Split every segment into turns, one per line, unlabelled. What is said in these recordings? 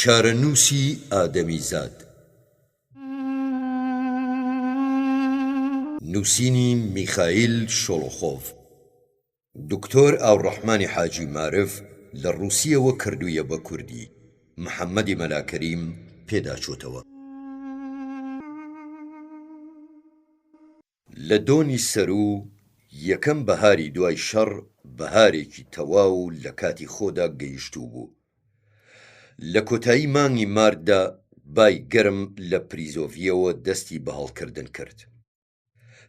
چارەنووسی ئادەمیزاد نووسینی میخائیل شۆڵۆخۆڤ دکتۆر ئاوڕەحمانی حاجی مارف لە ڕووسیەوە کردوویە بە کوردی محەممەدی مەلاکەریم پێداچۆتەوە لە دۆنی سەرو یەکەم بەهاری دوای شەڕ بەهارێکی تەواو لە کاتی خۆدا گەیشتوو بوو لە کۆتایی مانگی مارددا بای گەرم لە پریزۆڤیەوە دەستی بە هەڵکردن کرد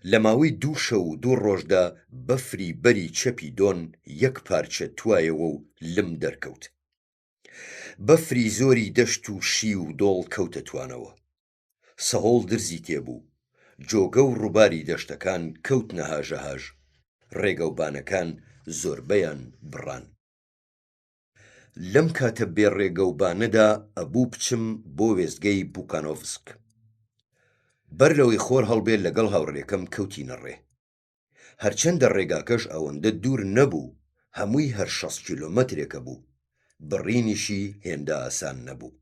لە ماوەی 2 شەو و 2 ڕۆژدا بەفری بەری چەپی دۆن یەک پارچە توایەوە و لم دەرکەوت بەفری زۆری دەشت و شی و دۆڵ کەوتە توانەوە سەهۆڵ درزی تێبوو جۆگە و ڕووباری دەشتەکان کەوتنە هاژەهاژ ڕێگەوبانەکان زۆربەیان بڕان لەم کاتە بێڕێگەوبانەدا ئەبوو بچم بۆ وێستگەی بوکانۆڤسک بەر لەوەی خۆر هەڵبێت لەگەڵ هاوڕێکەم کەوتینە ڕێ هەرچەندە ڕێگاکەش ئەوەندە دوور نەبوو هەمووی هەر 60 کیلۆمەترێکە بوو بڕینیشی هێندە ئاسان نەبوو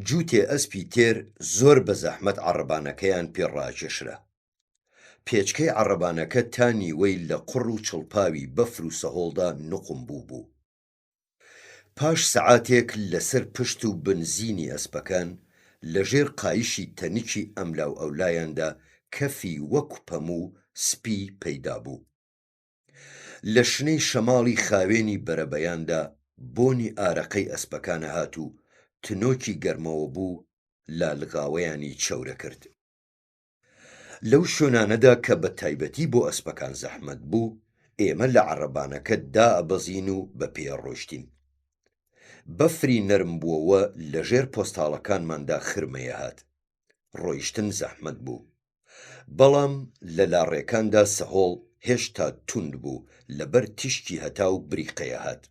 جووتێ ئەسپی تێر زۆر بە زەحمەت عەرەبانەکەیان پێڕاکێشرا پێچکەی عەرەبانەکە تا نیوەی لە قوڕ و چڵپاوی بەفر و سەهۆڵدا نوقم بوو پاش سەعاتێک لەسەر پشت و بنزینی ئەسپەکان لەژێر قایشی تەنیکی ئەملاو ئەولایاندا کەفی وەکو پەموو سپی پەیدا بوو لە شنەی شەماڵی خاوێنی بەرەبەیاندا بۆنی ئارەقەی ئەسپەکانە هات و تنۆکی گەرمەوە بوو لالغاوەیانی چەورە کرد لەو شوێنانەدا کە بە تایبەتی بۆ ئەسپەکان زەحمەت بوو ئێمە لە عەرەبانەکە دائەبەزین و بە پێڕۆیشتین بەفری نەرم بووەوە لەژێر پۆستاڵەکانماندا خرمەیە هات ڕۆیشتن زەحمەت بوو بەڵام لە لاڕێکاندا سەهۆڵ هێشتا توند بوو لەبەر تیشکی هەتا و بریقەیە هات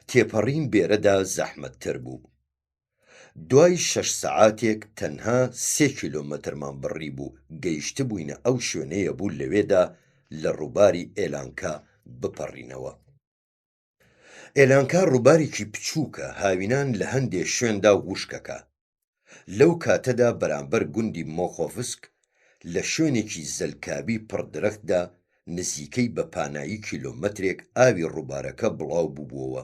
تێپەڕین بێرەدا زەحمەتتر بوو دوای 6 سەعاتێک تەنها 3 کیلۆمەترمان بڕی بوو گەیشتە بووینە ئەو شوێنەیە بوو لەوێدا لە ڕووباری ئێلانکا بپەڕینەوە ئێلانکا ڕووبارێکی بچووکە هاوینان لە هەندێک شوێندا وشکەکە لەو کاتەدا بەرامبەر گوندی مۆخۆڤسک لە شوێنێکی زەلکابی پڕدرەختدا نزیکەی بە پانایی کیلۆمەترێک ئاوی ڕووبارەکە بڵاو بووبووەوە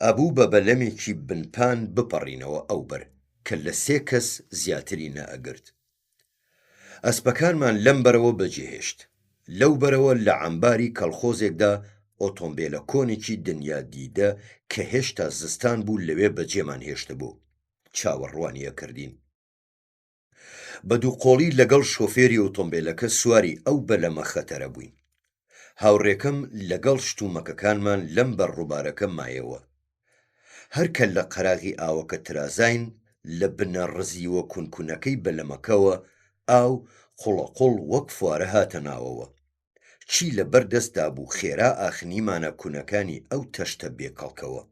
ئەبوو بە بەلەمێکی بنپان بپەڕینەوە ئەوبەر کە لە 3 کەس زیاتری نەئەگرت ئەسپەکانمان لەم بەرەوە بەجێهێشت لەو بەرەوە لە عەمباری کەڵخۆزێکدا ئۆتۆمبێلە کۆنێکی دنیا دیدە کە هێشتا زستان بوو لەوێ بەجێمان هێشتە بوو چاوەڕوانیە کردین بە دووقۆڵی لەگەڵ شۆفێری ئۆتۆمبێلەکە سواری ئەو بەلەمە خەتەرە بووین هاوڕێکەم لەگەڵ شتومەکەکانمان لەم بەرڕووبارەکە مایەوە هەرکە لە قەراغی ئاوەکە ترازاین لە بنە ڕزیوە کونکونەکەی بەلەمەکەوە ئاو قوڵەقوڵ وەک فوارە هاتە ناوەوە چی لە بەردەستدا بوو خێرا ئاخنیمانە کوونەکانی ئەو تەشتە بێکەڵکەوە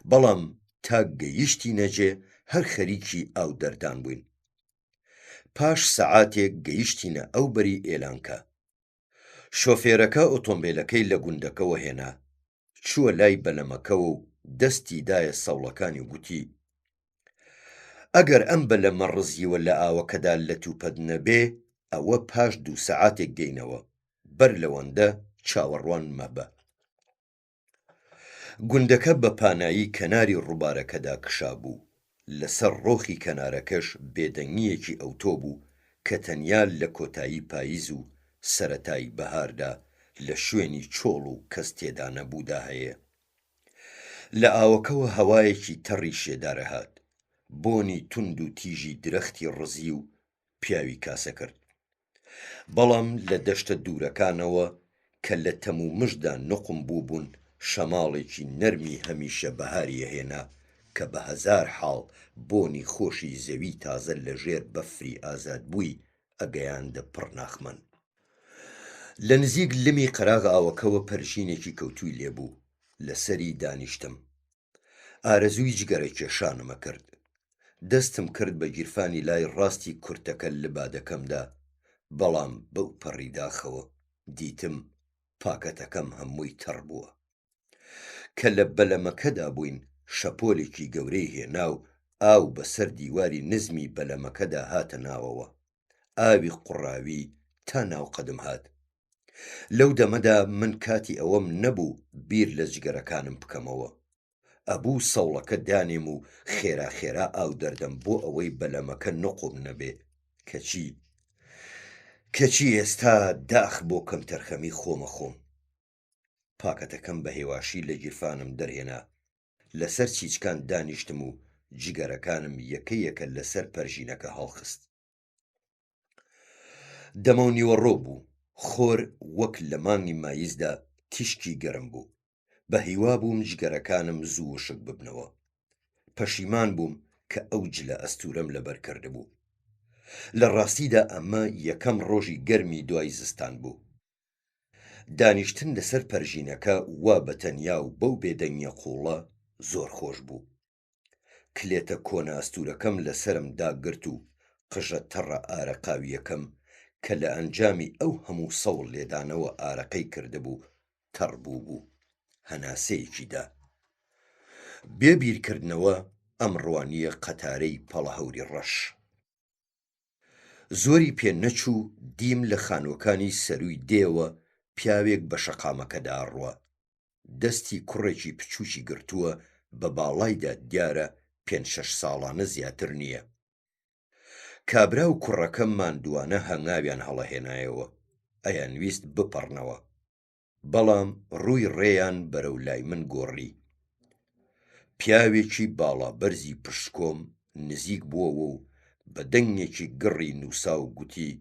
بەڵام تا گەیشتی نەجێ هەر خەریکی ئاو دەردان بووین پاش سەعاتێک گەیشتینە ئەو بەری ئێلانکە شۆفێرەکە ئۆتۆمبێلەکەی لە گوندەکەوە هێنا چووە لای بەلەمەکەوە و دەستی دایە سەوڵەکانی گوتی ئەگەر ئەم بەلەمە ڕزیوە لە ئاوەکەدا لە تووپەت نەبێ ئەوە پاش 2 سەعاتێک دێینەوە بەر لەوەندە چاوەڕوان مەبە گوندەکە بە پانایی کەناری ڕووبارەکەدا کشا بوو لەسەر ڕۆخی کەنارەکەش بێدەنگیەکی ئەوتۆ بوو کە تەنیا لە کۆتایی پاییز و سەرەتای بەهاردا لە شوێنی چۆڵ و کەس تێدا نەبوودا هەیە لە ئاوەکەوە هەوایەکی تەڕی شێدارە هات بۆنی تند و تیژی درەختی ڕزی و پیاوی کاسە کرد بەڵام لە دەشتە دوورەکانەوە کە لە تەم و مژدا نوقم بووبوون شەماڵێکی نەرمی هەمیشە بەهاریە هێنا کە بە هەزار حاڵ بۆنی خۆشی زەوی تازە لە ژێر بەفری ئازاد بووی ئەگەیاندە پڕ ناخمەن لە نزیک لمی قەراغ ئاوەکەوە پەرژینێکی کەوتووی لێبوو لەسەری دانیشتم ئارەزووی جگەرە کێشانمە کرد دەستم کرد بە گیرفانی لای ڕاستی کورتەکە لە بادەکەمدا بەڵام بەو پەڕی داخەوە دیتم پاکەتەکەم هەمووی تەڕ بووە کە لە بەلەمەکەدا بووین شەپۆلێکی گەورەی هێنا و ئاو بەسەر دیواری نزمی بەلەمەکەدا هاتە ناوەوە. ئاوی قوڕاوی تا ناو قەدم هات. لەو دەمەدا من کاتی ئەوەم نەبوو بیر لە جگەرەکانم بکەمەوە. ئەبوو سەوڵەکە دانێم و خێرا خێرا ئاو دەردەم بۆ ئەوەی بەلەمەکە نقوم نەبێ. کەچی ئێستا داخ بۆ کەم تەرخەمی خۆمە خۆم. پاکەتەکەم بە هێواشی لە گیرفانم دەرهێنا. لەسەر چیچکان دانیشتم و جگەرەکانم یەکە یەکە لەسەر پەرژینەکە هەڵخست. دەمە و نیوەڕۆ بوو. خۆر وەک لە مانگی مایزدا تیشکی گەرم بوو. بە هیوا بووم جگەرەکانم زوو وشک ببنەوە. پەشیمان بووم کە ئەو جلە ئەستورەم لەبەر کردبوو. لە ڕاستیدا ئەمە یەکەم ڕۆژی گەرمی دوای زستان بوو. دانیشتن لەسەر پەرژینەکە وا بەتەنیا و بەو بێدەنگیە قوڵە زۆر خۆش بوو. کلێتە کۆنە ئەستورەکەم لەسرم داگرت و قژە تەڕە ئارەقاویەکەم کە لە ئەنجامی ئەو هەموو سەوڵ لێدانەوە ئارەقەی کردبوو تەڕبوو بوو. هەناسەیەکیدا. بێبیرکردنەوە ئەم ڕوانیە قەتارەی پەڵە هەوری ڕەش. زۆری پێ نەچوو دیم لە خانووەکانی سەرووی دێوە پیاوێک بە شەقامەکەدا ڕوە. دەستی کوڕێکی بچووکی گرتووە بە باڵایدا دیارە 5-6 ساڵانە زیاتر نییە. کابرا و کوڕەکە ماندووانە هەنگاویان هەڵەهێنایەوە. ئەیانویست بپەڕنەوە. بەڵام ڕووی ڕێیان بەرەو لای من گۆڕی. پیاوێکی باڵا بەرزی پشکۆم نزیک بووەوە و بە دەنگێکی گڕی نووسا و گوتی: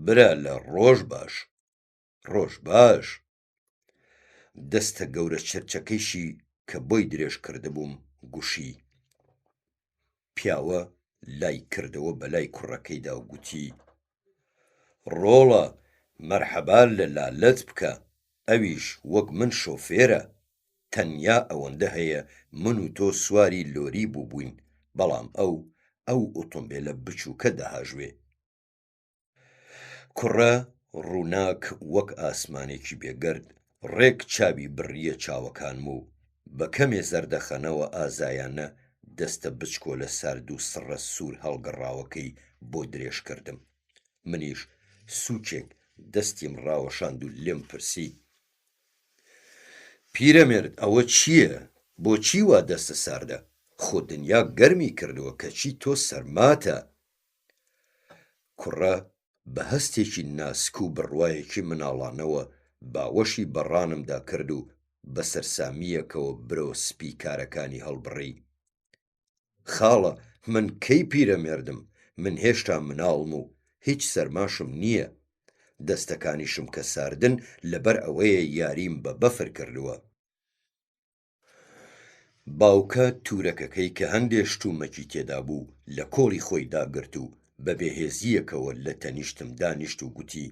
برا لە ڕۆژ باش. ڕۆژ باش. دەستە گەورە چەرچەکەیشی کە بۆی درێژ کردبووم گوشی. پیاوە لای کردەوە بەلای کوڕەکەیدا و گوتی: ڕۆڵە مەرحەبا لە لالەت بکە. ئەویش وەک من شۆفێرە. تەنیا ئەوەندە هەیە من و تۆ سواری لۆری بووبووین، بەڵام ئەو ئۆتۆمبیلە بچووکە داهاژوێ. کوڕە ڕووناک وەک ئاسمانێکی بێگەرد ڕێک چاوی بڕیە چاوەکانم و بە کەمێ زەردەخەنەوە ئازایانە دەستە بچکۆ لە سارد و سڕە سوور هەڵگەڕاوەکەی بۆ درێژ کردم. منیش سوچێک دەستیم ڕاوەشاند و لێم پرسی: پیرەمێرد ئەوە چییە؟ بۆچی وا دەستە ساردە؟ خۆ دنیا گەرمی کردووە کەچی تۆ سەرماتە. کوڕە بە هەستێکی ناسک و بڕوایەکی مناڵانەوە باوەشی بەڕانمدا کرد و بە سەرسامیەکەوە برۆ سپی کارەکانی هەڵبڕی: خاڵە من کەی پیرەمێردم؟ من هێشتا مناڵم و هیچ سەرماشم نییە. دەستەکانیشم کە ساردن لەبەر ئەوەیە یاریم بە بەفر کردووە. باوکە تورەکەکەی کە هەندێک شتومەکی تێدا بوو لە کۆڵی خۆی داگرت و بە بێهێزیەکەوە لە تەنیشتم دانیشت و گوتی: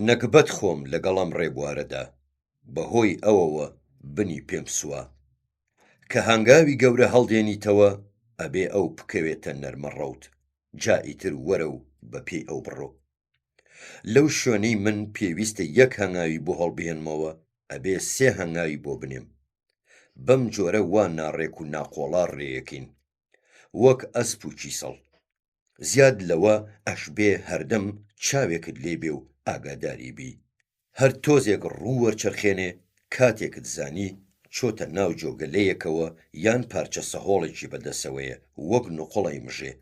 نەکبەت خۆم لەگەڵم ڕێبوارەدا. بەهۆی ئەوەوە بنی پێم سووە کە هەنگاوی گەورە هەڵدێنیتەوە ئەبێ ئەو بکەوێتە نەرمە ڕەوت. جا ئیتر وەرە و بە پێی ئەو بڕۆ. لەو شوێنەی من پێویستە یەک هەنگاوی بۆ هەڵبێنمەوە ئەبێ 3 هەنگاوی بۆ بنێم. بەم جۆرە وا ناڕێک و ناقۆڵا ڕێیەکەین وەک ئەسپ و کیسەڵ. زیاد لەوە ئەشبێ هەردەم چاوێکت لێبێ و ئاگاداری بی. هەر تۆزێک ڕوو وەرچەرخێنێ کاتێکت زانی چۆتە ناو جۆگەلەیەکەوە یان پارچە سەهۆڵێکی بەدەسەوەیە وەک نوقڵەی مژێ.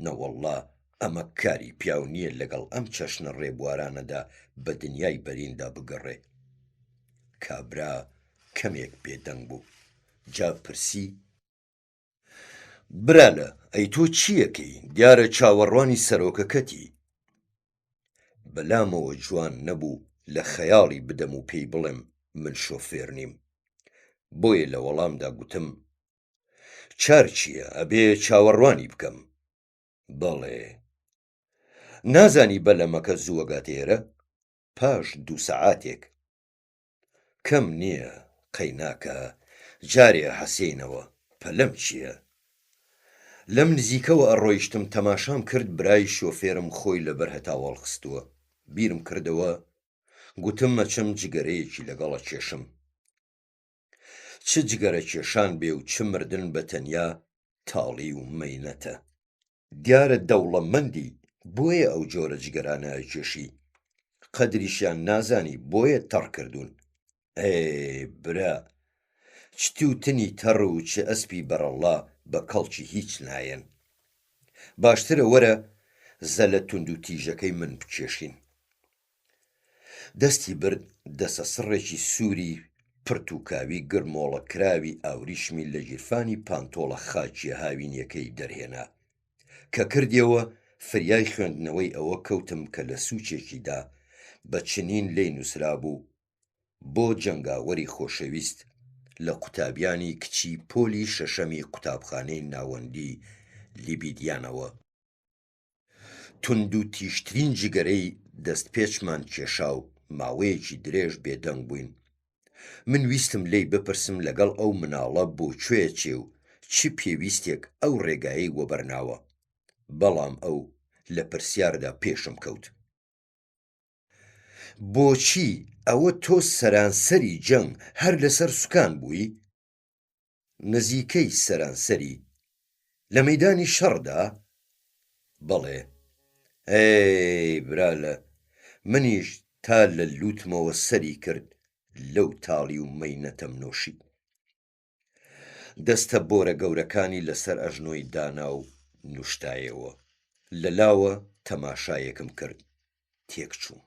نەوەڵڵا ئەمە کاری پیاو نییە لەگەڵ ئەم چەشنە ڕێبوارانەدا بە دنیای بەریندا بگەڕێ. کابرا کەمێک بێدەنگ بوو. جا پرسی: برالە ئەی تۆ چیەکەی؟ دیارە چاوەڕوانی سەرۆکەکەتی. بەلامەوە جوان نەبوو لە خەیاڵی بدەم و پێی بڵێم من شۆفێر نیم. بۆیە لە وەڵامدا گوتم: چار چییە؟ ئەبێ چاوەڕوانی بکەم. بەڵێ. نازانی بەلەمەکە زوو ئەگاتێرە؟ پاش 2 سەعاتێک. کەم نییە قەیناکە. جارێ حەسێنەوە پەلەم چییە؟ لەم نزیکەوە ئەڕۆیشتم تەماشام کرد برای شۆفێرم خۆی لەبەر هەتاوەڵ خستووە. بیرم کردەوە گوتم مەچم جگەرەیەکی لەگەڵە کێشم، چ جگەرە کێشان بێ و چ مردن بە تەنیا تاڵی و مەینەتە. دیارە دەوڵەمەندی بۆیە ئەو جۆرە جگەرانە ئەکێشی، قەدریشیان نازانی بۆیە تەڕ کردوون. برا چتی و تنی تەڕ و چ ئەسپی بەرەڵا بە کەڵکی هیچ نایەن. باشترە وەرە زەلە تونند و تیژەکەی من بکێشین. دەستی برد دەسە سڕێکی سووری پرت و کاوی گرمۆڵە کراوی ئاوریشمی لە گیرفانی پانتۆڵە خاچیە هاوینیەکەی دەرهێنا کە کردیەوە فریای خوێندنەوەی ئەوە کەوتم کە لە سوچێکیدا بە چنین لێی نووسرا بوو بۆ جەنگاوەری خۆشەویست لە قوتابیانی کچی پۆلی شەشەمی قوتابخانەی ناوەندی لیبیدیانەوە. تند و تیژترین جگەرەی دەستپێچمان کێشا و ماوەیەکی درێژ بێدەنگ بووین. من ویستم لێی بپرسم لەگەڵ ئەو مناڵە بۆ کوێ چێ و چی پێویستێک ئەو ڕێگایی وەبەرناوە، بەڵام ئەو لە پرسیاردا پێشم کەوت. بۆچی ئەوە تۆ سەرانسەری جەنگ هەر لەسەر سوکان بووی؟ نزیکەی سەرانسەری لە مەیدانی شەڕدا؟ بەڵێ. برالە منیش تا لە لووتمەوە سەری کرد لەو تاڵی و مەینەتەم نۆشی. دەستە بۆرە گەورەکانی لەسەر ئەژنۆی دانا و نوشتایەوە لەلاوە تەماشایەکم کرد. تێکچوو.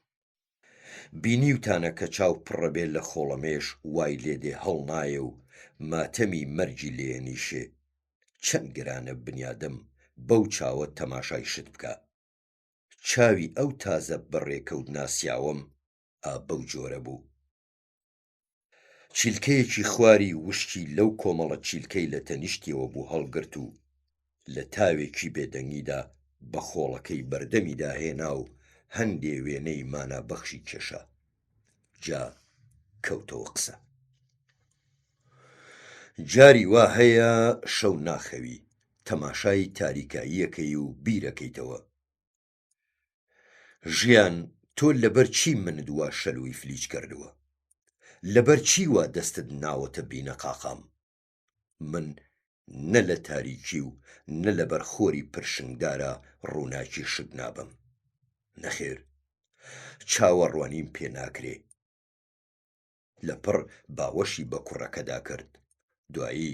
بینیوتانە کە چاو پڕەبێ لە خۆڵەمێش وای لێدێ هەڵنایە و ماتەمی مەرجی لێنیشێ. چەند گرانە بنیادەم بەو چاوە تەماشای شت بکە. چاوی ئەو تازە بەڕێکەوت ناسیاوم بەو جۆرە بوو. چیلکەیەکی خواری وشکی لەو کۆمەڵە چیلکەی لە تەنیشتیەوە بوو هەڵگرت و لە تاوێکی بێدەنگیدا بە خۆڵەکەی بەردەمیدا هێنا و هەندێ وێنەی مانە بەخشی کێشە. جا کەوتەوە قسە. جاری وا هەیە شەو ناخەوی تەماشای تاریکاییەکەی و بیرەکەیتەوە. ژیان تۆ لەبەر چی منت وا شەلووی فلیج کردووە؟ لەبەر چی وا دەستت ناوەتە بینە قاقام؟ من نە لە تاریکی و نە لەبەر خۆری پرشنگدارە ڕووناکی شت نابم. نەخێر چاوەڕوانیم پێ ناکرێ. لەپڕ باوەشی بە کوڕەکەدا کرد. دوایی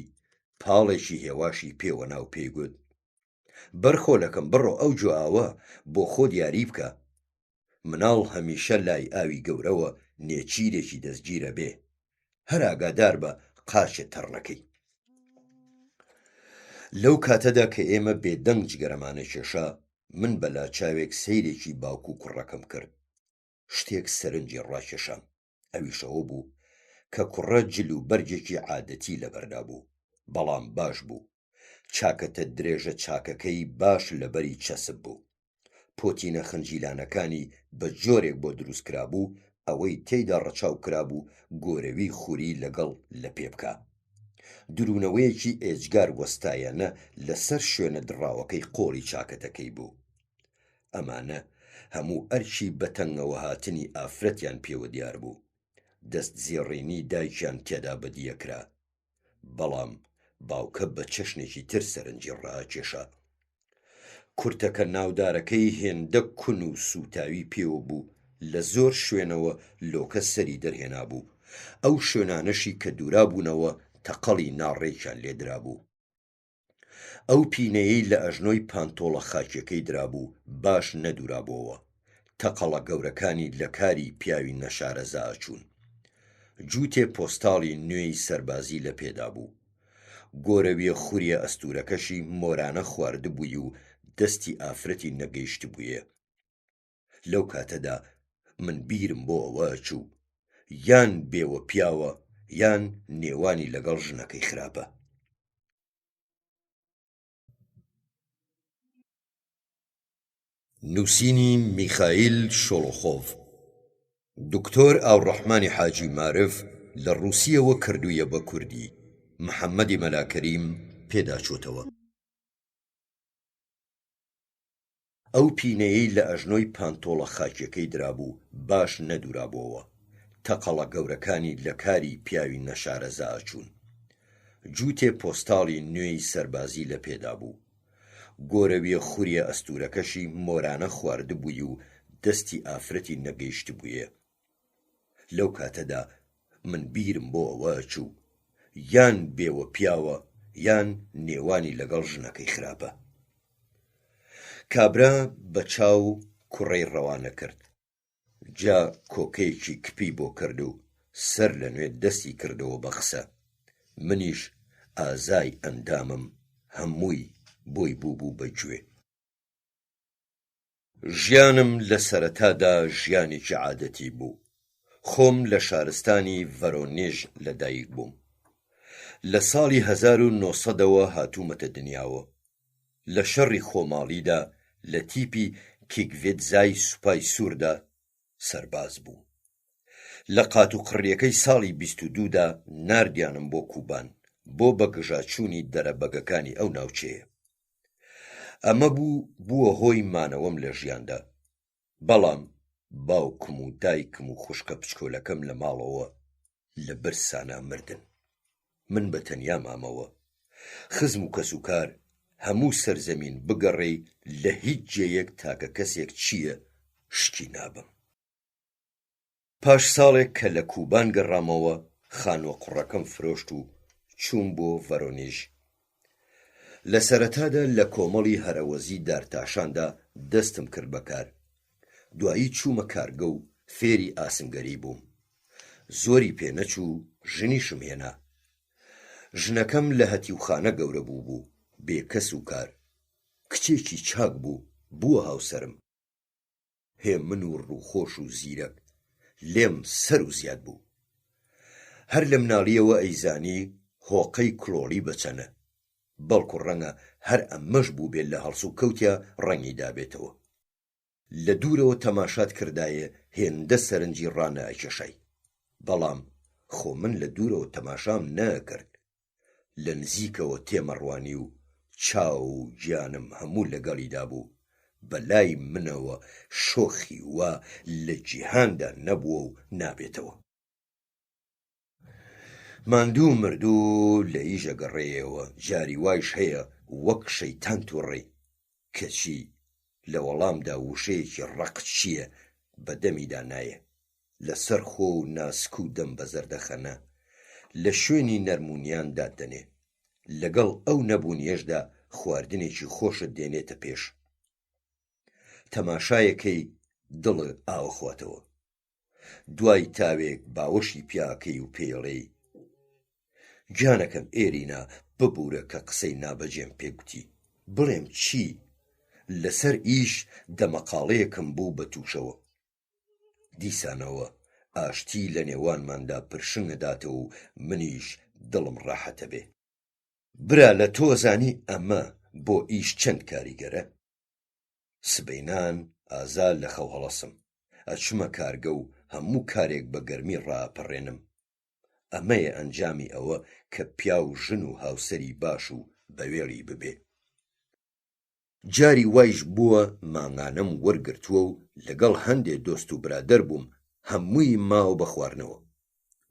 پاڵێکی هێواشی پێوە ناو پێیگوت: بەرخۆلەکەم بڕۆ ئەو جوئاوە بۆ خۆ دیاری بکە. مناڵ هەمیشە لای ئاوی گەورەوە نێچیرێکی دەستگیرە بێ، هەر ئاگادار بە قاچێ تەڕنەکەی. لەو کاتەدا کە ئێمە بێدەنگ جگەرەمانە کێشا، من بەلا چاوێک سەیرێکی باوکو و کوڕەکەم کرد. شتێک سەرنجی ڕاکێشام. ئەویشەوە بوو کە کوڕە جل و بەرگێکی عادەتی لەبەردا بوو، بەڵام باش بوو. چاکەتە درێژە چاکەکەی باش لەبەری چەسب بوو. پۆتینە خنجیلانەکانی بە جۆرێک بۆ دروستکرا بوو ئەوەی تێیدا ڕەچاو کرابوو گۆرەوی خوری لەگەڵ لە پێ بکە. درونەوەیەکی ئێجگار وەستایەنە لەسەر شوێنە دڕاوەکەی قۆڵی چاکەتەکەی بوو. ئەمانە هەموو ئەرچی بەتەنگەوە هاتنی ئافرەتیان پێوە دیار بوو. دەست زێڕینی دایکیان تێدا بەدیەکرا، بەڵام باوکە بە چەشنێکی تر سەرنجی ڕاکێشا. کورتەکە ناودارەکەی هێندە کون و سوتاوی پێوە بوو. لە زۆر شوێنەوە لۆکە سەری دەرهێنا بوو. ئەو شوێنانەشی کە دوورا بوونەوە تەقەڵی ناڕێکیان لێدرا بوو. ئەو پینەیەی لە ئەژنۆی پانتۆڵە خاکیەکەی درابوو باش نەدوورابووەوە. تەقەڵە گەورەکانی لە کاری پیاوی نەشارەزا ئەچوون. جووتێ پۆستاڵی نوێی سەربازی لە پێدا بوو. گۆرەویە خوریە ئەستوورەکەشی مۆرانە خواردبووی و دەستی ئافرەتی نەگەیشت بوویە. لەو کاتەدا من بیرم بۆ ئەوە چوو یان بێوە پیاوە یان نێوانی لەگەڵ ژنەکەی خراپە. نووسینی میخائیل شۆڵۆخۆڤ. دکتۆر ئاوڕەحمانی حاجی مارف لە ڕووسیەوە کردوویە بە کوردی. محەممەدی مەلاکەریم پێداچۆتەوە. ئەو پینەیەی لە ئەژنۆی پانتۆڵە خاکیەکەی درابوو باش نەدوورابۆوە. تەقەڵە گەورەکانی لە کاری پیاوی نەشارەزا ئەچوون. جووتێ پۆستاڵی نوێی سەربازی لە پێدا بوو. گۆرەویە خوریە ئەستوورەکەشی مۆرانە خواردبووی و دەستی ئافرەتی نەگەیشت بوویە. لەو کاتەدا من بیرم بۆ ئەوە ئەچوو یان بێوە پیاوە یان نێوانی لەگەڵ ژنەکەی خراپە. کابرا بە چاو کوڕەی ڕەوانە کرد. جا کۆکەیەکی کپی بۆ کرد و سەر لە نوێ دەستی کردەوە بە قسە. منیش ئازای ئەندامم هەمووی بۆی بوو بەگوێ. ژیانم لە سەرەتادا ژیانێکی عادەتی بوو. خۆم لە شارستانی ڤەرۆنێژ لەدایک بووم. لە ساڵی 1900ەوە هاتوومەتە دنیاوە. لە شەڕی خۆماڵیدا لە تیپی کیگڤێتزای سوپای سووردا سەرباز بوو. لە قات و قڕیەکەی ساڵی 22دا ناردیانم بۆ کوبان بۆ بەگژاچوونی دەرەبەگەکانی ئەو ناوچەیە. ئەمە بووە هۆی مانەوەم لە ژیاندا. بەڵام باوکم و دایکم و خوشکە پچکۆلەکەم لە ماڵەوە لە برسانە مردن. من بە تەنیا مامەوە. خزم و کەسوکار هەموو سەرزەمین بگەڕێی لە هیچ جێیەک تاکە کەسێک چییە شتی نابم. پاش ساڵێک کە لە کوبان گەڕامەوە خانوە قوڕەکەم فرۆشت و چووم بۆ ڤەرۆنێژ. لە سەرەتادا لە کۆمەڵی هەرەوەزی دارتاشاندا دەستم کرد بەکار. دوایی چوومە کارگە و فێری ئاسنگەری بووم. زۆری پێنەچوو ژنیشم هێنا. ژنەکەم لە هەتیوخانە گەورە بوو بێکەس و کار. کچێکی چاک بووە هاوسەرم. هێ من و ڕووخۆش و زیرەک لێم سەر و زیاد بوو. هەر لە مناڵیەوە ئەیزانی هۆقەی کلۆڵی بەچەنە. بەڵکو ڕەنگە هەر ئەمەش بوو بێت لە هەڵس و کەوتیا ڕەنگی دابێتەوە. لە دوورەوە تەماشات کردایە هێندە سەرنجی ڕانە ئەکێشای. بەڵام خۆ من لە دوورەوە تەماشام نەکرد. لە نزیکەوە تێمەڕوانی و چاو و گیانم هەموو لەگەڵیدا بوو. بەلای منەوە شۆخی وا لە جیهاندا نەبووە و نابێتەوە. ماندوو مردوو لە ئیژە گەڕێیەوە جاری وایش هەیە وەک شەیتان تووڕێ. کەچی لە وەڵامدا وشەیەکی ڕەق چییە بەدەمیدا نایە. لەسەر خۆ و ناسک و دەم بە زەردەخەنە لە شوێنی نەرمونیان دادەنێ. لەگەڵ ئەو نەبوونیەشدا خواردنێکی خۆشت دێنێتە پێش. تەماشایەکەی دڵە ئاوەخواتەوە. دوای تاوێک باوەشی پیاکەی و پێڵێی گیانەکەم ئێرینا ببوورە کە قسەی نابەجێم پێگوتی. بڵێم چی؟ لەسەر ئیش دەمەقاڵەیەکم بوو بە تووشەوە. دیسانەوە ئاشتی لە نێوانماندا پرشنگەداتەوە و منیش دڵم ڕاحەتە بێ. برا لە تۆزانی ئەمە بۆ ئیش چەند کاریگەرە؟ سبەینان ئازا لە خەو هەڵەسم. ئەچمە کارگە و هەموو کارێک بە گەرمی ڕاپەڕێنم. ئەمەیە ئەنجامی ئەوە کە پیا و ژن و هاوسەری باش و بەوێڵی ببێ. جاری وایش بووە مانگانەم وەرگرتووە و لەگەڵ هەندێک دۆست و برادەر بووم هەمووی ماوە بە خواردنەوە.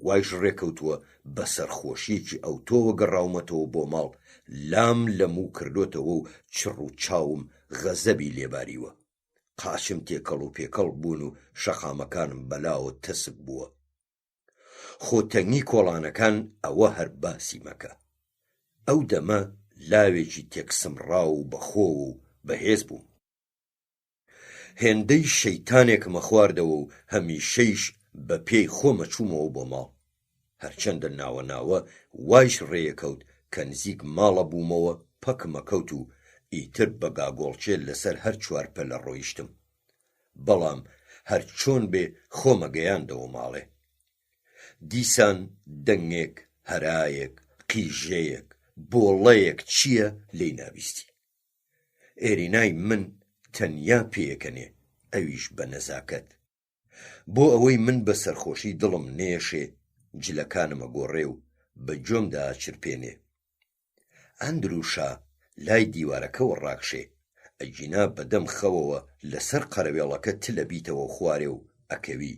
وایش ڕێکەوتووە بە سەرخۆشیەکی ئەوتۆوە گەڕاومەتەوە بۆ ماڵ. لام لە موو کردوتەوە و چڕ و چاوم غەزەبی لێباریوە. قاچم تێکەڵ و پێکەڵ بوون و شەقامەکانم بەلاوە تەسک بووە. خۆتەنگی کۆڵانەکان ئەوە هەر باسی مەکە. ئەو دەمە لاوێکی تێکسم ڕاو و بەخۆ و بەهێز بووم. هێندەی شەیتانێکمە خواردەوە و هەمیشەیش بە پێی خۆمە چوومەوە بۆ ماڵ. هەرچەندە ناوە ناوە وایش ڕێیەکەوت کە نزیک ماڵە بوومەوە پەکمە کەوت و ئیتر بە گاگۆڵچێ لەسەر هەر چوارپە لە ڕۆیشتم. بەڵام هەر چۆن بێ خۆمە گەیاندەوە ماڵێ. دیسان دەنگێک هەرایەک قیژەیەک بۆڵەیەک چییە لێی نابیستی. ئێرینای من تەنیا پێیەکەنێ ئەویش بە نەزاکەت. بۆ ئەوەی من بە سەرخۆشی دڵم نێشێ جلەکانمە گۆڕێ و بە جۆمدا چرپێنێ. ئەندروشا لای دیوارەکەەوە ڕاکشێ ئەگینا بەدەم خەوەوە لەسەر قەرەوێڵەکە تلە بیتەوە خوارێ و ئەکەوی.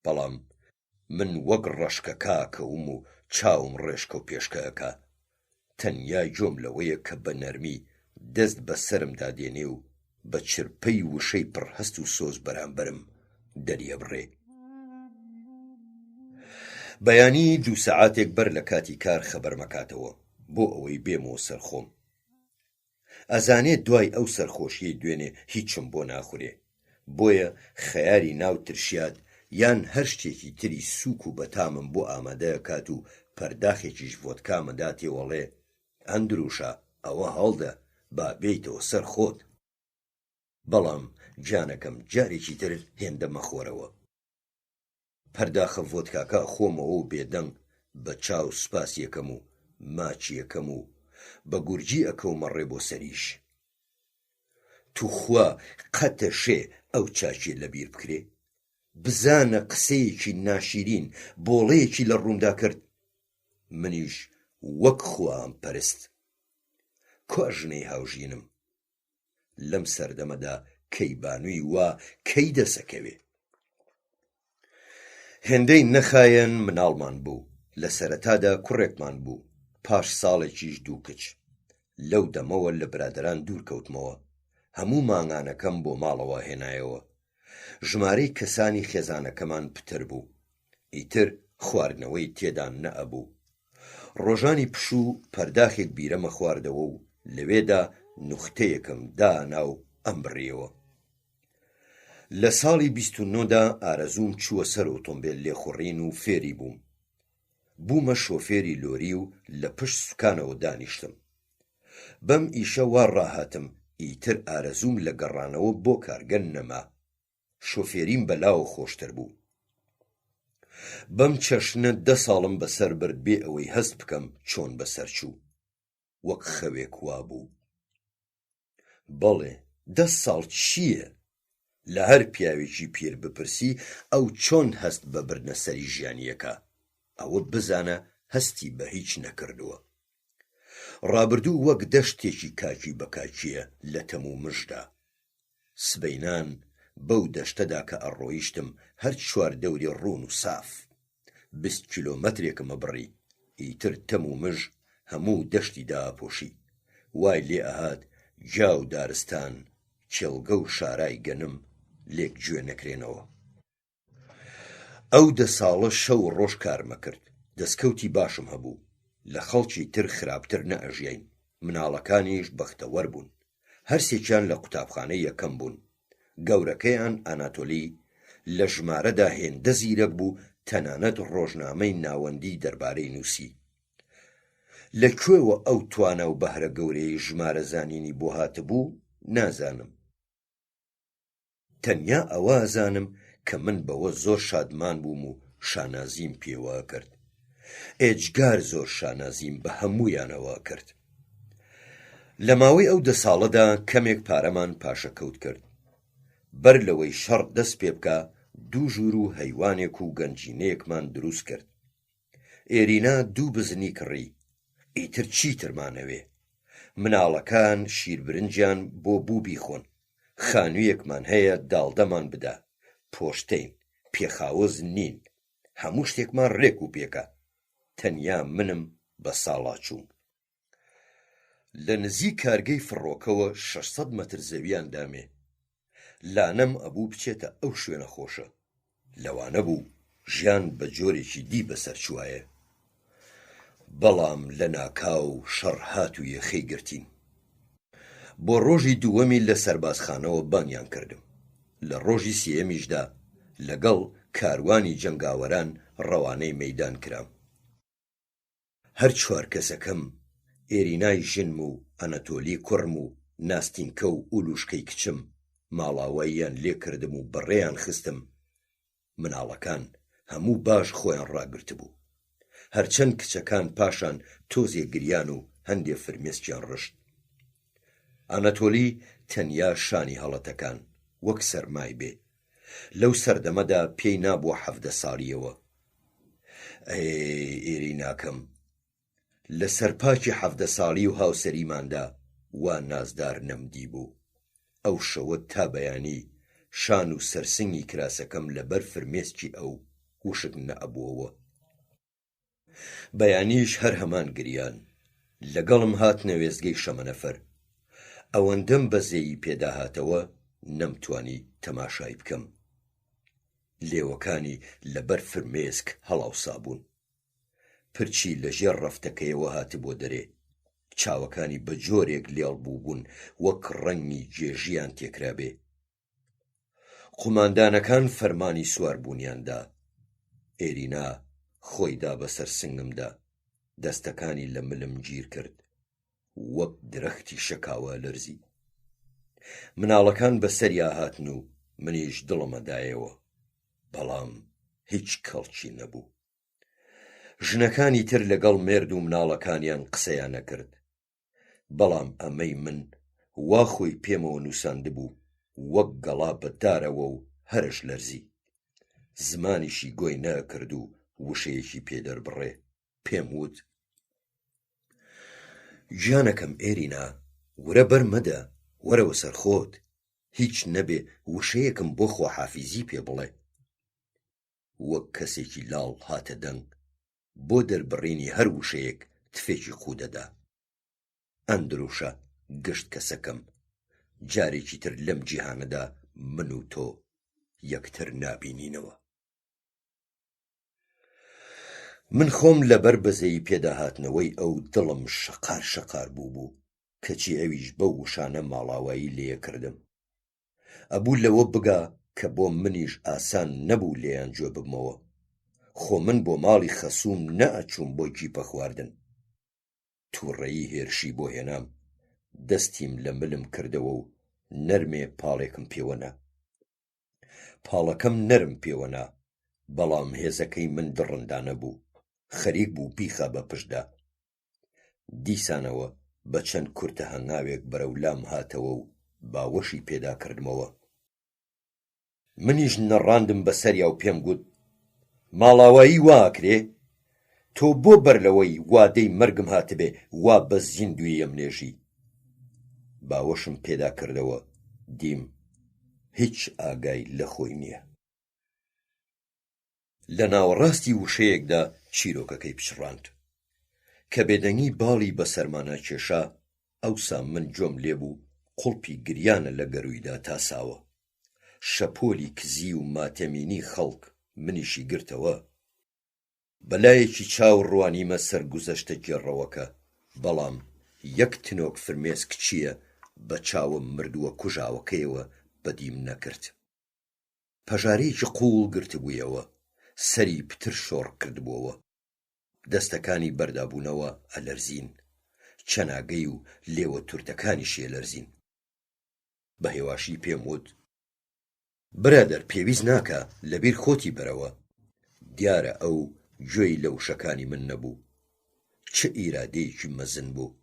بەڵام من وەک ڕەشکە کاکەوم و چاوم ڕێشکە و پێشکەکە، تەنیا جۆم لەوەیە کە بە نەرمی دەست بە سەرمدا دێنێ و بە چرپەی وشەی پڕهەست و سۆز بەرامبەرم دەریە بڕێ. بەیانی 2 سەعاتێک بەر لە کاتی کار خەبەر مەکاتەوە بۆ ئەوەی بێمەوە سەرخۆم. ئەزانێت دوای ئەو سەرخۆشیی دوێنێ هیچم بۆ ناخورێ، بۆیە خەیاری ناو ترشیات یان هەر شتێکی تری سووک و بەتامم بۆ ئامادەکات و پەرداخێکیش ڤۆدکامەدا تێوەڵێ ئەندروشە ئەوە هەڵدە با بێیتەوە سەر خۆت. بەڵام جانەکەم جارێکی تر هێندە مەخۆرەوە. پەرداخە ڤۆدکاکە خۆمەوە و بێدەنگ بە چاو سوپاس یەکەم و ماچی یەکەم و بە گورجی ئەکەومە ڕێ بۆ سەریش. توخوا قەتە شێ ئەو چاچیە لەبیر بکرێ، بزانە قسەیەکی ناشیرین بۆڵەیەکی لە ڕوومدا کرد. منیش وەک خوام پەرست کواژنەی هاوژینم لەم سەردەمەدا کەیبانووی وا کەی دەسەکەوێ. هێندەی نەخایەن مناڵمان بوو، لە سەرەتادا کوڕێکمان بوو، پاش ساڵێکیش 2 کچ. لەو دەمەوە لە برادەران دوور کەوتمەوە، هەموو مانگانەکەم بۆ ماڵەوە هێنایەوە. ژمارەی کەسانی خێزانەکەمان پتر بوو، ئیتر خواردنەوەی تێدا نەئەبوو. ڕۆژانی پشوو پەرداخێک بیرەمە خواردەوە و لەوێدا نوختەیەکم داناو ئەم بڕیەوە. لە ساڵی 29دا ئارەزوم چووە سەر ئۆتۆمبیل لێخوڕین و فێری بووم. بوومە شۆفێری لۆری و لە پشت سوکانەوە دانیشتم. بەم ئیشە وا ڕاهاتم ئیتر ئارەزوم لە گەڕانەوە بۆ کارگەر نەما، شۆفێریم بەلاوە خۆشتر بوو. بەم چەشنە 10 ساڵم بەسەر برد بێ ئەوەی هەست بکەم چۆن بەسەر چوو، وەک خەوێک وا بوو. بەڵێ 10 ساڵ چییە؟ لە هەر پیاوێکی پیر بپرسی ئەو چۆن هەست بە بردنە سەری ژیانیەکە، ئەوە بزانە هەستی بە هیچ نەکردووە. ڕابردوو وەک دەشتێکی کاکی بە کاکیە لە تەموو مژدا. سبەینان بەو دەشتەدا کە ئەڕۆیشتم هەر 4 دەوری ڕوون و ساف، 20 کیلۆمەترێکمە بڕی، ئیتر تەموو مژ هەموو دەشتی داپۆشی. وای لێ ئەهات جا و دارستان چێڵگە و شارای گەنم لێک گوێ نەکرێنەوە. ئەو 10 ساڵە شەو ڕۆژ کارمە کرد، دەستکەوتی باشم هەبوو، لە خەڵکی تر خراپتر نەئەژیاین. مناڵەکانیش بەختەوەر بوون، هەرسێکیان لە قوتابخانەی یەکەم بوون. گەورەکەیان ئاناتۆلی لە ژمارەدا هێندە زیرەک بوو، تەنانەت ڕۆژنامەی ناوەندی دەربارەی نووسی. لەکوێوە ئەو توانە و بەهرە گەورەی ژمارە زانینی بۆ هاتبوو نازانم. تەنیا ئەوە زانم کە من بەوە زۆر شادمان بووم و شانازیم پێوە کرد. ئێجگار زۆر شانازیم بە هەموویانەوە کرد. لە ماوەی ئەو 10 ساڵەدا کەمێک پارەمان پاشەکەوت کرد. بەر لەوەی شەڕ دەست پێ بکە 2 ژوور و هەیوانێک و گەنجینەیەکمان دروست کرد. ئێرینا 2 بزنی کڕی، ئیتر چیترمانەوێ. مناڵەکان شیربرنجیان بۆ بوو بیخۆن، خانوویەکمان هەیە داڵدەمان بدە، پۆشتین پێخاوەز نین، هەموو شتێکمان ڕێک و پێکە. تەنیا منم بە ساڵا چووم. لە نزیک کارگەی فڕۆکەوە 600 مەتر زەویان دامێ. لانەم ئەبوو بچێتە ئەو شوێنە خۆشە. لەوانە بوو ژیان بە جۆرێکی دی بەسەر چوایە. بەڵام لە ناکاو شەڕ هاتوویە خەی گرتین. بۆ ڕۆژی دووەمی لە سەربازخانەوە بانیان کردم. لە ڕۆژی سێمیشدا لەگەڵ کاروانی جەنگاوەران ڕەوانەی مەیدان کرام. هەر 4 کەسەکەم ئێرینای ژنم و ئەنەتۆلی کوڕم و ناستینکە و ئولوشکەی کچم ماڵاواییان لێ کردم و بەڕێیان خستم. مناڵەکان هەموو باش خۆیان ڕاگرت بوو، هەرچەند کچەکان پاشان تۆزێ گریان و هەندێ فرمێسکیان ڕشت. ئەنەتۆلی تەنیا شانی هەڵەتەکان وەک سەرمای بێ. لەو سەردەمەدا پێی نابووە 17 ساڵیەوە. ئێریناکەم لە سەرپاکی 17 ساڵی و هاوسەریماندا وا نازدار نەمدی بوو. ئەو شەوە تا بەیانی شان و سەرسنگی کراسەکەم لەبەر فرمێسکی ئەو وشک نەئەبووەوە. بەیانیش هەر هەمان گریان. لەگەڵم هاتنە وێزگەی شەمەنەفەر. ئەوەندەم بەزێیی پێداهاتەوە نەمتوانی تەماشای بکەم. لێوەکانی لەبەر فرمێسک هەڵاوسا بوون. پرچی لەژێر ڕەفتەکەیەوە هاتبۆ دەرێ. چاوەکانی بە جۆرێک لێڵ بوو بوون وەک ڕەنگی جێژیان تێکرابێ. قوماندانەکان فەرمانی سواربوونیاندا. ئێرینا خۆیدا بەسەر سنگمدا، دەستەکانی لە ملم گیر کرد، وەک درەختی شەکاوە لەرزی. مناڵەکان بەسەریا هاتن و منیش دڵمەدایەوە، بەڵام هیچ کەڵکی نەبوو. ژنەکانی تر لەگەڵ مێرد و مناڵەکانیان قسەیان نەکرد، بەڵام ئەمەی من وا خۆی پێمەوە نووساندبوو وەک گەڵا بەدارەوە و هەرش لەرزی. زمانیشی گۆی نەکرد و وشەیەکی پێدەربڕێ. پێم وت: گیانەکەم ئێرینا، ورە بەرمەدە، وەرەوە سەرخۆت، هیچ نەبێ وشەیەکم بۆ خۆحافیزی پێ بڵێ. وەک کەسێکی لاڵ هاتە دەنگ، بۆ دەربڕینی هەر وشەیەک تفێکی قوودەدا. ئەندروشە گشت کەسەکەم، جارێکی تر لەم جیهانەدا من و تۆ یەکتر نابینینەوە. من خۆم لەبەر بەزەی پێداهاتنەوەی ئەو دڵم شەقار شەقار بوو کەچی ئەویش بەو وشانە ماڵاوایی لێیە کردم. ئەبوو لەوە بگا کە بۆ منیش ئاسان نەبوو لێیان گوێ ببمەوە. خۆ من بۆ ماڵی خەسووم نەئەچووم بۆ گیپە خواردن. تووڕەیی هێرشی بۆ هێنام، دەستیم لە ملم کردەوە و نەرمێ پاڵێکم پێوەنا. پاڵەکەم نەرم پێوەنا، بەڵام هێزەکەی من دڕندانە بوو، خەریک بوو بیخە بە پشتدا. دیسانەوە بە چەند کورتە هەنگاوێک بەرەولام هاتەوە و باوەشی پێدا کردمەوە. منیش نەڕاندم بەسەریا و پێم گوت: ماڵاوایی واکرێ؟ تۆ بۆ بەرلەوەی وادەی مەرگم هاتبێ وا بە زیندوی ئەمنێژی. باوەشم پێدا کردەوە، دیم هیچ ئاگای لە خۆی نییە. لە ناوەڕاستی وشەیەکدا چیرۆکەکەی پچڕاند کە بێدەنگی باڵی بە سەرمانە کێشا. ئەوسا من جۆم لێبوو قوڵپی گریانە لە گەرویدا تاساوە. شەپۆلی کزی و ماتەمینی خەڵک منیشی گرتەوە. بەلایەکی چاو ڕوانیمە سەرگوزەشتە گێڕەوەکە، بەڵام یەک تنۆک فرمێسک چییە بە چاوم مردووە کوژاوەکەیەوە بەدیم نەکرد. پەژارەیەکی قوڵ گرتبوویەوە، سەری پتر شۆڕ کردبووەوە. دەستەکانی بەردابوونەوە ئەلەرزین، چەناگەی و لێوە تورتەکانیشی ئەلەرزین. بە هێواشی پێم وت: برادەر، پێویست ناکە لەبیر خۆتی بەرەوە. دیارە ئەو گوێی لە وشەکانی من نەبوو. چه ئیرادەیەکی مەزن بوو،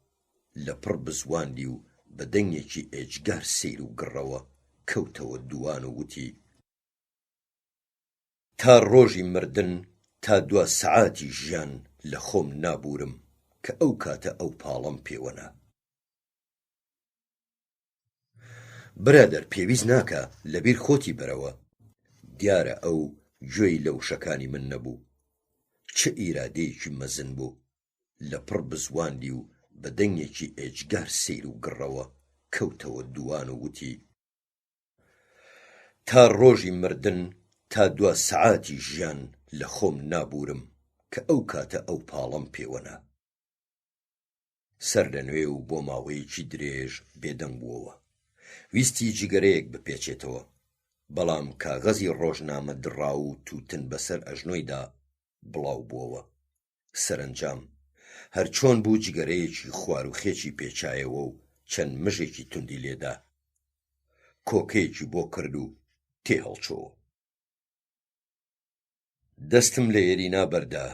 لە پڕ بزواندی و بە دەنگێکی ئێجگار سیر و گڕەوە کەوتەوە دووان و وتی: تا ڕۆژی مردن، تا 2 سەعاتی ژیان لە خۆم نابورم کە ئەو کاتە ئەو پاڵەم پێوەنا. برادەر، پێویست ناکە لەبیر خۆتی بەرەوە. دیارە ئەو گوێی لە وشەکانی من نەبوو. چه ئیرادەیەکی مەزن بوو، لە پڕ بزواندی و بە دەنگێکی ئێجگار سیر و گڕەوە کەوتەوە دووان و وتی: تا ڕۆژی مردن، تا 2 سەعاتی ژیان لە خۆم نابورم کە ئەو کاتە ئەو پاڵەم پێوەنا. سەر لە نوێ و بۆ ماوەیەکی درێژ بێدەنگ بووەوە. ویستی جگەرەیەک بپێچێتەوە، بەڵام کاغەزی ڕۆژنامە دڕا و تووتن بەسەر ئەژنۆیدا بڵاو بووەوە. سەرنجام هەرچۆن بوو جگەرەیەکی خوار و خێکی پێچایەوە و چەند مژێکی توندی لێدا. کۆکەیەکی بۆ کرد و تێ هەڵچۆوە. دەستم لە ئێرینا بەردا،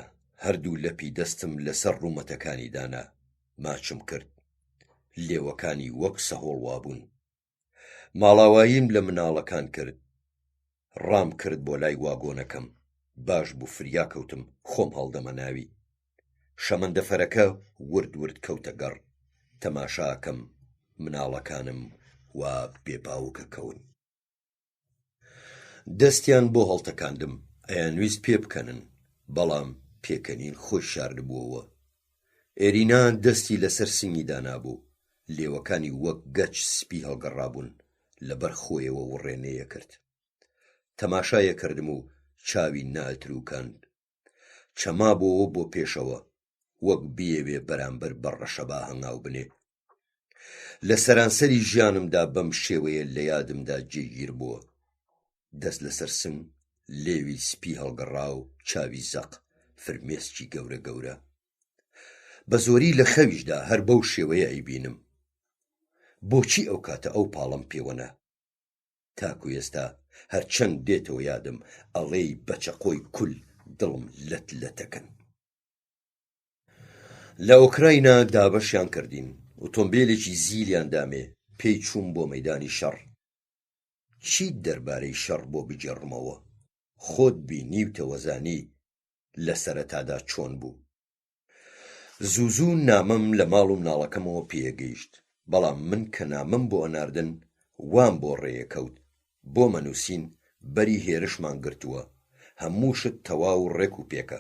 هەردوو لەپی دەستم لەسەر ڕوومەتەکانی دانا. ماچم کرد، لێوەکانی وەک سەهۆڵ وابوون. ماڵاواییم لە مناڵەکان کرد، ڕام کرد بۆ لای واگۆنەکەم. باش بوو فریا کەوتم خۆم هەڵدەمە ناوی. شەمەندەفەرەکە ورد ورد کەوتە گەڕ. تەماشاکەم مناڵەکانم وا بێباوکە کەون. دەستیان بۆ هەڵتەکاندم، ئەیانویست پێ بکەنن، بەڵام پێکەنین خۆی شاردبووەوە. ئێرینا دەستی لەسەر سنگی دانابوو، لێوەکانی وەک گەچ سپی هەڵگەڕابوون، لەبەر خۆیەوە وڕێنەیە کرد. تەماشایە کردم و چاوی نالتروکاند. چەما بۆەوە بۆ پێشەوە، وەک بیەوێ بەرامبەر بە ڕەشەبا هەنگاو بنێ. لە سەرانسەری ژیانمدا بەم شێوەیە لە یادمدا جێگیر بووە. دەست لەسەر سنگ، لێوی سپی هەڵگەڕا و چاوی زەق، فرمێسکی گەورە گەورە. بە زۆری لە خەویشدا هەر بەو شێوەیە ئەیبینم. بۆچی ئەو کاتە ئەو پاڵم پێوەنا؟ تاکو ئێستا هەرچەند دێتەوە یادم، ئەڵێی بەچەقۆی کول دڵم لەت لەتەکەن. لە ئۆکراینا دابەشیان کردین، ئۆتۆمبیلێکی زیلیان دامێ، پێی چووم بۆ مەیدانی شەڕ. چیت دەربارەی شەڕ بۆ بجێڕمەوە؟ خۆت بینیوتەوە زانی لە سەرەتادا چۆن بوو. زوو نامەم لە ماڵ و مناڵەکەمەوە پێگەیشت، بەڵام من کە نامەم بۆ ئەناردن وام بۆ ڕێیەکەوت. بۆ مەنووسین بەری هێرشمان گرتووە، هەموو شت تەواو و ڕێک و پێکە،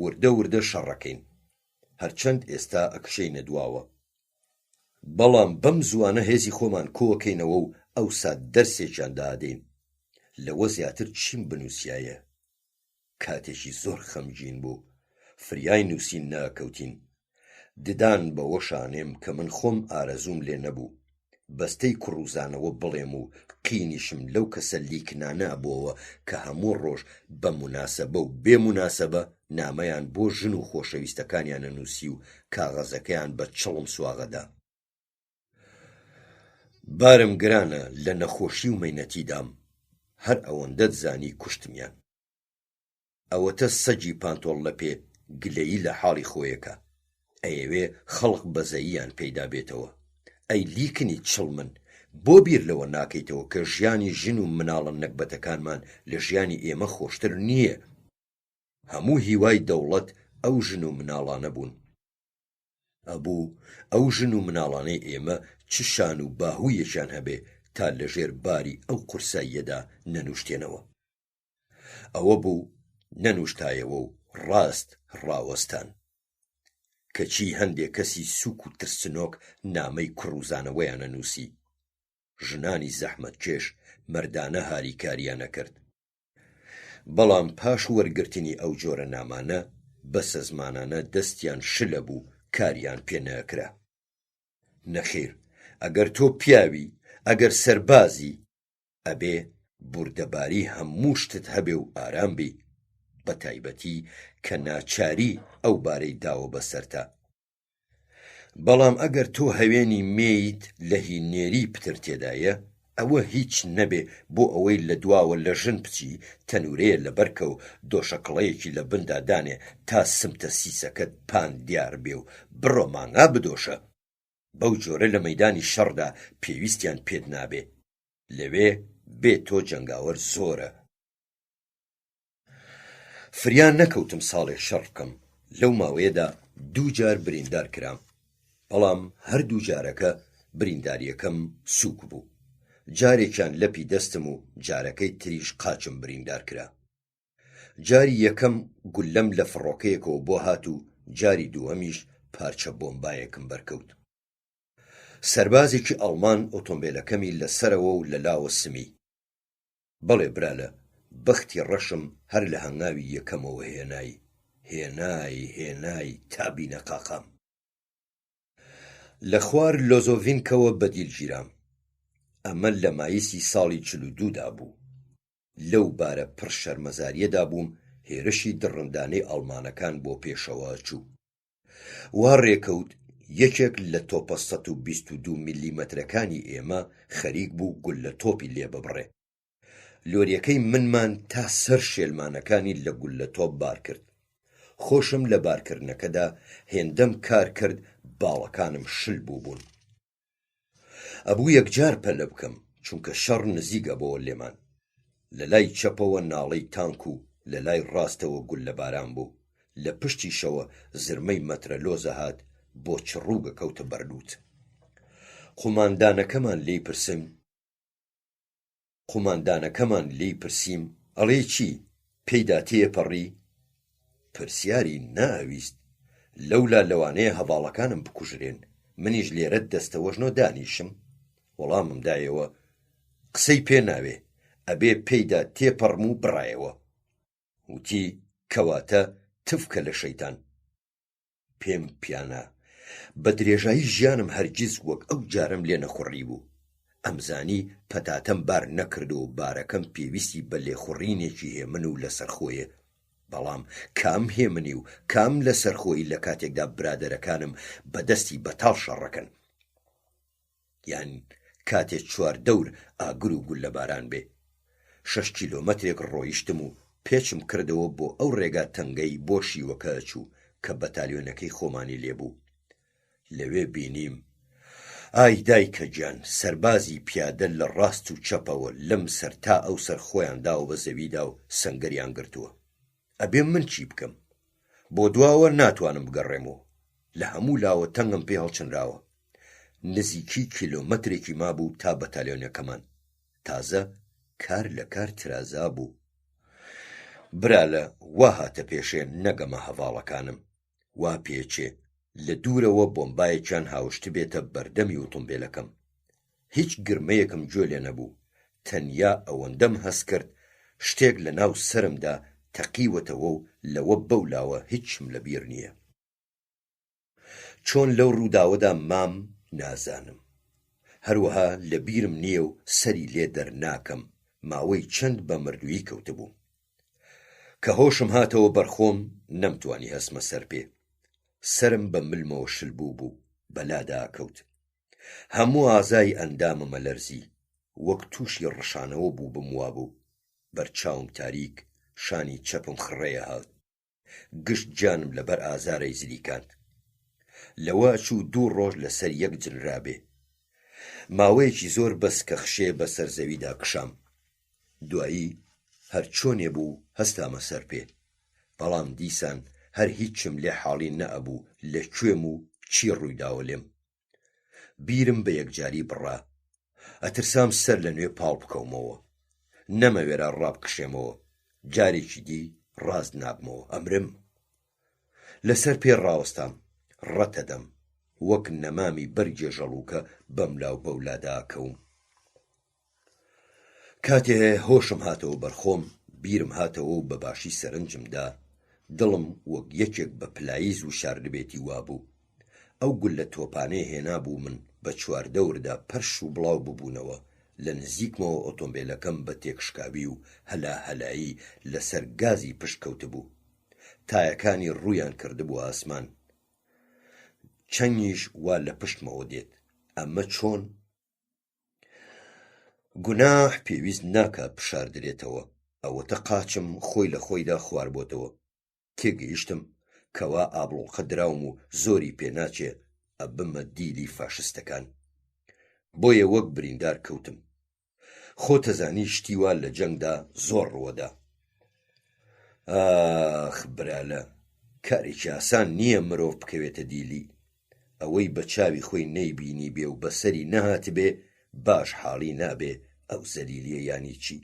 وردە وردە شەڕەکەین، هەرچەند ئێستا ئەکشەینە دواوە. بەڵام بەم زوانە هێزی خۆمان کۆکەینەوە و ئەوسا دەرسێکیان دادەین. لەوە زیاتر چیم بنووسایە؟ کاتێکی زۆر خەمگین بوو، فریای نووسین ناکەوتین. ددان بەوە شانێم کە من خۆم ئارەزوم لێ نەبوو، بەستەی کوڕوزانەوە بڵێم و قینیشم لەو کەسە لیکنانە بووەوە کە هەموو ڕۆژ بە موناسەبە و بێ موناسەبە نامەیان بۆ ژن و خۆشەویستەکانیانە نووسی و کاغەزەکەیان بە چڵم سواغەدا. بارم گرانە لە نەخۆشی و مەینەتیدام، هەر ئەوەندەت زانی کوشتمیان. ئەوەتە سەجی پانتۆڵ لە پێ گلەیی لە حاڵی خۆیەکە، ئەیەوێ خەڵق بەزەییان پەیدا بێتەوە. ئەی لیکنی چڵمن، بۆ بیر لەوە ناکەیتەوە کە ژیانی ژن و مناڵە نەکبەتەکانمان لە ژیانی ئێمە خۆشتر نییە. هەموو هیوای دەوڵەت ئەو ژن و مناڵانە بوون. ئەبوو ئەو ژن و مناڵانەی ئێمە چ شان و باهوویەکیان هەبێ تا لەژێر باری ئەو قورساییەدا نەنوشتێنەوە. ئەوە بوو نەنوشتایەوە و ڕاست ڕاوەستان. کەچی هەندێک کەسی سووک و ترسنۆک نامەی کوڕوزانەوەیانە نووسی. ژنانی زەحمەتکێش مەردانە هاریکاریانە کرد. بەڵام پاش وەرگرتنی ئەو جۆرە نامانە بەسە زمانانە دەستیان شلە بوو، کاریان پێ نەکرا. نەخێر، ئەگەر تۆ پیاوی، ئەگەر سەربازی، ئەبێ بوردەباری هەموو شتت هەبێ و ئارام بی، بە تایبەتی کە ناچاری ئەو بارەی داوە بەسەرتا. بەڵام ئەگەر تۆ هەوێنی مێیت لە هینێری پتر تێدایە، ئەوە هیچ نەبێ بۆ ئەوەی لە دواوە لە ژن بچی، تەنورەیە لە بەرکە و دۆشەکڵەیەکی لە بندا دانێ تا سمتە سیسەکەت پان دیار بێ و بڕۆ مانگا بدۆشە. بەو جۆرە لە مەیدانی شەڕدا پێویستیان پێت نابێ، لەوێ بێ تۆ جەنگاوەر زۆرە. فریان نەکەوتم ساڵێک شەڕ بکەم. لەو ماوەیەدا 2 جار بریندار کرام، بەڵام هەردوو جارەکە برینداریەکەم سووک بوو. جارێکیان لەپی دەستم و جارەکەی تریش قاچم بریندار کرا. جاری یەکەم گولەم لە فڕۆکەیەکەوە بۆ هات و جاری دووەمیش پارچە بۆمبایەکم بەرکەوت. سەربازێکی ئەڵمان ئۆتۆمبیلەکەمی لەسەرەوە و لە لاوە سمی. بەڵێ برالە، بەختی ڕەشم هەر لە هەنگاوی یەکەمەوە هێنای تا بینە قاقام. لە خوار لۆزۆڤینکەوە بەدیل گیرام. ئەمە لە مایسی ساڵی 42دا بوو. لەو بارە پڕ شەرمەزاریەدا بووم، هێرشی دڕندانەی ئەڵمانەکان بۆ پێشەوە چوو. وا ڕێکەوت یەکێک لە تۆپە 122 میلیمەترەکانی ئێمە خەریک بوو گول لە تۆپی لێ ببڕێ. لۆریەکەی منمان تا سەر شێلمانەکانی لە گول لە تۆپ بار کرد. خۆشم لە بارکردنەکەدا هێندەم کار کرد، باڵەکانم شل بوون. ئەبوو یەکجار پەلە بکەم، چونکە شەڕ نزیگە بۆ لێمان. لە لای چەپەوە ناڵەی تانک و لە لای ڕاستەوە گول لە باران بوو. لە پشتیشەوە زرمەی مەترەلۆزە هات بۆ چڕووگە کەوتە بەرلووت. قوماندانەکەمان لێی پرسییم ئەڵێ چی پێیدا تێپەڕی پرسیاری ناویست لەولا لەوانەیە هەڤاڵەکانم بکوژرێن منیش لێرە دەستەوەژنۆ دانیشم وەڵامم دایەوە قسەی پێ ناوێ ئەبێ پێیدا تێپەڕم و بڕایەوە وتی کەواتە تفکە لە شەیتان پێم پیانە بە درێژایی ژیانم هەرگیز وەک ئەو جارم لێ نەخوڕی بوو ئەمزانی پەتاتەم بار نەکرد و بارەکەم پێویستی بە لێخوڕینێکی هێمن و لەسەرخۆیە بەڵام کام هێمنی و کام لەسەرخۆی لە کاتێکدا برادەرەکانم بەدەستی بەتاڵ شەڕەکەن یان کاتێک چوار دەور ئاگر و گول لە باران بێ 6 کیلۆمەترێک ڕۆیشتم و پێچم کردەوە بۆ ئەو ڕێگا تەنگەی بۆ شیوەکە چوو کە بەتالیۆنەکەی خۆمانی لێبوو لەوێ بینیم ئای دایکە گیان سەربازی پیادە لە ڕاست و چەپەوە لەم سەر تا ئەو سەر خۆیاندا و بە زەویدا و سەنگەریان گرتووە ئەبێ من چی بکەم بۆ دواوە ناتوانم بگەڕێمەوە لە هەموو لاوە تەنگم پێ هەڵچنراوە نزیکی کیلۆمەترێکی مابوو تا بەتالیۆنەکەمان تازە کار لە کار ترازا بوو برالە وا هاتە پێشێ نەگەمە هەڤاڵەکانم وا پێچێ لە دوورەوە بۆمبایەکیان هاوشت بێتە بەردەمی ئۆتۆمبیلەکەم هیچ گرمەیەکم گوێ لێ نەبوو تەنیا ئەوەندەم هەست کرد شتێک لە ناو سەرمدا تەقیوەتەوە و لەوە بەولاوە هیچم لەبیر نییە چۆن لەو ڕووداوەدا مام نازانم هەروەها لە بیرم نییە و سەری لێ دەرناکەم ماوەی چەند بە مردووی کەوتبوو کە هۆشم هاتەوە بەرخۆم نەمتوانی هەسمە سەر پێ سرم بە ملمەوە شل بوو بەلادا کەوت هەموو ئازای ئەنداممە لەرزی وەک تووشی ڕشانەوە بوو بموا بوو بەرچاوم تاریک شانی چەپم خڕەیە هات گشت جانم لەبەر ئازارەی زلیکاند لەوە چوو 2 ڕۆژ لەسەر یەک جنرابێ ماوەیەکی زۆر بەس کە خشێ بەسەر زەویدا کشام دوایی هەر چۆنێ بوو هەستامە سەر پێ بەڵام دیسان هەر هیچم لێ حاڵی نەئەبوو لەکوێم و چی ڕوویداوە لێم بیرم بە یەکجاری بڕا ئەترسام سەر لە نوێ پاڵ بکەومەوە نەمەوێرا ڕابکشێمەوە جارێکی دی ڕاست نابمەوە ئەمرم لەسەر پێ ڕاوەستام ڕەتەدەم وەک نەمامی بەرگێ ژەڵووکە بەم لاو بەولادا کەوم کاتێ هۆشم هاتەوە بەرخۆم بیرم هاتەوە و بەباشی سەرنجمدا دڵم وەک یەکێک بە پلاییز و شاردبێتی وابوو ئەو گول لە تۆپانەی هێنابوو من بە 4 دەوردا پەرش و بڵاو ببوونەوە لە نزیکمەوە ئۆتۆمبیلەکەم بە تێکشکاوی و هەلایی لەسەر گازی پشت کەوتبوو تایەکانی ڕوویان کردبوو ئاسمان چەنگیش وا لە پشتمەوە دێت ئەمە چۆن گوناح پێویست ناکە بشاردرێتەوە ئەوەتە قاچم خۆی لە خۆیدا خواردبۆتەوە تێگەیشتم کەوا ئابڵوقە دراوم و زۆری پێناچێ ئەبمە دیلی فاشستەکان بۆیە وەک بریندار کەوتم خۆ تەزانی شتی وا لە جەنگدا زۆر ڕوەدا ئاخ برالە کارێکی ئاسان نییە مرۆڤ بکەوێتە دیلی ئەوەی بە چاوی خۆی نەیبینی بێ و بەسەری نەهاتبێ باش حاڵی نابێ ئەو زەلیلیە یانی چی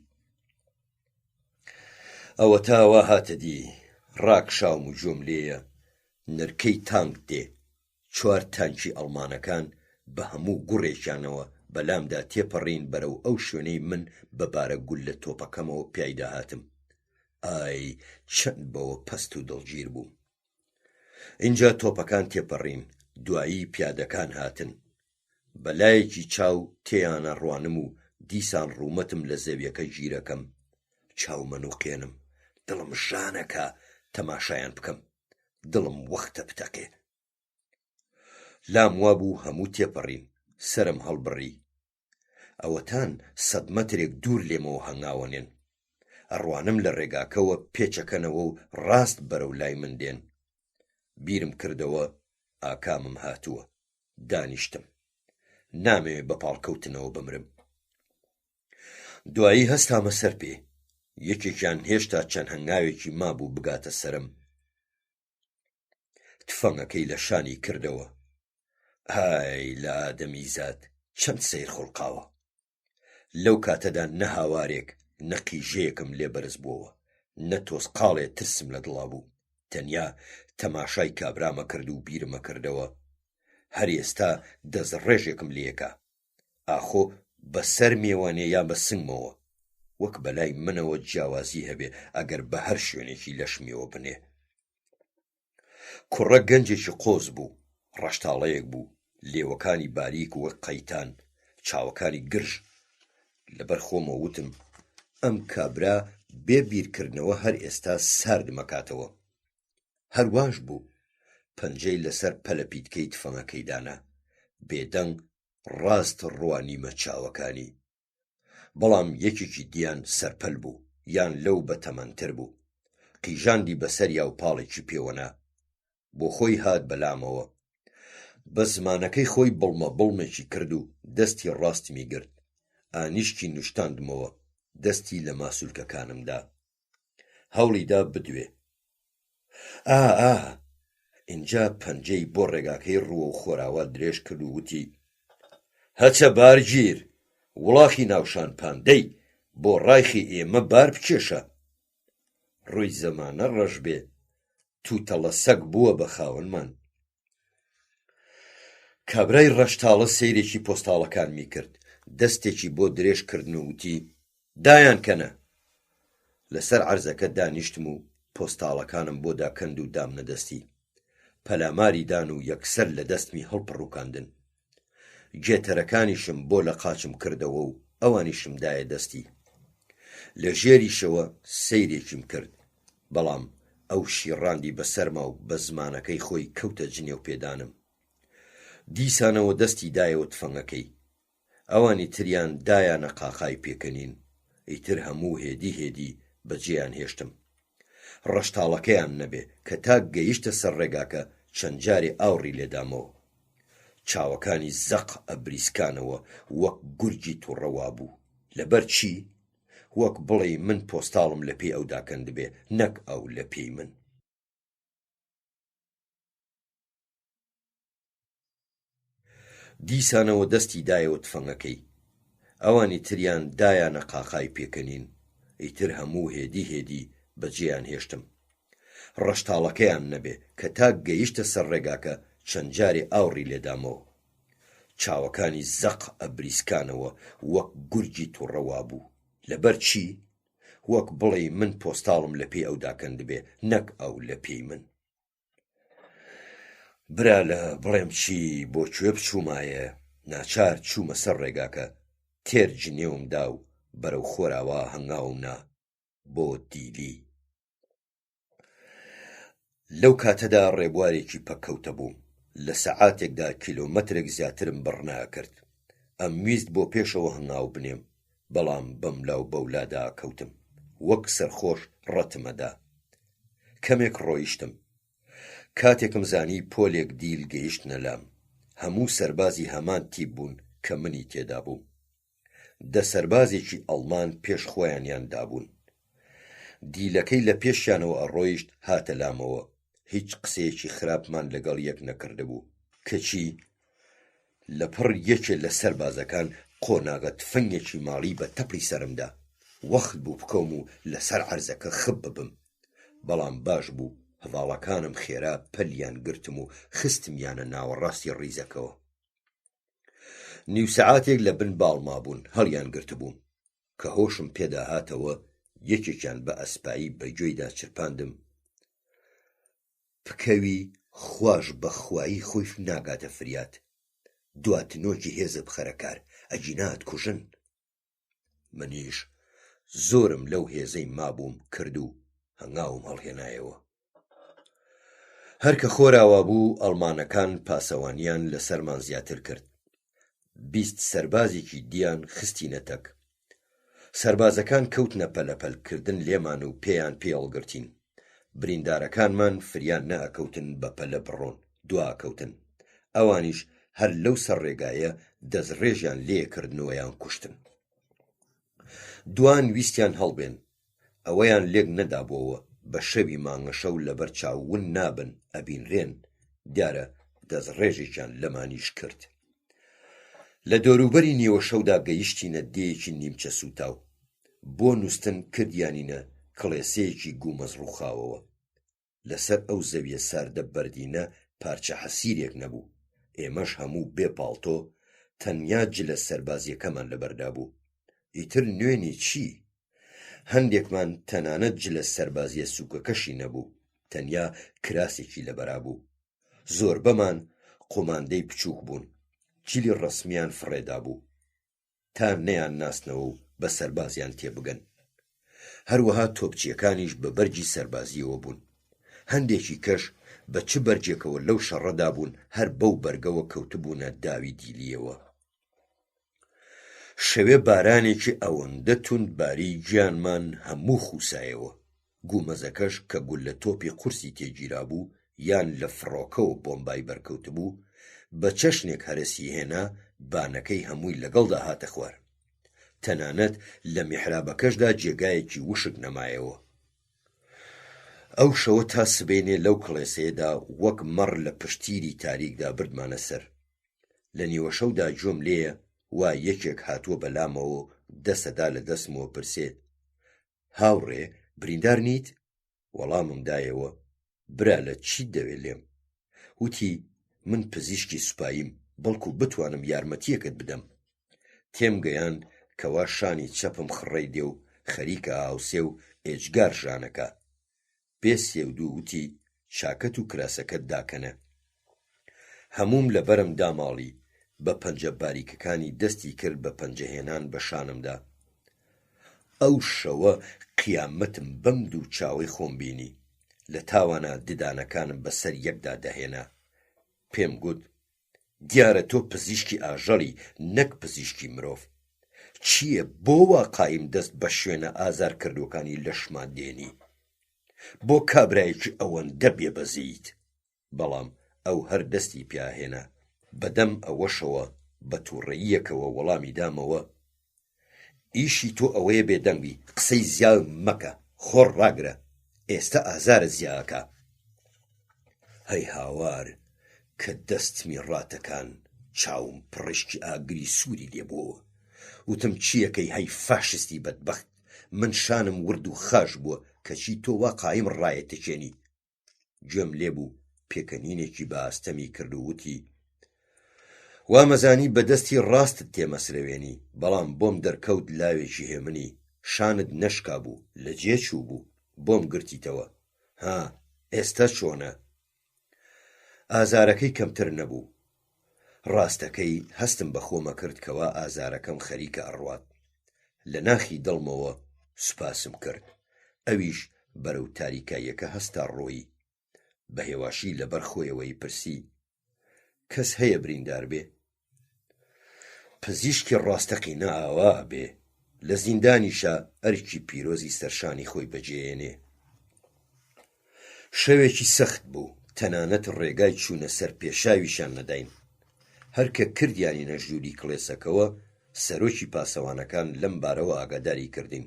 ئەوە تاوا هاتە دی ڕاکشاوم و جۆم لێیە نرکەی تانک دێ 4 تانکی ئەڵمانەکان بە هەموو گوڕێکیانەوە بەلامدا تێپەڕین بەرەو ئەو شوێنەی من بەبارە گول لە تۆپەکەمەوە پیایدا هاتم ئای چەند بەوە پەست و دڵگیر بووم اینجا تۆپەکان تێپەڕین دوایی پیادەکان هاتن بەلایەکی چاو تێیانە ڕوانم و دیسان ڕوومەتم لە زەویەکە گیرەکەم چاومەنوقێنم دڵم ژانەکە تەماشایان بکەم دڵم وەختە بتەقێ لام وابوو هەموو تێپەڕین سرم هەڵبڕی ئەوەتان 100 مەترێک دوور لێمەوە هەنگاوەنێن ئەڕوانم لە ڕێگاکەوە پێچەکەنەوە و ڕاست بەرەو لای من دێن بیرم کردەوە ئاکامم هاتووە دانیشتم نامەوێ بە پاڵکەوتنەوە بمرم دوایی هەستامە سەر پێ یەکێکیان هێشتا چەند هەنگاوێکی مابوو بگاتە سرم تفەنگەکەی لە شانی کردەوە ئای لە ئادەمی زاد چەند سیر خوڵقاوە. لەو کاتەدا نە هاوارێک نە قیژەیەکم لێ بەرز بووەوە، نە تۆسقاڵێ ترسم لە دڵا بوو. تەنیا تەماشای کابرامە کرد و بیرمە کردەوە هەر ئێستا دەستڕێژێکم لێکە، ئاخۆ بەسەر میێوانێ یا بە سنگمەوە، وەک بەلای منەوە جیاوازی هەبێ ئەگەر بە هەر شوێنێکی لەشمیەوە بنێ. کوڕە گەنجێکی قۆز بوو، ڕەشتاڵەیەک بوو، لێوەکانی باریک وەک قەیتان، چاوەکانی گرژ. لەبەر خۆمە وتم ئەم کابرا بێ بیرکردنەوە هەر ئێستا ساردمەکاتەوە. هەرواش بوو، پەنجەی لەسەر پەلە پیتکەی تفەنگەکەی دانا، بێدەنگ ڕاست ڕوانیمە چاوەکانی. بەڵام یەکێکی دیان سەرپەل بوو، یان لەو بەتەمەنتر بوو، قیژاندی بەسەر یا و پاڵێکی پێوەنا، بۆ خۆی هات بەلامەوە. بە زمانەکەی خۆی بڵمە بڵمێکی کرد و دەستی ڕاستمی گرت، ئانیشکی نوشتاندمەوە، دەستی لە ماسوولکەکانمدا، هەوڵیدا بدوێ. ئینجا پەنجەی بۆ ڕێگاکەی ڕووە و خۆراوە درێژ کرد و وتی: هەچە بارگیر، وڵاخی ناوشان پاندەی، بۆ ڕایخی ئێمە بار بکێشە. ڕووی زەمانە ڕەش بێ، تووتەڵە سەگ بووە بە خاوەنمان. کابرای ڕەشتاڵە سەیرێکی پۆستاڵەکانمی کرد، دەستێکی بۆ درێژکردن و وتی: دایان کەنە. لەسەر عەرزەکە دانیشتم و پۆستاڵەکانم بۆ داکەند و دامنە دەستی، پەلاماری دان و یەکسەر لە دەستمی هەڵپڕووکاندن. گێتەرەکانیشم بۆ لە قاچم کردەوە و ئەوانیشم دایە دەستی. لە ژێریشەوە سەیرێکیم کرد، بەڵام ئەو شیڕاندی بەسەرما و بە زمانەکەی خۆی کەوتە جنێو پێدانم. دیسانەوە دەستی دایەوە تفەنگەکەی، ئەوانی تریان دایانە قاقای پێکەنین، ئیتر هەموو هێدی بەجێیان هێشتم. ڕەشتاڵەکەیان نەبێ کە تا گەیشتە سەر ڕێگاکە چەند جارێ ئاوڕی لێدامەوە. چاوەکانی زەق ئەبریسکانەوە وەک گورجی تووڕەوا بوو. لەبەر چی؟ وەک بڵێ من پۆستاڵم لە پێی ئەو داکەند بێ، نەک ئەو لە پێی من. دیسانەوە دەستی دایەوە تفەنگەکەی، ئەوانی تریان دایانە قاقای پێکەنین، ئیتر هەموو هێدی بەجێیان هێشتم. ڕەشتاڵەکەیان نەبێ کە تا گەیشتە سەر ڕێگاکە چەند جارێ ئاوڕی لێدامەوە. چاوەکانی زەق ئەبریسکانەوە وەک گورجی تووڕەوا بوو. لەبەر چی؟ وەک بڵێ من پۆستاڵم لە پێی ئەو داکەند بێ، نەک ئەو لە پێی من. برا لە بڵێم چی بۆ کوێ بچوومایە، ناچار چوومە سەر ڕێگاکە، تێر جنێومدا و بەرەو خۆراوە هەنگاومنا بۆ دیلی. لەو کاتەدا ڕێبوارێکی پەککەوتە بووم، لە سەعاتێکدا کیلۆمەترێک زیاترم بڕناکرد. ئەم ویست بۆ پێشەوە هەنگاو بنێم، بەڵام بەم لاو بەولادا کەوتم، وەک سەرخۆش ڕەتمەدا. کەمێک ڕۆیشتم، کاتێکم زانی پۆلێک دیل گەیشتنە لام. هەموو سەربازی هەمان تیپ بوون کە منی تێدا بوو. دە سەربازێکی ئەڵمان پێش خۆیانیان دابوون. دیلەکەی لە پێشیانەوە ئەڕۆیشت هاتە لامەوە. هیچ قسەیەکی خراپمان لەگەڵ یەک نەکردبوو، کەچی لەپڕ یەکێ لە سەربازەکان قۆناغە تفەنگێکی ماڵی بە تەپڵی سەرمدا. وەخت بوو بکەوم و لەسەر عەرزەکە خب ببم، بەڵام باش بوو هەڤاڵەکانم خێرا پەلیان گرتم و خستمیانە ناوەڕاستی ڕیزەکەوە. نیو سەعاتێک لە بن باڵما بوون، هەڵیان گرتبووم کە هۆشم پێدا هاتەوە. یەکێکیان بە ئەسپایی بەگوێیدا چرپاندم: پکەوی خوۆش بە خوایی خۆی ناگاتە فریات، دواتنۆکی هێزت بخەرەکار، ئەجینات کوژن. منیش زۆرم لەو هێزەی مابووم کرد و هەنگاوم هەڵهێنایەوە. هەرکە خۆراوا بوو ئەڵمانەکان پاسەوانیان لەسەرمان زیاتر کرد. 20 سەربازێکی دیان خستینە تەک. سەربازەکان کەوتنە پەلەپەلکردن لێمان و پێیان پێڵگرتین. بریندارەکانمان فریان نەئەکەوتن بە پەلە بڕۆن، دواکەوتن. ئەوانیش هەر لەو سەر ڕێگایە دەستڕێژیان لێکردنەوەیان کوشتن. دوان ویستیان هەڵبێن، ئەوەیان لێک نەدابووەوە بە شەوی مانگە شەو لەبەر چاوون نابن ئەبینرێن. دیارە دەستڕێژێکیان لەمانیش کرد. لە دەوروبەری نیوە شەودا گەیشتینە دێیەکی نیمچە سوتاو. بۆ نووستن کردیانینە کڵێسەیەکی گومەزڕووخاوەوە. لەسەر ئەو زەویە ساردە بەردینە پارچە حەسیرێک نەبوو. ئێمەش هەموو بێ پاڵتۆ تەنیا جلە سەربازیەکەمان لەبەردا بوو. ئیتر نوێنی چی؟ هەندێکمان تەنانەت جلە سەربازیە سووکەکەشی نەبوو، تەنیا کراسێکی لەبەرا بوو. زۆربەمان قۆماندەی بچووک بوون، جلی ڕەسمیان فڕێدا بوو تا نەیان ناسنەوە و بە سەربازیان تێبگەن. هەروەها تۆپچیەکانیش بە بەرگی سەربازیەوە بوون. هەندێکی کەش بە چ بەرجێکەوە لەو شەڕەدا بوون هەر بەو بەرگەوە کەوتبوونە داوی دیلیەوە. شەوێ بارانێکی ئەوەندە توندباری گیانمان هەموو خوسایەوە. گومەزەکەش کە گول لە تۆپی قورسی تێگیرا بوو یان لە فڕۆکەوە بۆمبای بەرکەوت بوو، بە چەشنێک هەرسی هێنا بانەکەی هەمووی لەگەڵدا هاتە خوار. تەنانەت لە میحرابەکەشدا جێگایەکی وشک نەمایەوە. ئەو شەوە تا سبەینێ لەو کڵێسەیەدا وەک مەڕ لە پشتیری تاریکدا بردمانە سەر. لە نیوە شەودا جۆم لێیە وا یەکێک هاتووە بەلامەوە دەسەدا لە دەستمەوە پرسێ: هاوڕێ بریندار نیت؟ وەڵامم دایەوە: برا لە چیت دەوێ لێم؟ وتی: من پزیشکی سوپاییم، بەڵکو بتوانم یارمەتیەکت بدەم. تێم گەیاند کەوا شانی چەپم خڕەی دێ و خەریکە هاوسێ و ئێجگار ژانەکە. پێ سێودوو وتی: چاکەت و کراسەکەت داکەنە. هەمووم لەبەرم داماڵی، بە پەنجە باریکەکانی دەستی کرد بە پەنجەهێنان بە شانمدا. ئەو شەوە قیامەتم بەم دوو چاوەی خۆم بینی. لە تاوانە ددانەکانم بەسەر یەکدا دەهێنا. پێم گوت: دیارە تۆ پزیشکی ئاژەڵی، نەک پزیشکی مرۆڤ. چییە بۆ وا قایم دەست بە شوێنە ئازارکردوەکانی لەشمان دێنی؟ بۆ کابرایەکی ئەوەندە بێبەزیت؟ بەڵام ئەو هەر دەستی پیاهێنا. بەدەم ئەوەشەوە بە تووڕەییەکەوە وەڵامی دامەوە: ئیشی تۆ ئەوەیە بێدەنگی، قسەی زیاو مەکە، خۆڕ ڕاگرە، ئێستا ئازارە زیاکە. هەی هاوار کە دەستمی ڕاتەکان چاوم پڕشکی ئاگری سووری لێبووە. وتم: چیەکەی هەی فاشستی بەدبەخت، من شانم ورد و خاش بووە کەچی تۆ وا قایم ڕایەتەکێنی. گوێم لێبوو پێکەنینێکی بە ئاستەمی کرد و وتی: وا مەزانی بەدەستی ڕاستت تێمەسرەوێنی، بەڵام بۆم دەرکەوت لاوێکی هێمنی، شانت نەشکا بوو، لە جێ چوو بوو، بۆم گرتیتەوە. ها ئێستا چۆنە؟ ئازارەکەی کەمتر نەبوو. ڕاستەکەی هەستم بە خۆمە کرد کەوا ئازارەکەم خەریکە ئەڕوات. لە ناخی دڵمەوە سوپاسم کرد. ئەویش بەرەو تاریکاییەکە هەستا ڕۆیی. بە هێواشی لەبەر خۆیەوەی پرسی: کەس هەیە بریندار بێ؟ پزیشکی ڕاستەقینە ئاوا بێ، لە زیندانیشە ئەرکی پیرۆزی سەرشانی خۆی بەجێهێنێ. شەوێکی سەخت بوو، تەنانەت ڕێگای چوونە سەر پێشاویشان نەداین. هەرکە کردیانینە ژووری کڵێسەکەوە، سەرۆکی پاسەوانەکان لەم بارەوە ئاگاداری کردین.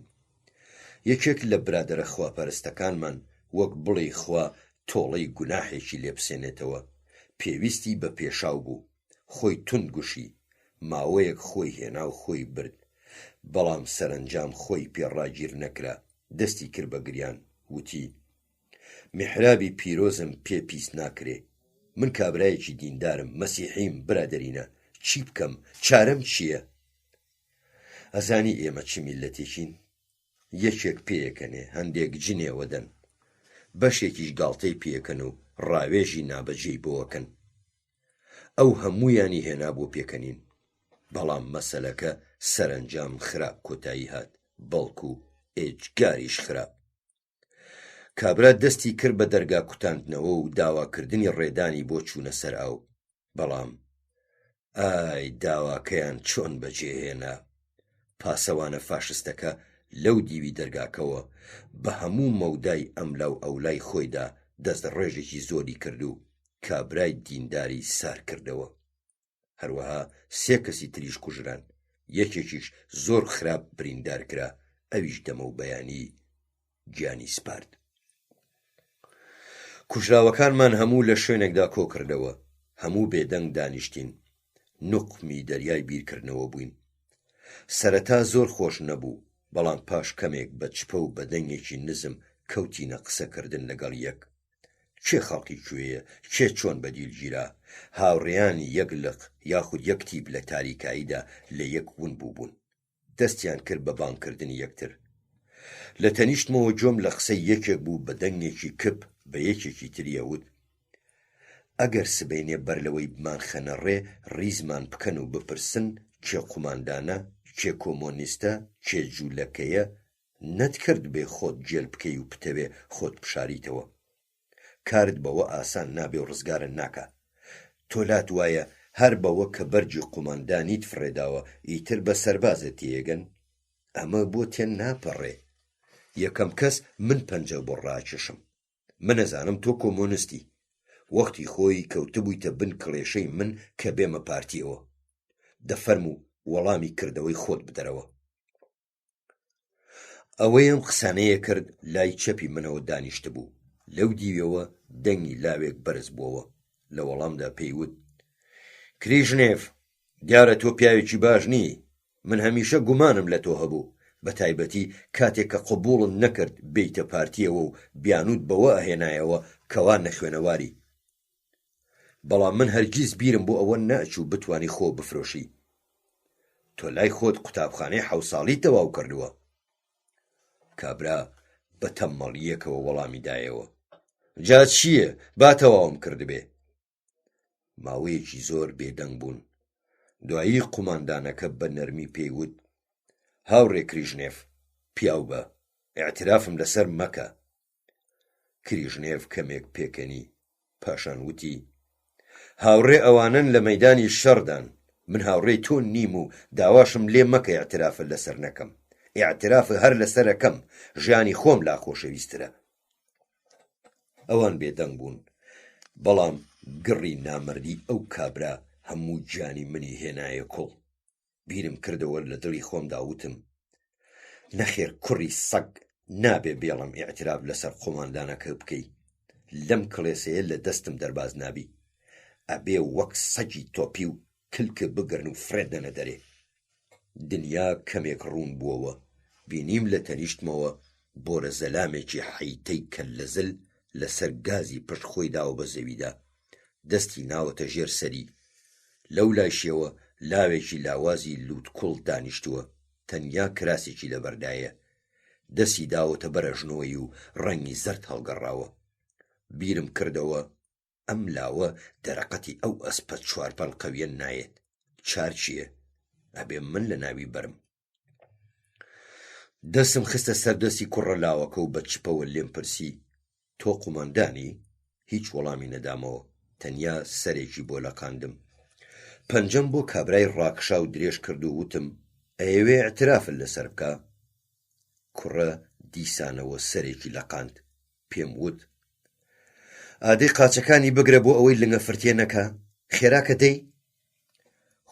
یەکێک لە برادەرە خواپەرستەکانمان وەک بڵێ خوا تۆڵەی گوناحێکی لێبسێنێتەوە، پێویستی بە پێشاو بوو. خۆی تند گوشی، ماوەیەک خۆی هێنا و خۆی برد، بەڵام سەرنجام خۆی پێڕاگیر نەکرا. دەستی کرد بە گریان، وتی: میحرابی پیرۆزم پێ پیس ناکرێ. من کابرایەکی دیندارم، مەسیحیم، برادەرینە. چی بکەم؟ چارەم چییە؟ ئەزانی ئێمە چ میللەتێکین؟ یەکێک پێیەکەنێ، هەندێک جنێوەدەن، بەشێکیش گاڵتەی پێکەن و ڕاوێژی نابەجێی بۆەکەن. ئەو هەموویانی هێنا بۆ پێکەنین، بەڵام مەسەلەکە سەرنجام خراپ کۆتایی هات، بەڵکو ئێجگاریش خراپ. کابرا دەستی کرد بە دەرگا کوتاندنەوە و داواکردنی ڕێدانی بۆ چوونە سەر ئاو. بەڵام ئای داواکەیان چۆن بەجێهێنا. پاسەوانە فاشستەکە لەو دیوی دەرگاکەوە بە هەموو مەودای ئەملاو ئەولای خۆیدا دەست ڕێژێکی زۆری کرد و کابرای دینداری سار کردەوە. هەروەها 3 کەسی تریش کوژران، یەکێکیش زۆر خراپ بریندار کرا، ئەویش دەمە و بەیانی گیانی سپارد. کوژراوەکانمان هەموو لە شوێنێکدا کۆ کردەوە، هەموو بێدەنگ دانیشتین. نوقمی دەریای بیرکردنەوە بووین. سەرەتا زۆر خۆش نەبوو، بەڵام پاش کەمێک بە چپە و بەدەنگێکی نزم کەوتینە قسەکردن لەگەڵ یەک. کێ خەڵکی کوێیە، کێ چۆن بەدیلگیرا، هاوڕێیانی یەک لق یاخود یەک تیب لە تاریکاییدا لە یەک ون بووبوون. دەستیان کرد بە بانگکردنی یەکتر. لە تەنیشتمەوە جۆم لە قسەی یەکێک بوو بە دەنگێکی کپ بە یەکێکی تریەوت: ئەگەر سبەینێ بەر لەوەی بمان خەنەڕێ ڕیزمان بکەن و بپرسن کێ قوماندانە، کێ کۆمۆنیستە، کێ جوولەکەیە، نەتکرد بێ خۆت جێل بکەی و بتەوێ خۆت بشاریتەوە. کارت بەوە ئاسان نابێ و ڕزگارن ناکە. تۆ لات وایە هەر بەوە کە بەرجی قوماندانیت فڕێداوە ئیتر بە سەربازت تێگەن؟ ئەمە بۆ تێن ناپەڕێ. یەکەم کەس من پەنجە بۆ ڕاکێشم. من ئەزانم تۆ کۆمۆنیستی. وەختی خۆی کەوتبوویتە بن کڵێشەی من کە بێمە پارتیەوە. دەفەرموو وەڵامی کردەوەی خۆت بدەرەوە. ئەوەی ئەم قسانەیە کرد لای چەپی منەوە دانیشتە بوو. لەو دیوێەوە دەنگی لاوێک بەرز بووەوە. لە وەڵامدا پێیوت: کریژنێف، دیارە تۆ پیاوێکی باش نی. من هەمیشە گومانم لە تۆ هەبوو، بە تایبەتی کاتێک کە قبوڵت نەکرد بیتە پارتیەوە و بیانوت بەوە ئەهێنایەوە کەوا نەخوێنەواری. بەڵام من هەرگیز بیرم بۆ ئەوە نەئەچوو بتوانی خۆ بفرۆشی. تۆ لای خۆت قوتابخانەی 7 ساڵی تەواو کردووە. کابرا بە تەمەڵیەکەوە وەڵامی دایەوە: جا چییە؟ با تەواوم کردبێ. ماوەیەکی زۆر بێدەنگ بوون. دوایی قوماندانەکە بە نەرمی پێیوت: هاوڕێ کریژنێف، پیاو بە، ئێعترافم لەسەر مەکە. کریژنێف کەمێک پێکەنی، پاشان وتی: هاوڕێ ئەوانن لە مەیدانی شەڕدان. من هاوڕێی تۆ نیم و داواشم لێ مەکە ئێعترافە لەسەر نەکەم. ئێعترافە هەر لەسەرەکەم، ژیانی خۆم لا خۆشەویسترە. ئەوان بێدەنگ بوون، بەڵام گڕی نامەردی ئەو کابرا هەموو گیانی منی هێنایە کوڵ. بیرم کردەوە لە دڵی خۆمدا وتم: نەخێر کوڕی سەگ، نابێ بێڵم ئێعتراف لەسەر قۆماندانەکە بکەی. لەم کڵێسەیە لە دەستم دەرباز نابی. ئەبێ وەک سەگی تۆپی و کلکە بگرن و فرێدەنە دەرێ. دنیا کەمێک ڕوون بووەوە. بینیم لە تەنیشتمەوە بۆرە زەلامێکی حەیتەی کەللەزل لەسەر گازی پشت خۆی داوە بە زەویدا. دەستی ناوەتە ژێر سەری. لەو لاشیەوە لاوێکی لاوازی لووتکوڵ دانیشتووە، تەنیا کراسێکی لەبەردایە. دەستی داوەتە بەرە ژنۆی و ڕەنگی زەرد هەڵگەڕاوە. بیرم کردەوە ئەم لاوە دەرەقەتی ئەو ئەسپە چوارپەڵ قەویە نایێت. چار چییە؟ ئەبێ من لە ناوی برم. دەستم خستە سەردەستی کوڕە لاوەکە و بە چپەوە لێم پرسی: تۆ قوماندانی؟ هیچ وەڵامی نەدامەوە، تەنیا سەرێکی بۆ لەقاندم. پەنجەم بۆ کابرای ڕاکشا و درێژ کرد و وتم: ئەیەوێ ئێعترافت لەسەر بکە؟ کوڕە دیسانەوە سەرێکی لەقاند. پێم وت: ئادەی قاچەکانی بگرە بۆ ئەوەی لنگە فرتێ نەکا. خێراکە دەی؟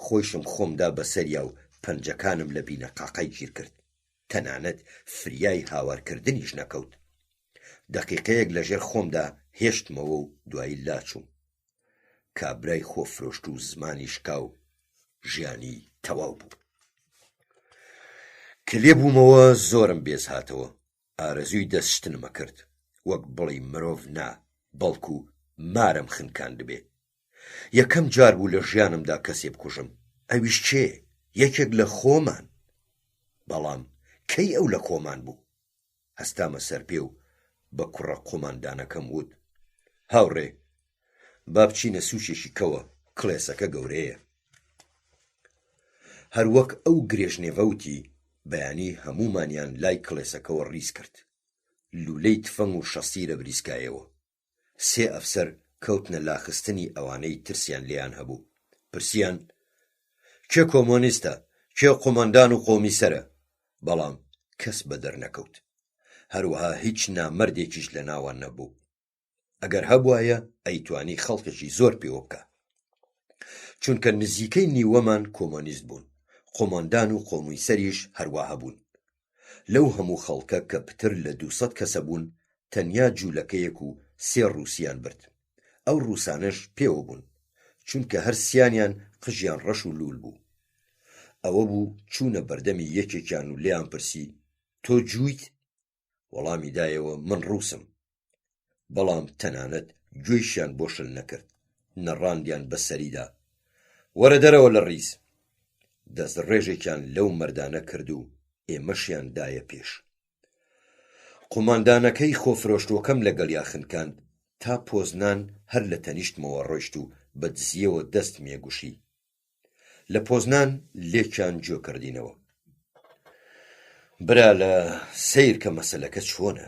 خۆشم خۆمدا بەسەریا و پەنجەکانم لە بینە قاقای گیر کرد. تەنانەت فریای هاوارکردنیش نەکەوت. دەقیقەیەک لەژێر خۆمدا هێشتمەوە و دوایی لاچووم. کابرای خۆفرۆشت و زمانی شکاو، ژیانی تەواو بوو. کلێ بوومەوە زۆرم بێز هاتەوە. ئارەزووی دەستشتنمە کرد، وەک بڵی مرۆڤ نا، بەڵکو مارم خنکاند بێ. یەکەم جار بوو لە ژیانمدا کەسێ بکوژم. ئەویش چێ؟ یەکێک لە خۆمان. بەڵام کەی ئەو لە کۆمان بوو؟ هەستامە سەر پێ و بە کوڕە قۆماندانەکەم وت: هاوڕێ، با بچینە سووچێکی کەوە، کڵێسەکە گەورەیە. هەروەک ئەو گرێژنێڤەوتی بەیانی هەمومانیان لای کڵێسەکەوە ڕیز کرد. لولەی تفەنگ و شەسیرە بریسکایەوە. 3 ئەفسەر کەوتنە لاخستنی ئەوانەی ترسیان لێیان هەبوو. پرسیان: کێ کۆمۆنیستە؟ کێ قۆماندان و قۆمی سەرە؟ بەڵام کەس بە دەرنەکەوت. هەروەها هیچ نامەردێکیش لە ناوان نەبوو. ئەگەر هەبوایە ئەیتوانی خەڵکێکی زۆر پێوە بکە. چونکە نزیکەی نیوەمان کۆمۆنیست بوون. قۆماندان و قۆمی سەریش هەروە هەبوون. لەو هەموو خەڵکە کە پتر لە 200 کەسە بوون، تەنیا جوولەکەیەک و 3 ڕووسیان برد. ئەو ڕووسانەش پێوە بوون، چونکە هەر سیانیان قژیان ڕەش و لول بوو. ئەوە بوو چوونە بەردەمی یەکێکیان و لێیان پرسی: تۆ جوویت؟ وەڵامی دایەوە: من ڕووسم. بەڵام تەنانەت گوێیشیان بۆ شل نەکرد، نەڕاندیان بەسەریدا: وەرە دەرەوە لە ڕیز. دەست ڕێژێکیان لەو مەردانە کرد و ئێمەشیان دایە پێش. قوماندانەکەی خۆفرۆشتووەکەم لەگەڵ یاخنکاند تا پۆزنان هەر لە تەنیشتمەوە ڕۆیشت و بە دزیەوە دەست مێگوشی. لە پۆزنان لێکیان جۆ کردینەوە. برا لە سەیر کە مەسەلەکە چۆنە.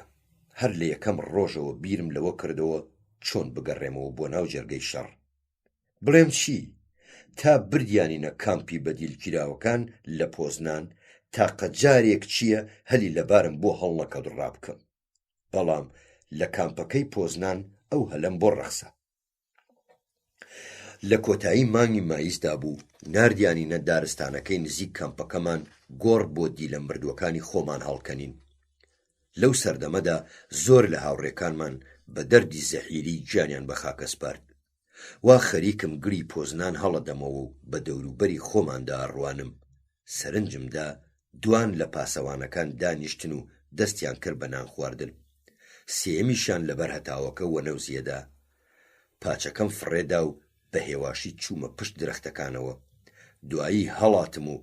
هەر لە یەکەم ڕۆژەوە بیرم لەوە کردەوە چۆن بگەڕێمەوە بۆ ناو جەرگەی شەڕ. بڵێم چی؟ تا بردیانینە کامپی بەدیلگیراوەکان لە پۆزنان تاقە جارێک چییە هەلی لەبارم بۆ هەڵنەکەوت ڕابکەم. بەڵام لە کامپەکەی پۆزنان ئەو هەلەم بۆ ڕەخسە. لە کۆتایی مانگی ماییسدا بوو ناردیانینە دارستانەکەی نزیک کامپەکەمان گۆڕ بۆ دیلە مردووەکانی خۆمان هەڵکەنین. لەو سەردەمەدا زۆر لە هاوڕێکانمان بە دەردی زەحیری گیانیان بە خاکە سپارد. وا خەریکم گری پۆزنان هەڵەدەمەوە و بە دەوروبەری خۆماندا ئەڕوانم. سەرنجمدا دوان لە پاسەوانەکان دانیشتن و دەستیان کرد بە نان خواردن. سێمیشان لەبەر هەتاوەکە وەنەوزیەدا. پاچەکەم فڕێدا و بە هێواشی چوومە پشت درەختەکانەوە. دوایی هەڵاتم و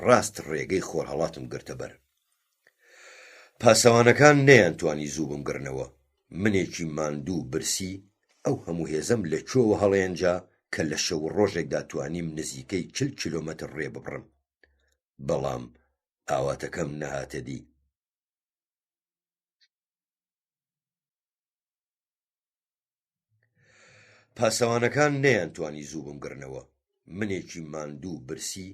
ڕاست ڕێگەی خۆر هەڵاتم گرتە بەر. پاسەوانەکان نەیانتوانی زوو بمگرنەوە. منێکی ماندوو برسی ئەو هەموو هێزەم لە کوێوە هەڵێنجا کە لە شەو ڕۆژێکدا توانیم نزیکەی 40 کیلۆمەتر ڕێ ببڕم. بەڵام ئاواتەکەم نەهاتە دی. پاسەوانەکان نەیانتوانی زوو بمگرنەوە. منێکی ماندوو برسی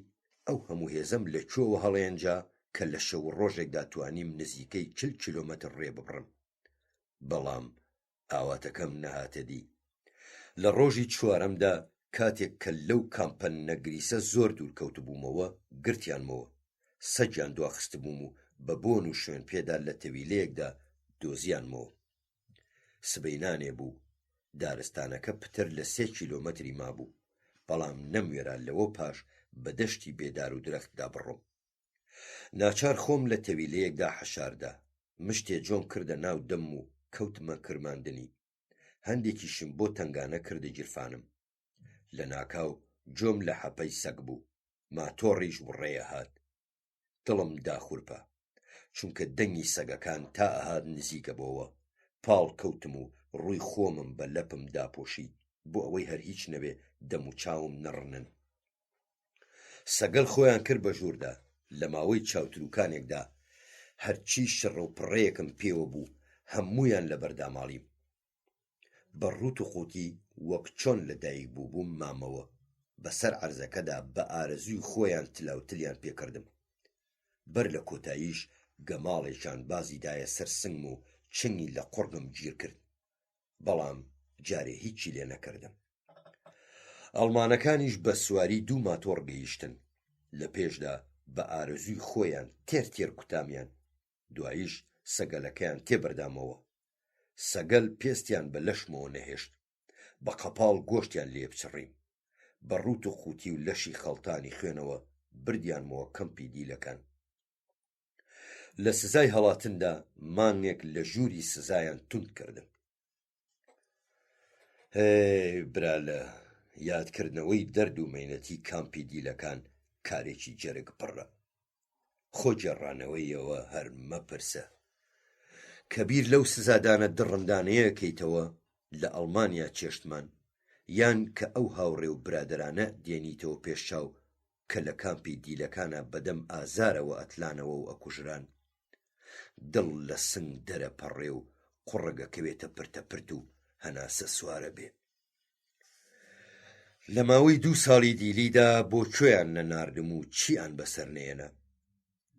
ئەو هەموو هێزەم لە کوێوە هەڵێنجا کە لە شەو ڕۆژێکدا توانیم نزیکەی 40 کیلۆمەتر ڕێ ببڕم. بەڵام ئاواتەکەم نەهاتە دی. لە ڕۆژی چوارەمدا کاتێک کە لەو کامپە نەگریسە زۆر دوور کەوتبوومەوە گرتیانمەوە. سەگیان دواخست بووم و بە بۆن و شوێن پێدا لە تەویلەیەکدا دۆزیانمەوە. سبەینانێ بوو. دارستانەکە پتر لە 3 کیلۆمەتری مابوو. بەڵام نەموێرا لەوە پاش بە دەشتی بێدار و درەختدا بڕۆم. ناچار خۆم لە تەویلەیەکدا حەشاردا. مشتێ جۆم کردە ناو دەم و کەوتمە کرماندنی. هەندێکیشم بۆ تنگانە کردە گیرفانم. لە ناکاو جۆم لە حەپەی سەگ بوو. ماتۆڕیش وڕێیە هات. دڵم داخورپە چونکە دەنگی سەگەکان تا ئەهات نزیکە بۆەوە. پاڵ کەوتم و ڕووی خۆمم بە لەپم داپۆشی بۆ ئەوەی هەر هیچ نەبێ دەم و چاوم نەڕنن. سەگەل خۆیان کرد بە ژووردا. لە ماوەی چاوتروکانێکدا هەرچی شڕە و پڕەیەکم پێوە بوو هەموویان لە بەرداماڵیم. بەڕوت و قوتی وەک چۆن لەدایک بوو بووم مامەوە. بەسەر عەرزەکەدا بە ئارەزووی خۆیان تلاوتلیان پێکردم. بەر لە کۆتاییش گەماڵێکیان بازی دایە سەر سنگم و چنگی لە قوڕگم گیر کرد. بەڵام جارێ هیچی لێ نەکردم. ئەڵمانەکانیش بە سواری 2 ماتۆڕ گەیشتن. لە پێشدا بە ئارەزووی خۆیان تێر کوتامیان. دواییش سەگەلەکەیان تێبەردامەوە. سەگەل پێستیان بە لەشمەوە نەهێشت. بە قەپاڵ گۆشتیان لێ بچڕیم. بە ڕوت و قوتی و لەشی خەڵتانی خوێنەوە بردیانمەوە کەمپی دیلەکان. لە سزای هەڵاتندا مانگێک لە ژووری سزایان توند کردم. برا لە یادکردنەوەی دەرد و مەینەتی کامپی دیلەکان کارێکی جەرگ پڕە. خۆ جێڕانەوەیەوە هەر مەپرسە. کەبیر لەو سزادانە دڕندانەیەکەیتەوە لە ئەڵمانیا چێشتمان، یان کە ئەو هاوڕێ و برادرانە دێنیتەوە پێشچاو کە لە کامپی دیلەکانە بەدەم ئازارەوە ئەتلانەوە و ئەکوژران. دڵ لە سنگ دەرەپەڕێ و قوڕەگەکەوێتە پرتەپرت و هەناسە سوارە بێ. لە ماوەی 2 ساڵی دیلیدا بۆ کوێیان نەناردم و چیان بەسەر نێنە.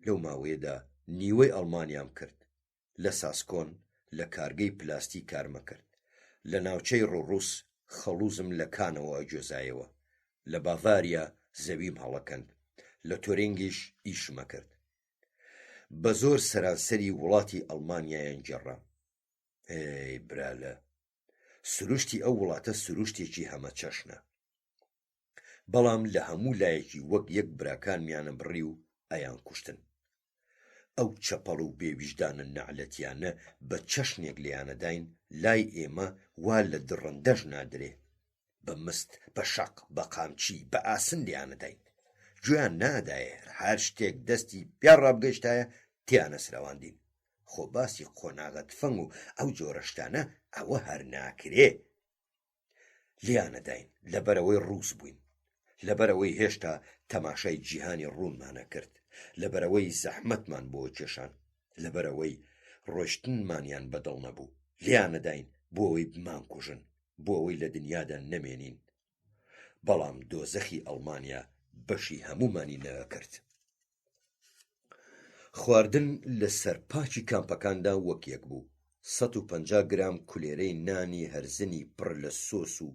لەو ماوەیەدا نیوەی ئەڵمانیام کرد. لە ساسکۆن لە کارگەی پلاستی کارمە کرد. لە ناوچەی ڕوڕوس خەڵوزم لە کانەوە ئەجۆزایەوە. لە باڤاریا زەویم هەڵەکەند. لە تۆرینگیش ئیشمە کرد. بە زۆر سەرانسەری وڵاتی ئەڵمانیایان گێڕا. برالە سروشتی ئەو وڵاتە سروشتێکی هەمە چەشنە. بەڵام لە هەموو لایەکی وەک یەک براکانمیانە بڕی و ئەیان کوشتن. ئەو چەپەڵ و بێویژدانە نەعلەتیانە بە چەشنێک لێیانەداین لای ئێمە وا لە دڕندەش نادرێ، بە مست، بە شەق، بە قامچی، بە ئاسن لێیانەداین، گوێیان نادایە هەر شتێک دەستی پیا ڕابگەیشتایە تیانە سراواندین. خۆ باسی قۆناغە تفەنگ و ئەو جۆرە شتانە ئەوە هەر ناکرێ. لیانەداین لەبەرەوەی ڕووس بووین، لەبەرەوەی هێشتا تەماشای جیهانی ڕوونمانە کرد، لەبەرەوەی زەحمەتمان بۆ کێشان، لەبەرەوەی ڕۆشتنمانیان بەدڵ نەبوو. لیانەداین بۆ ئەوەی بمانکوژن، بۆ ئەوەی لە دنیادا نەمێنین. بەڵام دۆزەخی ئەڵمانیا بەشی هەمومانی نەکرد. خواردن لە سەرپاچی کامپەکاندا وەک یەک بوو. 150 گرام کولێرەی نانی هەرزنی پڕ لە سۆس و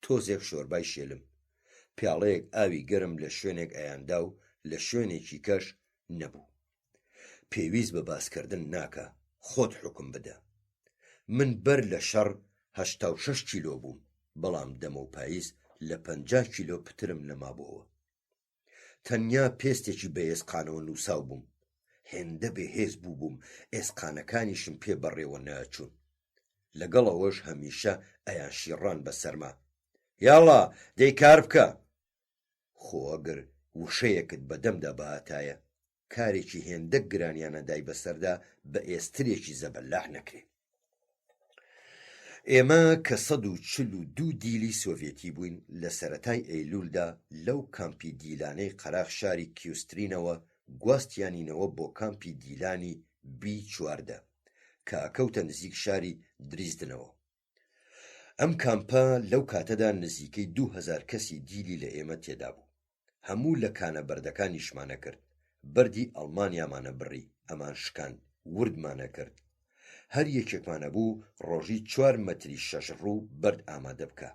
تۆزێک شۆربای شێلم، پیاڵەیەک ئاوی گەرم لە شوێنێک ئەیاندا و لە شوێنێکی کەش نەبوو. پێویست بە باسکردن ناکە، خۆت حکم بدە. من بەر لە شەڕ 86 کیلۆ بووم، بەڵام دەمە و پاییز لە 50 کیلۆ پترم نەمابووەوە. تەنیا پێستێکی بە ئێسقانەوە نووساو بووم، هێندە بێهێز بووم، ئێسقانەکانیشم پێ بەڕێوە ناچوون. لەگەڵ ئەوەش هەمیشە ئەیان شیڕان بەسەرما، یاڵا دەی کار بکە. خۆ ئەگەر وشەیەکت بەدەمدا بەهاتایە، کارێکی هێندە گرانیانەدای بەسەردا بە ئێسترێکی زەبەلاح نەکرێ. ئێمە کە 142 دیلی سۆڤێتی بووین لە سەرەتای ئەیلولدا لەو کامپی دیلانەی قەراغ شاری کیوسترینەوە گواستیانینەوە بۆ کامپی دیلانی B14 کە ئەکەوتە نزیک شاری دریزدنەوە. ئەم کامپە لەو کاتەدا نزیکەی 2000 کەسی دیلی لە ئێمە تێدا بوو. هەموو لە کانە بەردەکانیشمانە کرد، بەردی ئەڵمانیامانە بڕی، ئەمان شکاند، وردمانە کرد. هەر یەکێکمانە بوو ڕۆژی 4 مەتری 6 ڕوو بەرد ئامادە بکە.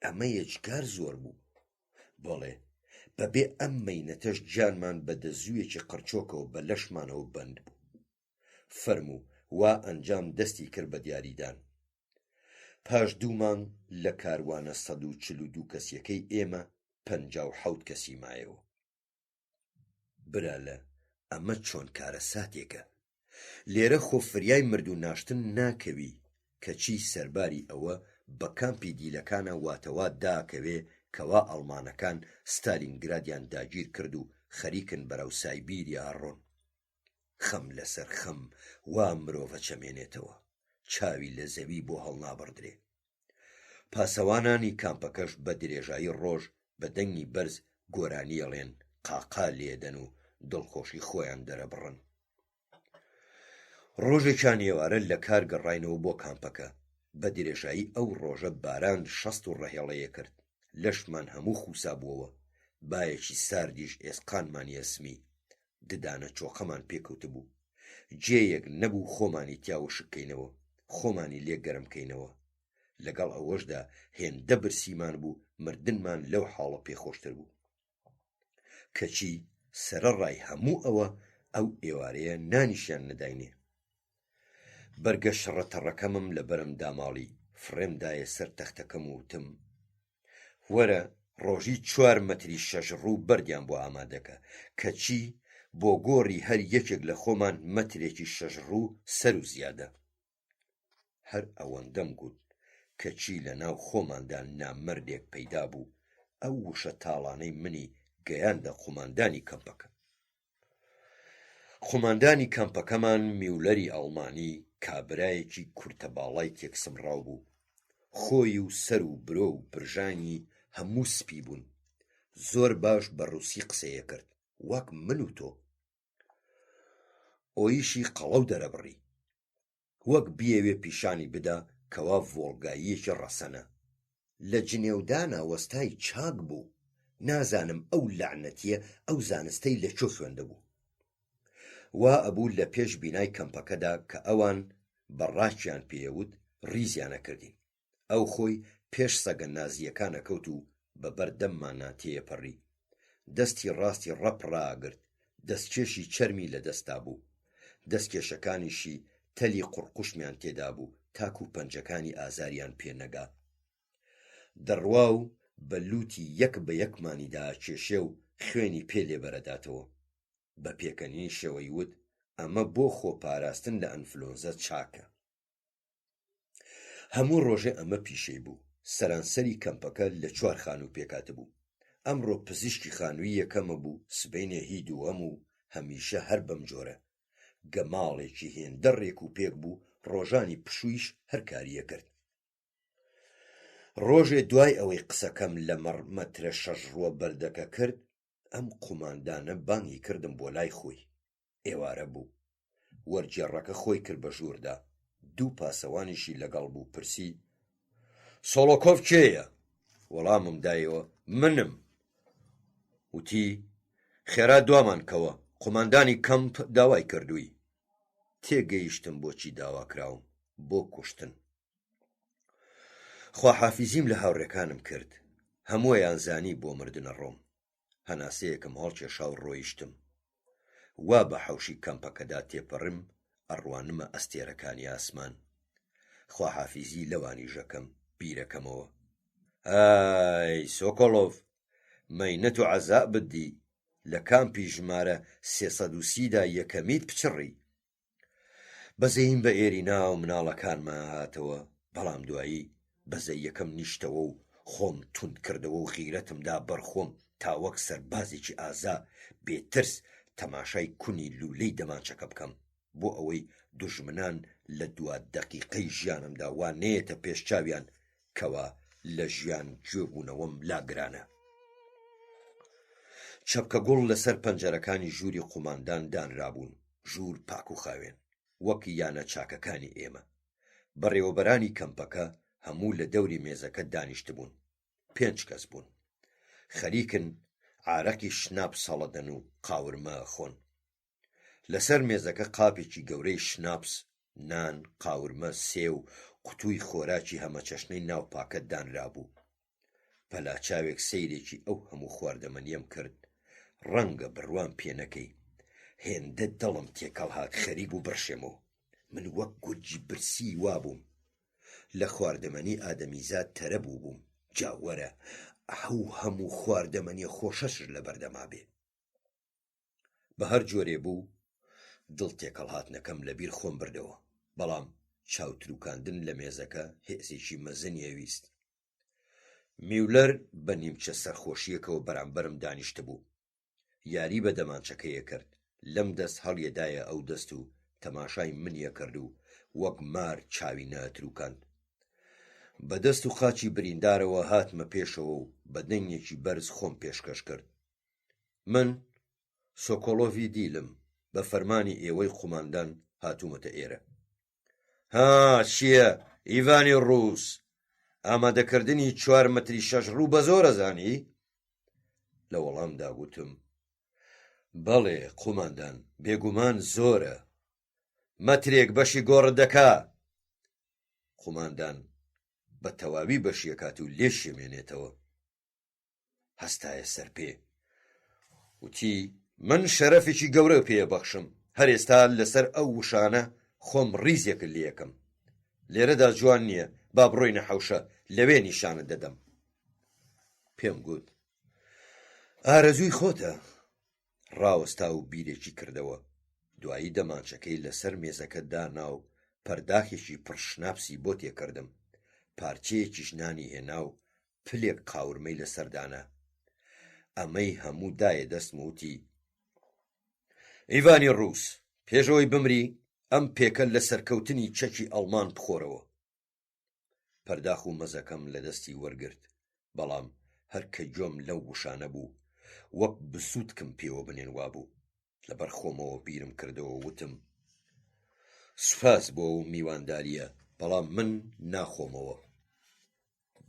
ئەمە یەجگار زۆر بوو. بەڵێ بەبێ ئەم مەینەتەش گیانمان بە دەزوویەکی قڕچۆکەوە بە لەشمانەوە بەند بوو. فەرموو وا ئەنجام دەستی کرد بە دیاریدان. پاش 2 مانگ لە کاروانە 142 کەسیەکەی ئێمە 57 کەسی مایەوە. برالە ئەمە چۆن کارە ساتێکە. لێرە خۆفریای مرد و ناشتن ناکەوی، کەچی سەرباری ئەوە بە کامپی دیلەکانە واتەوا داکەوێ کەوا ئەڵمانەکان ستالینگرادیان داگیر کرد و خەریکن بەرەو سایبیریا ڕۆن. خەم لەسەر خەم وا مرۆڤە چەمێنێتەوە، چاوی لە زەوی بۆ هەڵنابڕدرێ. پاسەوانانی کامپەکەش بە درێژایی ڕۆژ بە دەنگی بەرز گۆرانیەڵێن، قاقا لێدەن و دڵخۆشی خۆیان دەرەبڕن. ڕۆژێکیان ئێوارە لە کار گەڕاینەوە بۆ کامپەکە. بە درێژایی ئەو ڕۆژە باران شەست و ڕەهێڵەیە کرد، لەشمان هەموو خوسا بووەوە، بایەکی ساردیش ئێسقانمانی ئەسمی، ددانە چۆقەمان پێکەوت بوو، جێیەک نەبوو خۆمانی تیاوە شکەینەوە، خۆمانی لێ گەرمکەینەوە. لەگەڵ ئەوەشدا هێندە برسیمان بوو، مردنمان لەو حاڵە پێخۆشتر بوو. کەچی سەرەڕای هەموو ئەو ئێوارەیە نانیشیان نەداینێ. بەرگە شڕەتەڕەکەمم لە بەرم داماڵی، فڕێمدایە سەر تەختەکەم و وتم وەرە ڕۆژی 4 مەتری 6 ڕوو بەردیان بۆ ئامادەکە، کەچی بۆ گۆڕی هەر یەکێک لە خۆمان مەترێکی 6 ڕوو سەر و زیادە. هەر ئەوەندەم گوت کەچی لە ناو خۆماندا نامەردێک پەیدا بوو، ئەو وشە تاڵانەی منی گەیاندە قوماندانی کەمپەکە. قوماندانی کەمپەکەمان میولەری ئەڵمانی، کابرایەکی کورتە باڵای تێکسمڕاو بوو. خۆی و سەر و برۆ و برژانی هەموو سپی بوون. زۆر باش بە ڕووسی قسەیە کرد، وەک من و تۆ. ئۆیشی قەڵەو دەرەبڕی، وەک بیەوێ پیشانی بدا کەوا ڤۆڵگاییەکی ڕەسەنە. لە جنێودانا وەستای چاک بوو، نازانم ئەو لەعنەتیە ئەو زانستەی لەکوێ خوێندە بوو. وا ئەبوو لە پێش بینای کەمپەکەدا کە ئەوان بەڕاکیان پێوت ڕیزیانە کردین. ئەو خۆی پێش سەگە نازیەکانە کەوت و بەبەردەممانە تێپەڕی، دەستی ڕاستی ڕەپڕاگرت، دەستکێشی چەرمی لە دەستا بوو، دەستکێشەکانیشی تەلی قوڕقوشمیان تێدا بوو، تاکو پەنجەکانی ئازاریان پێنەگا. دەڕوا و بە لوتی یەک بە یەکمانیدا کێشێ و خوێنی پێ لێبەرەداتەوە. بە پێکەنی شێوەی وت ئەمە بۆ خۆپاراستن لە ئەنفلۆنزا چاکە. هەموو ڕۆژێ ئەمە پیشەی بوو. سەرانسەری کەمپەکە لە 4 خانوو پێکاتە بوو. ئەمڕۆ پزیشکی خانووی یەکەمە بوو، سبەینێ هی دووەم و هەمیشە هەر بەم جۆرە. گەماڵێکی هێندە ڕێک و پێک بوو، ڕۆژانی پشوویش هەر کاریە کرد. ڕۆژێ دوای ئەوەی قسەکەم لە مەترە 6 ڕووە بەردەکە کرد، ئەم قوماندانە بانگی کردم بۆ لای خۆی. ئێوارە بوو. وەرگێڕەکە خۆی کرد بە ژووردا. 2 پاسەوانیشی لەگەڵ بوو. پرسی: سۆڵۆکۆڤ کێیە؟ وەڵامم دایەوە: منم. وتی: خێرا دوامان کەوە، قوماندانی کەمپ داوای کردووی. تێگەیشتم بۆچی داوا کراوم. بۆ کوشتن. خواحافیزیم لە هاوڕێکانم کرد. هەموویان زانی بۆ مردنە ڕۆم. هەناسەیەکم هەڵکێشا و ڕۆیشتم. وا بە حەوشی کەمپەکەدا تێپەڕم، ئەڕوانمە ئەستێرەکانی ئاسمان. خواحافیزی لەوانی ژەکەم بیرەکەمەوە. ئای سۆکۆڵۆڤ، مەینەت و عەزا بدی، لە کامپی ژمارە 330دا یەکەمیت پچڕی. بەزەیم بە ئێرینا و مناڵەکانمان هاتەوە، بەڵام دوایی بەزەی یەکەم نیشتەوە و خۆم توند کردەوە و غیرەتمدا بەرخۆم تا وەک سەربازێکی ئازا بێترس تەماشای کونی لولەی دەمانچەکە بکەم، بۆ ئەوەی دوژمنان لە 2 دەقیقەی ژیانمدا وان نێتە پێشچاویان کەوا لە ژیان گوێبوونەوەم لاگرانە. چەپکە گوڵ لەسەر پەنجەرەکانی ژووری قوماندان دانرابوون، ژوور پاک و خاوێن، وەک یانە چاکەکانی ئێمە. بەڕێوەبەرانی کەمپەکە هەموو لە دەوری مێزەکە دانیشتبوون. 5 کەس بوون. خەریکن عارەقی شناپس هەڵەدەن و قاورمە ئەخۆن. لەسەر مێزەکە قاپێکی گەورەی شناپس، نان، قاورمە، سێ و قوتووی خۆراکی هەمەچەشنەی ناو پاکەت دانرابوو. پەلاچاوێک سەیرێکی ئەو هەموو خواردەمەنیەم کرد. ڕەنگە بڕوان پێ نەکەی. هێندە دڵم تێکەڵ هات خەریک و بڕشێمەوە. من وەک گورجی برسی وابووم. لە خواردەمەنی ئادەمیزاد تەرە بووبووم. جاوەرە ئەو هەموو خواردەمەنیە خۆشەشر لە بەردەما بێ. بە هەر جۆرێ بوو، دڵ تێکەڵ هاتنەکەم لەبیر خۆم بردەوە، بەڵام چاوتروکاندن لە مێزەکە هێزێکی مەزنیە ویست. میولەر بە نیمچە سەرخۆشیەکەوە بەرامبەرم دانیشتە بوو. یاری بە دەمانچەکەیە کرد. لەم دەست هەڵیەدایە ئەو دەست و تەماشای منیە کرد و وەک مار چاوی نەتروکاند. بە دەست و خاچی بریندارەوە هاتمە پێشەوە و بە دەنگێکی بەرز خۆم پێشکەش کرد. من سۆکۆڵۆڤی دیلم، بە فەرمانی ئێوەی قوماندان هاتوومەتە ئێرە. ها چییە؟ ئیڤانی ڕووس، ئامادەکردنی 4 مەتری 6 ڕوو بە زۆرە زانی؟ لە وەڵامدا گوتم: بەڵێ قوماندان، بێگومان زۆرە. مەترێک بەشی گۆڕت دەکا. قوماندان بە تەواوی بەشیەکات و لێ شێمێنێتەوە. هەستایە سەر پێ. وتی: من شەرەفێکی گەورە پێ بەخشم. هەر ئێستا لەسەر ئەو وشانە خۆم ڕیزێکت لێ یەکەم. لێرەدا جوان نییە، با بڕۆینە حەوشە، لەوێ نیشانت دەدەم. پێم گوت: ئارەزووی خۆتە. ڕاوەستا و بیرێکی کردەوە. دوایی دەمانچەکەی لەسەر مێزەکە دانا و پەرداخێکی پڕشناپسی بۆ تێکردم. پارچەیەکیش نانی هێنا و پلێک قاورمەی لەسەردانا. ئەمەی هەموو دایە دەستم وتی: ئیڤانی ڕووس، پێشەوەی بمری ئەم پێکە لە سەرکەوتنی چەکی ئەڵمان بخۆرەوە. پەرداخ و مەزەکەم لە دەستی وەرگرت، بەڵام هەر کە گوێم لەو وشانە بوو، وەک بسوودکم پێوە بنێنوا بوو. لەبەر خۆمەوە بیرم کردەوە وتم: سوپاس بۆ ئەو میوانداریە، بەڵام من ناخۆمەوە.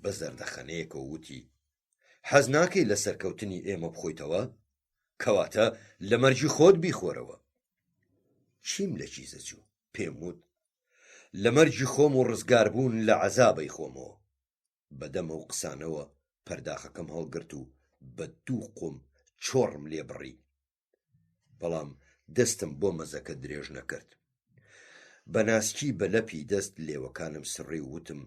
بە زەردەخەنەیەکەوە وتی: حەز ناکەی لە سەرکەوتنی ئێمە بخۆیتەوە؟ کەواتە لە مەرجی خۆت بیخۆرەوە. چیم لە چیزە چوو؟ پێم وت: لە مەرجی خۆم و ڕزگاربوون لە عەزابەی خۆمەوە. بەدەمە و قسانەوە پەرداخەکەم هەڵگرت و بە 2 قوم چۆڕم لێ بڕی، بەڵام دەستم بۆ مەزەکە درێژ نەکرد. بە ناسکی بە لەپی دەست لێوەکانم سڕی و وتم: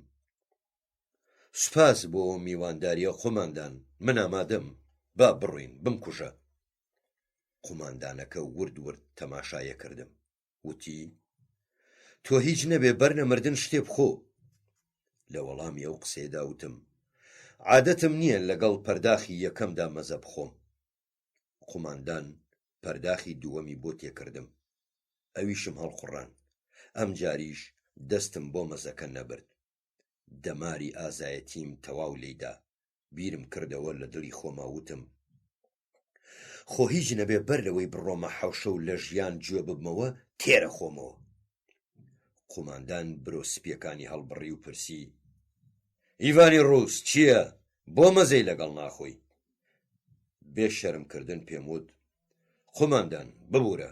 سوپاس بۆ میوانداریە قوماندان، من ئامادەم، با بڕۆین بمکوژە. قوماندانەکە ورد ورد تەماشایە کردم. وتی: تۆ هیچ نەبێ بەرنە مردن شتێ بخۆ. لە وەڵامی ئەو قسێدا وتم: عادەتم نییە لەگەڵ پەرداخی یەکەمدا مەزە بخۆم. قوماندان پەرداخی دووەمی بۆ تێکردم، ئەویشم هەڵقوڕان. ئەم جاریش دەستم بۆ مەزەکە نەبرد. دەماری ئازایەتیم تەواو لێیدا. بیرم کردەوە لە دڵی خۆما وتم: خۆ هیچ نەبێ بەر لەوەی بڕۆمە حەوشە و لە ژیان گوێ ببمەوە تێرە خۆمەوە. قوماندان برۆسپیەکانی هەڵبڕی و پرسی: ئیڤانی ڕووس چییە؟ بۆ مەزەی لەگەڵ ناخۆی؟ بێشەرمکردن پێم وت: قوماندان ببوورە،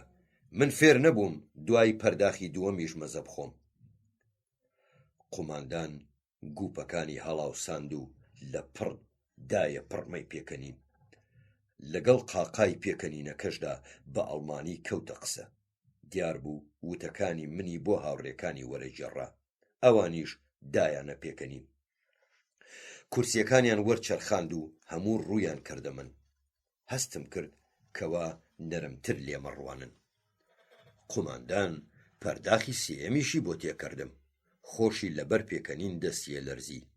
من فێر نەبووم دوای پەرداخی دووەمیش مەزە بخۆم. قوماندان گووپەکانی هەڵاوساند و لە پڕ دایە پڕمەی پێکەنین. لەگەڵ قاقای پێکەنینەکەشدا بە ئەڵمانی کەوتە قسە. دیار بوو وتەکانی منی بۆ هاوڕێکانی وەرەگێڕا. ئەوانیش دایانە پێکەنین. کورسیەکانیان وەرچەرخاند و هەموو ڕوویان کردە من. هەستم کرد کەوا نەرمتر لێمەڕوانن. قوماندان پەرداخی سێەمیشی بۆ تێکردم. خۆشی لەبەر پێکەنین دەستیە لەرزی.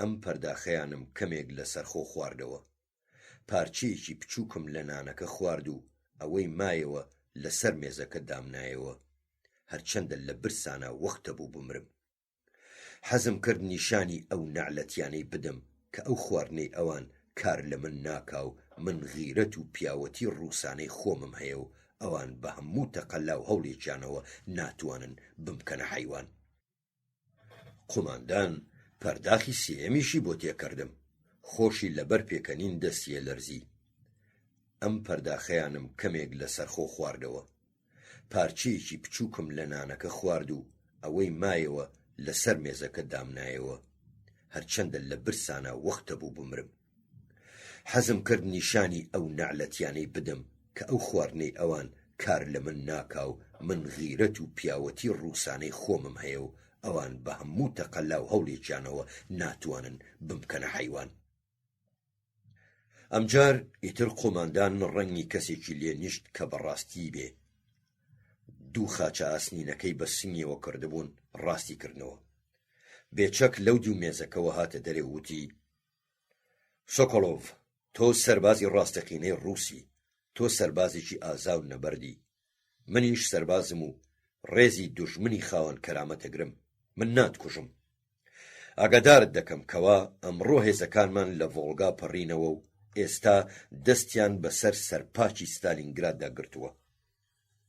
ئەم پەرداخەیانم کەمێک لەسەرخۆ خواردەوە. پارچەیەکی بچووکم لە نانەکە خوارد و ئەوەی مایەوە لەسەر مێزەکە دامنایەوە. هەرچەندە لە برسانە وەختە بوو بمرم. حەزم کرد نیشانی ئەو نەعلەتیانەی بدەم کە ئەو خواردنەی ئەوان کار لە من ناکا و من غیرەت و پیاوەتی ڕووسانەی خۆمم هەیە و ئەوان بە هەموو تەقەلاو هەوڵێکیانەوە ناتوانن بمکەنە حەیوان. قوماندان پەرداخی سێەمیشی بۆ تێکردم. خۆشی لەبەر پێکەنین دەستیە لەرزی. ئەم پەرداخەیانم کەمێک لەسەرخۆ خواردەوە. پارچەیەکی بچووکم لە نانەکە خوارد و ئەوەی مایەوە لەسەر مێزەکە دامنایەوە. هەرچەندە لە برسانە وەختە بوو بمرم. حەزم کرد نیشانی ئەو نەعلەتیانەی بدەم کە ئەو خواردنەی ئەوان کار لە من ناکا و من غیرەت و پیاوەتی ڕووسانەی خۆمم هەیە و ئەوان بە هەموو تەقەلاو هەوڵێکیانەوە ناتوانن بمکەنە حەیوان. ئەمجار ئیتر قوماندان ڕەنگی کەسێکی لێ نیشت کە بەڕاستی بێ. دوو خاچە ئاسنینەکەی بە سنگیەوە کردبوون ڕاستی کردنەوە. بێچەک لەو دوو مێزەکەوە هاتە دەرێ وتی: سۆکۆلۆڤ، تۆ سەربازی ڕاستەقینەی ڕووسی، تۆ سەربازێکی ئازا و نەبەردی. منیش سەربازم و ڕێزی دوژمنی خاوەن کەرامەتەگرم. من ناتکوژم. ئاگادارت دەکەم کەوا ئەمڕۆ هێزەکانمان لە ڤۆڵگا پەڕینەوە و ئێستا دەستیان بەسەر سەرپاچی ستالینگراددا گرتووە.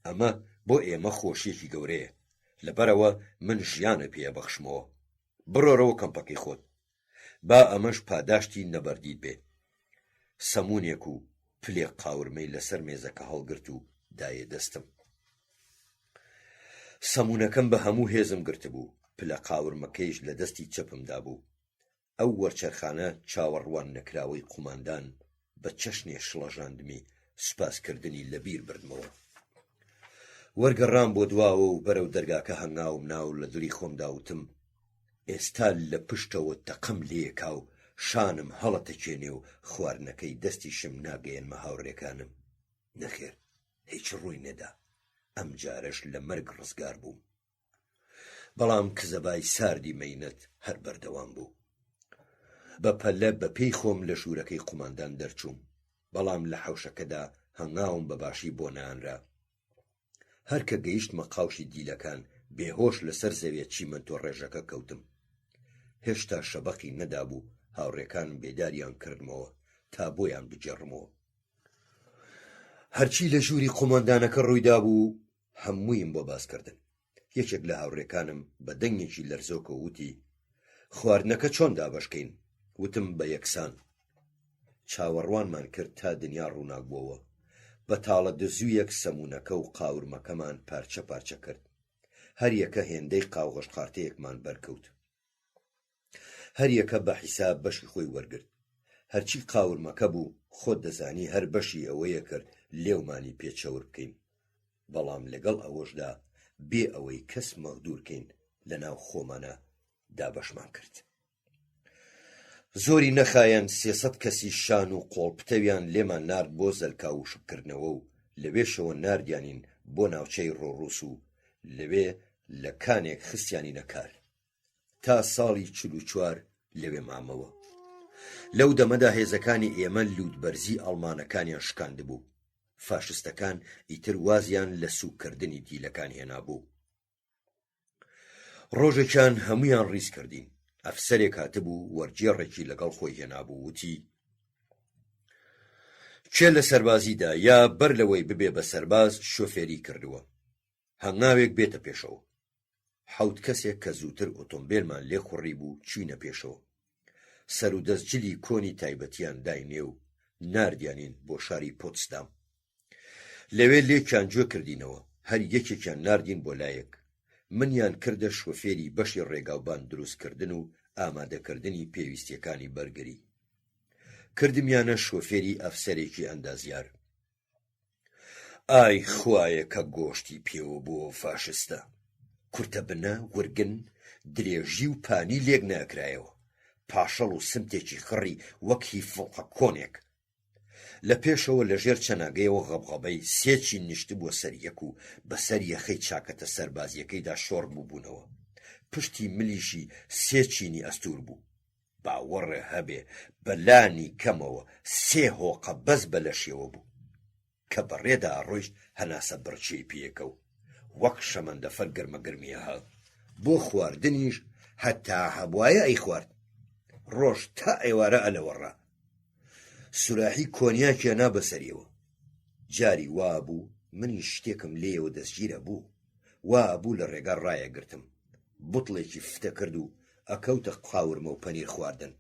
ئەمە بۆ ئێمە خۆشیێکی گەورەیە. لەبەرەوە من ژیانە پێبەخشمەوە. بڕۆرەوە کەمپەکەی خۆت. با ئەمەش پاداشتی نەبەردیت بێ. سەمونێک و پلێک قاورمەی لەسەر مێزەکە هەڵگرت و دایە دەستم. سەمونەکەم بە هەموو هێزم گرتبوو. پلە قاورمەکەیش لە دەستی چەپمدا بوو. ئەو وەرچەرخانە چاوەڕوان نەکراوەی قوماندان بە چەشنێ شڵەژاندمی سوپاسکردنی لەبیر بردمەوە. وەرگەڕام بۆ دواوە و بەرەو دەرگاکە هەنگاوم ناو لە دڵی خۆمدا وتم: ئێستا لە پشتەوە تەقەم لێکا و شانم هەڵەتەکێنێ و خواردنەکەی دەستیشم ناگەیەنمە هاوڕێکانم. نەخێر، هیچ ڕووی نەدا. ئەم جارەش لە مەرگ ڕزگار بووم. بەڵام کزەبای ساردی مەینەت هەر بەردەوام بوو. بەپەلە بە پێی خۆم لە ژوورەکەی قوماندان دەرچووم. بەڵام لە حەوشەکەدا هەنگاوم بەباشی بۆ نانرا. هەرکە گەیشتمە قاوشی دیلەکان بێهۆش لەسەر زەوێت چیمەنتۆ ڕێژەکە کەوتم. هێشتا شەبەقی نەدابوو هاوڕێکانم بێداریان کردمەوە تا بۆیان بجێڕمەوە. هەرچی لە ژووری قوماندانەکە ڕوویدا بوو هەموویم بۆ باسکردن. یەکێک لە هاوڕێکانم بە دەنگێکی لەرزۆکە وتی: خواردنەکە چۆن دابەشکەین؟ وتم: بە یەکسان. چاوەڕوانمان کرد تا دنیا ڕووناک بووەوە. بە تاڵە دزوویەک سەمونەکە و قاورمەکەمان پارچە پارچە کرد. هەر یەکە هێندەی قاوغەش قارتەیەکمان بەرکەوت. هەر یەکە بە حیساب بەشی خۆی وەرگرت. هەرچی قاورمەکە بوو خۆت دەزانی هەر بەشی ئەوەیە کرد لێومانی پێچەور بکەین. بەڵام لەگەڵ ئەوەشدا بێ ئەوەی کەس مەغدوورکەین لە ناو خۆمانە دابەشمان کرد. زۆری نەخایەن 300 کەسی شان و قۆڵپتەویان لێمان نارد بۆ زەلکا و شکردنەوە و لەوێشەوە ناردیانین بۆ ناوچەی ڕۆڕوس و لەوێ لە کانێک خستیانی نەکار تا ساڵی 44 لەوێ مامەوە. لەو دەمەدا هێزەکانی ئێمە لوودبەرزی ئەڵمانەکانیان شکاندبوو. فاشستەکان ئیتر وازیان لە سوکردنی دیلەکان هێنابوو. ڕۆژێکیان هەمویان ڕیز کردین. ئەفسەرێک هاتبوو وەرجێڕێکی لەگەڵ خۆی هێنابوو وتی چێ لە سەربازیدا یا بەر لەوەی ببێ بە سەرباز شۆفێری کردووە هەنگاوێک بێتە پێشەوە. 7 کەسێک کە زووتر ئۆتۆمبیلمان لێ خوڕی بوو چوینە پێشەوە. سەر و دەستجلی کۆنی تایبەتیان داینێ و ناردیانین بۆ شاری پۆتسدام. لەوێ لێکیان گوێ کردینەوە هەر یەکێکیان ناردین بۆ لایەک. منیان کردە شۆفێری بەشی ڕێگاوبان دروستکردن و ئامادەکردنی پێویستیەکانی بەرگری. کردمیانە شۆفێری ئەفسەرێکی ئەندازیار. ئای خوایە کە گۆشتی پێوە بۆ فاشستە. کورتە بنە ورگن درێژی و پانی لێک ناکرایەوە. پاشەڵ و سمتێکی خڕی وەکی فڵقە کۆنێک. لە پێشەوە لە ژێر چەناگەیەوە غەبغەبەی سێکی نیشت بۆ سەر یەک و بەسەر یەخەی چاکەتە سەربازیەکەیدا شۆڕ بووبوونەوە. پشتی ملیشی سێچینی ئەستور بوو. باوەڕێ هەبێ بەلانی کەمەوە 3 هۆقە بەس بەلەشیەوە بوو کە بەڕێدا ڕۆیشت هەناسە بڕچی پێکە و وەک شەمەندەفەر گرمەگرمیە هات. بۆ خواردنیش هەتا هەبوایە ئەی خوارد. ڕۆژ تا ئێوارە ئەلەوەڕا. سوراحی کۆنیاکیانا بەسەریەوە. جاری وابوو منی شتێکم لێەوە دەستگیرە بوو. وابوو لە ڕێگا ڕایەگرتم. بوتڵێکی فتە کرد و ئەکەوتە قاورمە و پەنیر خواردن.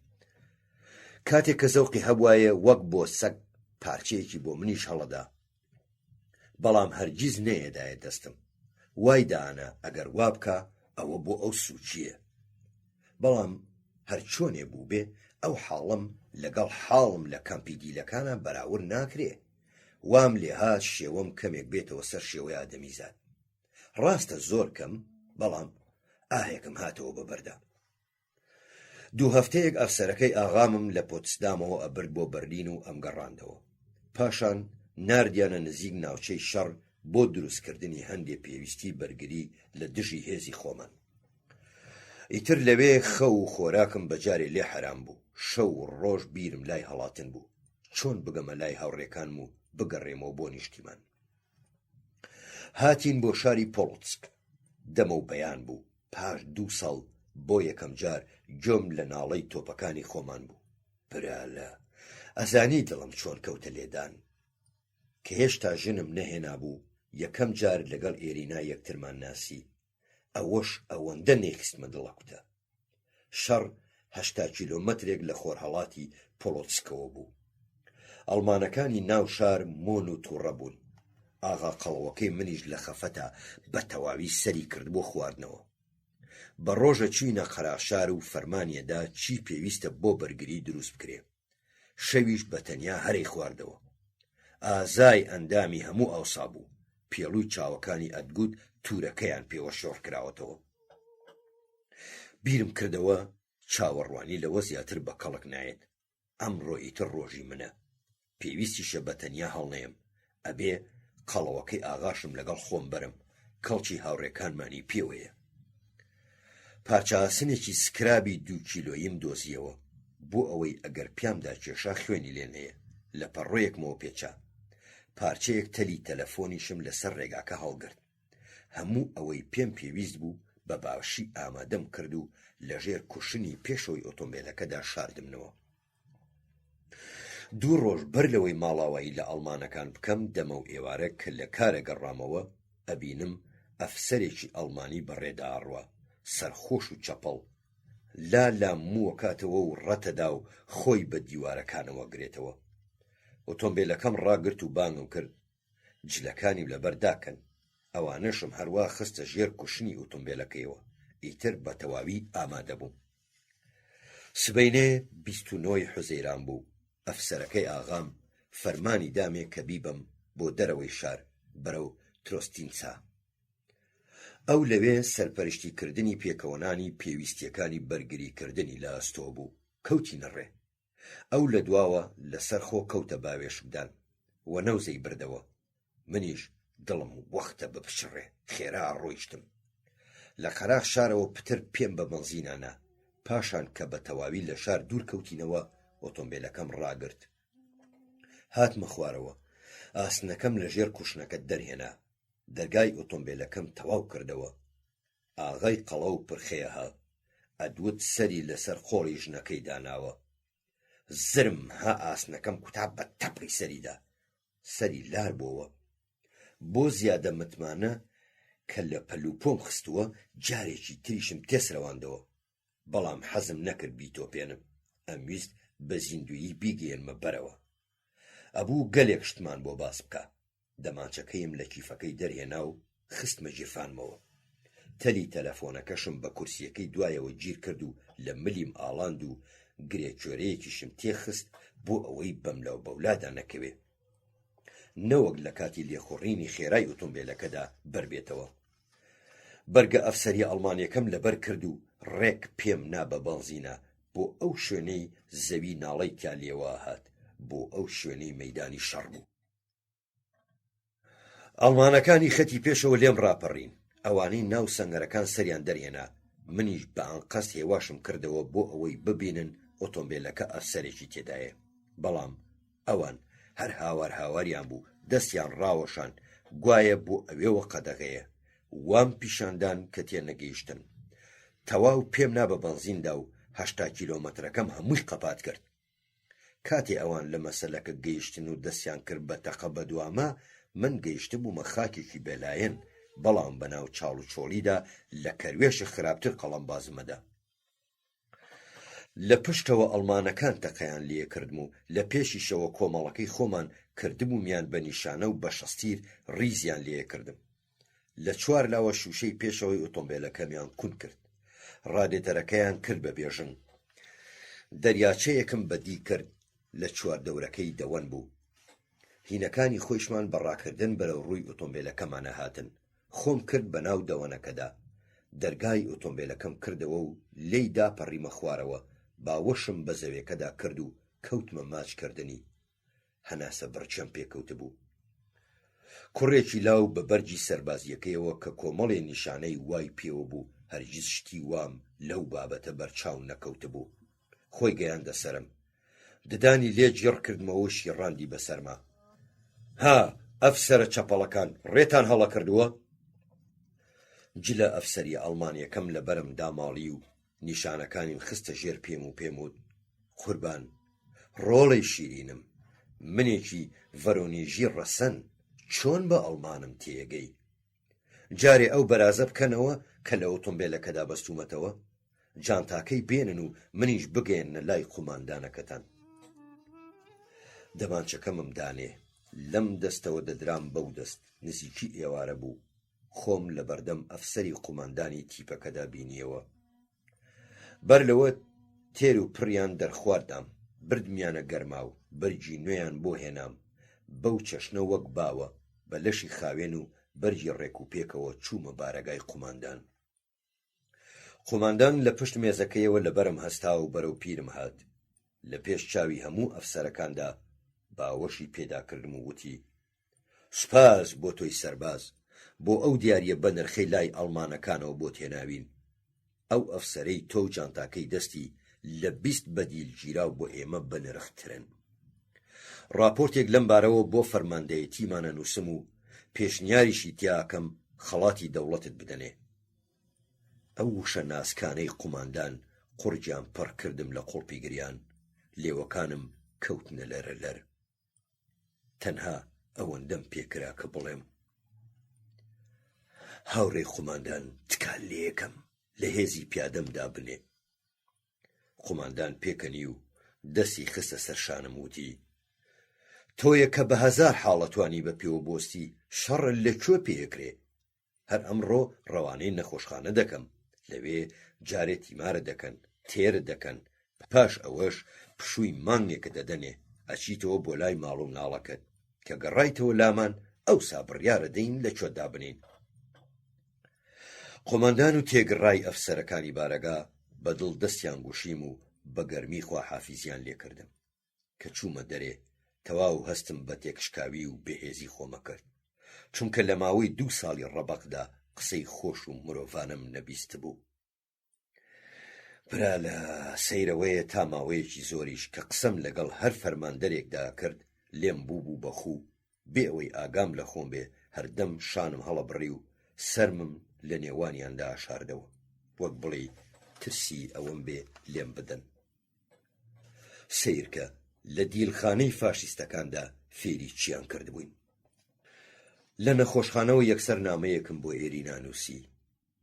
کاتێک کە زەوقی هەبوایە وەک بۆ سەگ پارچەیەکی بۆ منیش هەڵەدا. بەڵام هەرگیز نەیەدایە دەستم. وای دانا ئەگەر وابکە ئەوە بۆ ئەو سوچیە. بەڵام هەر چۆنێ بوو بێ ئەو حاڵم لەگەڵ حاڵم لە کەمپی دیلەکانە بەراورد ناکرێ. وام لێهات شێوەم کەمێک بێتەوە سەر شێوەی ئادەمیزاد. ڕاستە زۆر کەم بەڵام ئاهێکم هاتەوە بەبەردا. 2 هەفتەیەک ئەفسەرەکەی ئاغامم لە پۆتسدامەوە ئەبرد بۆ بەرلین و ئەم گەڕاندەوە. پاشان ناردیانە نزیک ناوچەی شەڕ بۆ دروستکردنی هەندێک پێویستی بەرگری لە دژی هێزی خۆمان. ئیتر لەوێ خەو و خۆراکم بەجارێ لێ حەرام بوو. شەو و ڕۆژ بیرم لای هەڵاتن بوو چۆن بگەمە لای هاوڕێکانم و بگەڕێمەوە بۆ نیشتیمان. هاتین بۆ شاری پۆڵۆتسک. دەمە و بەیان بوو. پاش 2 ساڵ بۆ یەکەم جار گوێم لە ناڵەی تۆپەکانی خۆمان بوو. برالە ئەزانی دڵم چۆن کەوتە لێدان کە هێشتا ژنم نەهێنا بوو. یەکەم جار لەگەڵ ئێرینا یەکترمان ناسی. ئەوەش ئەوەندە نێکستمە دڵەکوتە. شەڕ 80 کیلۆمەترێک لە خۆرهەڵاتی پۆڵۆتسکەوە بوو. ئەڵمانەکانی ناو شار مۆن و تووڕە بوون. ئاغا قەڵەوەکەی منیش لە خەفەتە بە تەواوی سەری کرد بۆ خواردنەوە. بە ڕۆژە چوینە قەراشار و فەرمانیەدا چی پێویستە بۆ بەرگری دروست بکرێ. شەویش بەتەنیا هەرەی خواردەوە. ئازای ئەندامی هەموو ئەوسا بوو. پێڵووی چاوەکانی ئەدگوت تورەکەیان پێوە شۆڕ کراوەتەوە. بیرم کردەوە چاوەڕوانی لەوە زیاتر بە کەڵک نایێت. ئەمڕۆ ئیتر ڕۆژی منە. پێویستیشە بەتەنیا هەڵنێم. ئەبێ قەڵەوەکەی ئاغاشم لەگەڵ خۆم بەرم. کەڵکی هاوڕێکانمانی پێوەیە. پارچەسنێکی سکرابی 2 کیلۆییم دۆزیەوە بۆ ئەوەی ئەگەر پیامدا کێشا خوێنی لێ نەیە. لە پەڕۆیەکمەوە پێچا. پارچەیەک تەلی تەلەفۆنیشم لەسەر ڕێگاکە هەڵگرت. هەموو ئەوەی پێم پێویست بوو بە باشی ئامادەم کرد و لەژێر کوشنی پێشەوەی ئۆتۆمبیلەکەدا شاردمنەوە. 2 ڕۆژ بەر لەوەی ماڵاوایی لە ئەڵمانەکان بکەم دەمە و ئێوارە کە لە کارە گەڕامەوە ئەبینم ئەفسەرێکی ئەڵمانی بەڕێدا ئاڕوە سەرخۆش و چەپەڵ لا مووەکاتەوە و ڕەتەدا و خۆی بە دیوارەکانەوە گرێتەوە. ئۆتۆمبیلەکەم ڕاگرت و بانگم کرد جلەکانی لەبەر داکەن. ئەوانەشم هەروە خستە ژێر کوشنی ئۆتۆمبیلەکەیەوە. ئیتر بە تەواوی ئامادە بووم. سبەینێ 29 حوزەیران بوو. ئەفسەرەکەی ئاغام فەرمانی دامێ کە بیبم بۆ دەرەوەی شار بەرەو ترۆستینچا. ئەو لەوێ سەرپەرشتیکردنی پێکەوەنانی پێویستیەکانی بەرگریکردنی لە ئەستۆ بوو. کەوتی نەڕێ. ئەو لە دواوە لەسەر خۆ کەوتە باوێشکدان و نەوزەی بردەوە. منیش دڵم وەختە بپشڕێ، خێرا ڕۆیشتم. لە قەراغ شارەوە پتر پێم بە بەنزینانە. پاشان کە بە تەواوی لە شار دوور کەوتینەوە، ئۆتۆمبیلەکەم ڕاگرت. هاتمە خوارەوە. ئاسنەکەم لە ژێر کوشنەکەت دەرهێنا. دەرگای ئۆتۆمبیلەکەم تەواو کردەوە. ئاغای قەڵە و پرخەیەها. ئەدوت سەری لەسەر خۆڵی ژنەکەی داناوە. زرم ها ئاسنەکەم کوتا بە تەپڕی سەریدا. سەری لار بۆوە. بۆ زیادە متمانە کە لە پەلوپۆم خستووە، جارێکی تریشم تێسرەواندەوە. بەڵام حەزم نەکرد بیتۆپێنم. ئەمویست بە زیندویی بیگەێنمە بەرەوە. ئەبوو گەلێک شتمان بۆ باس بکە. دەمانچەکەیم لە کیفەکەی دەرهێنا و خستمە ژێفانمەوە. تەلی تەلەفۆنەکەشم بە کورسیەکەی دوایەوە گیر کرد و لە ملیم ئاڵاند و گرێکۆرەیەکیشم تێخست بۆ ئەوەی بەملاو بەولادا نەکەوێ، نەوەک لە کاتی لێخوڕینی خێرای ئۆتۆمبیلەکەدا بەربێتەوە. بەرگە ئەفسەری ئەڵمانیەکەم لەبەر کرد و ڕێک پێم نا بە بەنزینە بۆ ئەو شوێنەی زەوی ناڵەی تا لێوە هات، بۆ ئەو شوێنەی مەیدانی شەڕ بوو. ئەڵمانەکانی خەتی پێشەوە لێم ڕاپەڕین. ئەوانەی ناو سەنگەرەکان سەریان دەرهێنا. منیش بە ئەنقەست هێواشم کردەوە بۆ ئەوەی ببینن ئۆتۆمبیلەکە ئەفسەرێکی تێدایە. بەڵام ئەوان هەر هاوار هاواریان بوو، دەستیان ڕاوەشان، گوایە بۆ ئەوێوە قەدەغەیە. وام پیشاندان کە تێنەگەیشتن. تەواو پێم نا بە بەنزیندا و 80 کیلۆمەترەکەم هەمووی قەپات کرد. کاتێ ئەوان لە مەسەلەکە گەیشتن و دەستیان کرد بە تەقە بەدوامە، من گەیشتە بوومە خاکێکی بێلایەن، بەڵام بەناو چاڵ و چۆڵیدا لە کەروێشە خراپتر قەڵەمبازمەدا. لە پشتەوە ئەڵمانەکان تەقەیان لێ کردم و لە پێشیشەوە کۆمەڵەکەی خۆمان کردبوومیان بە نیشانە و بە شەستیر ڕیزیان لێ کردم. لە چوار لاوە شوشەی پێشەوەی ئۆتۆمبیلەکەمیان کون کرد. ڕادێتەرەکەیان کرد بە بێژن. دەریاچەیەکم بەدی کرد لە چواردەورەکەی دەوەن بوو. هینەکانی خۆیشمان بەڕاکردن بەرەو ڕووی ئۆتۆمبیلەکەمانە هاتن. خۆم کرد بە ناو دەوەنەکەدا. دەرگای ئۆتۆمبیلەکەم کردەوە و لێی داپەڕیمە خوارەوە. باوەشم بە زەوێکەدا کرد و کەوتمە ماچکردنی. هەناسە بڕچەم پێکەوت بوو. کوڕێکی لاو بە بەرجی سەربازیەکەیەوە کە کۆمەڵێ نیشانەی وای پێوە بوو، هەرگیز شتی وام لەو بابەتە بەرچاو نەکەوت بوو. خۆی گەیاندە سەرم. ددانی لێ جێڕ کردمەوە، شیڕاندی بەسەرما. ها ئەفسەرە چەپەڵەکان، ڕێتان هەڵە کردووە؟ جلە ئەفسەری ئەڵمانیەکەم لە بەرم داماڵی و نیشانەکانیم خستە ژێر پێم و پێم وت: قوربان، ڕۆڵەی شیرینم، منێکی ڤەرۆنێژی ڕەسەن، چۆن بە ئەڵمانم تێگەی؟ جارێ ئەو بەرازە بکەنەوە کە لە ئۆتۆمبیلەکەدا بەستومەتەوە، جانتاکەی بێنن و منیش بگەێنە لای قوماندانەکەتان. دەمانچەکەمم دانێ. لەم دەستەوە دەدرام بەو دەست. نزیکی ئێوارە بوو. خۆم لە بەردەم ئەفسەری قوماندانی تیپەکەدا بینیەوە. بەر لەوە تێر و پڕیان دەرخواردام. بردمیانە گەرما و بەرجی نوێیان بۆ هێنام. بەو چەشنە وەک باوە بە لەشی خاوێن و بەرجی ڕێک و پێکەوە چوومە بارەگای قوماندان. قوماندان لە پشت مێزەکەیەوە لە بەرم هەستا و بەرەو پیرم هات. لە پێش چاوی هەموو ئەفسەرەکاندا باوەشی پێداکردم و وتی: سوپاس بۆ تۆی سەرباز، بۆ ئەو دیاریە بە نرخەی لای ئەڵمانەکانەوە بۆ تێناوین. ئەو ئەفسەرەی تۆ جانتاکەی دەستی لە 20 بەدیل گیراو بۆ ئێمە بە نرخترن. راپۆرتێک لەم بارەوە بۆ فەرماندەیەتیمانە نووسم و پێشنیاریشی تیاکەم خەڵاتی دەوڵەتت بدەنێ. ئەو وشە ناسکانەی قوماندان قورجیان پڕ کردم لە قوڵپی گریان. لێوەکانم کەوتنە لەرەلەر. تەنها ئەوەندەم پێکرا کە بڵێم: هاوڕێی قوماندان، تکال لێ یەکەم لە هێزی پیادەمدا بنێ. قوماندان پێکەنی و دەستی خستە سەر شانم وتی: تۆیە کە بە هەزار حاڵەتوانی بە پێوە بۆستی شەڕ لەکوێ پێکرێ. هەر ئەمڕۆ ڕەوانەی نەخۆشخانە دەکەم، لەوێ جارێ تیمارە دەکەن، تێر دەکەن، پاش ئەوەش پشووی مانگێکە دەدەنێ، ئەچیتەوە بۆ لای ماڵ و ناڵەکەت کە گەڕایتەوە لامان ئەوسا بڕیارە دەین لەکوێدا بنین. قۆماندان و تێگڕای ئەفسەرەکانی بارەگا بەدڵ دەستیان گوشیم و بە گەرمی خواحافیزیان لێکردم کە چوومە دەرێ تەواو هەستم بە تێکشکاوی و بەهێزی خۆمە کرد چونکە لە ماوەی 2 ساڵی ڕەبەقدا قسەی خۆش و مرۆڤانم نەبیست بوو. برا لە سەیرەوەیە تا ماوەیەکی زۆریش کە قسەم لەگەڵ هەر فەرماندەرێکدا کرد لێم بوو بەخوو بێ ئەوەی ئاگام لە خۆم بێ هەردەم شانم هەڵە بڕی و سەرمم لە نێوانیاندا شاردەوە وەک بڵێ ترسی ئەوەم بێ لێم بدەن. سیرکە لە دیلخانەی فاشیستەکاندا فێری چیان کردبووین. لە نەخۆشخانەوە یەکسەر نامەیەکم بۆ ئێرینا نووسی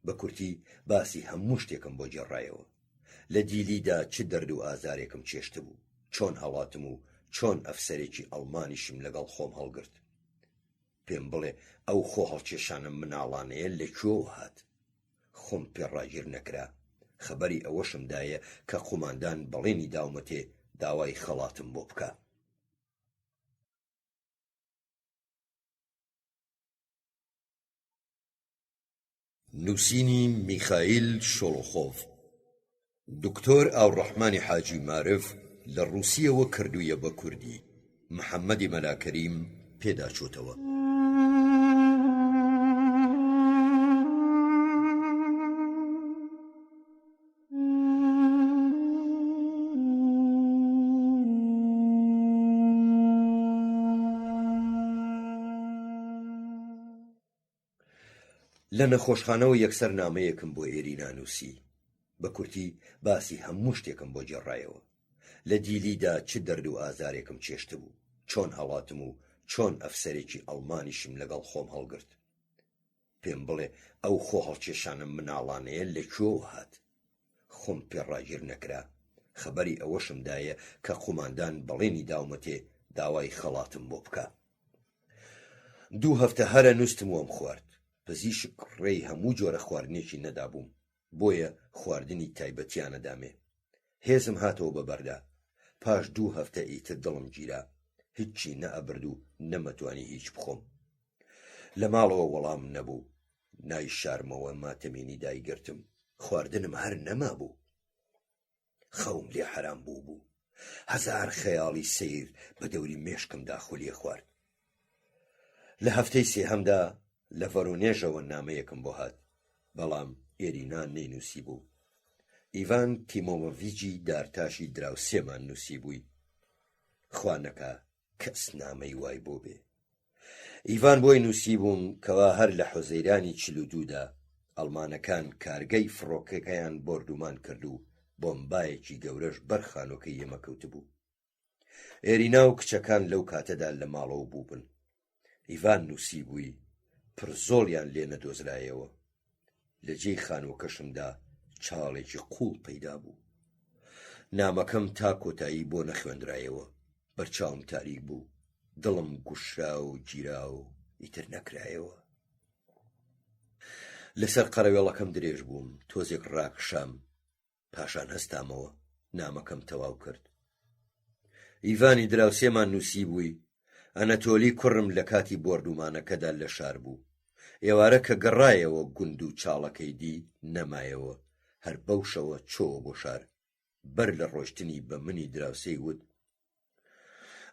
بە کورتی باسی هەموو شتێکم بۆ جێڕایەوە لە دیلیدا چ دەرد و ئازارێکم چێشتە بوو چۆن هەڵاتم و چۆن ئەفسەرێکی ئەڵمانیشم لەگەڵ خۆم هەڵگرت. پێم بڵێ ئەو خۆ هەڵکێشانم مناڵانەیە لەکوێوە هات. خۆم پێڕاگیر نەکرا خەبەری ئەوەشمدایە کە قوماندان بەڵێنی داومەتێ داوای خەڵاتم بۆ بکە. نووسینی میخائیل شۆڵۆخۆڤ دکتۆر ئاوڕەحمانی حاجی مارف لە ڕووسیەوە کردوویە بە کوردی. محەممەدی مەلاکەریم پێداچۆتەوە. لە نەخۆشخانەوە یەکسەر نامەیەکم بۆ ئێرینا نووسی بە کورتی باسی هەموو شتێکم بۆ جێڕایەوە لە دیلیدا چ دەرد و ئازارێکم چێشتە بوو چۆن هەڵاتم و چۆن ئەفسەرێکی ئەڵمانیشم لەگەڵ خۆم هەڵگرت. پێم بڵێ ئەو خۆ هەڵکێشانم مناڵانەیە لەکوێوە هات. خۆم پێڕاگیر نەکرا خەبەری ئەوەشمدایە کە قوماندان بەڵێنی داومەتێ داوای خەڵاتم بۆ بکە. 2 هەفتە هەرە نووستم وەم خوارد. پزیشک ڕێی هەموو جۆرە خواردنێکی نەدابووم بۆیە خواردنی تایبەتیانەدامێ. هێزم هاتەوە بەبەردا. پاش 2 هەفتە ئیتر دڵم گیرا هیچی نەئەبرد و نەمەتوانی هیچ بخۆم. لە ماڵەوە وەڵام نەبوو. نای شارمەوە ماتەمێنی دایگرتم. خواردنم هەر نەما بوو. خەوم لێ حەرام بوو. هەزار خەیاڵی سیر بە دەوری مێشکمدا خولێ خوارد. لە هەفتەی سێهەمدا لە ڤەرۆنێژەوە نامەیەکم بۆ هات بەڵام ئێرینا نەینووسی بوو. ئیڤان تیمۆڤیچی دارتاشی دراوسێمان نووسی بووی. خوا نەکا کەس نامەی وای بۆ بێ. ئیڤان بۆی نووسی بووم کەوا هەر لە حوزەیرانی 42دا ئەڵمانەکان کارگەی فڕۆکەکەیان بۆردومان کرد و بۆمبایەکی گەورەش بەر خانۆکەی ئێمە کەوت بوو. ئێرینا و کچەکان لەو کاتەدا لە ماڵەوە بووبن. ئیڤان نووسی بووی پرزۆڵیان لێ نەدۆزرایەوە. لە جێی خانۆکەشمدا چاڵێکی قوڵ پەیدا بوو. نامەکەم تا کۆتایی بۆ نەخوێندرایەوە. بەرچاوم تاریک بوو. دڵم گوشرا و گیرا و ئیتر نەکرایەوە. لەسەر قەرەوێڵەکەم درێژ بووم. تۆزێک ڕاکشام. پاشان هەستامەوە نامەکەم تەواو کرد. ئیڤانی دراوسێمان نووسی بووی ئەنەتۆلی کوڕم لە کاتی بۆردومانەکەدا لە شار بوو. ئێوارە کە گەڕایەوە گوند و چاڵەکەی دی نەمایەوە. هەر بەو شەوە چۆوە بۆ شار. بەر لە ڕۆشتنی بە منی دراوسەی وت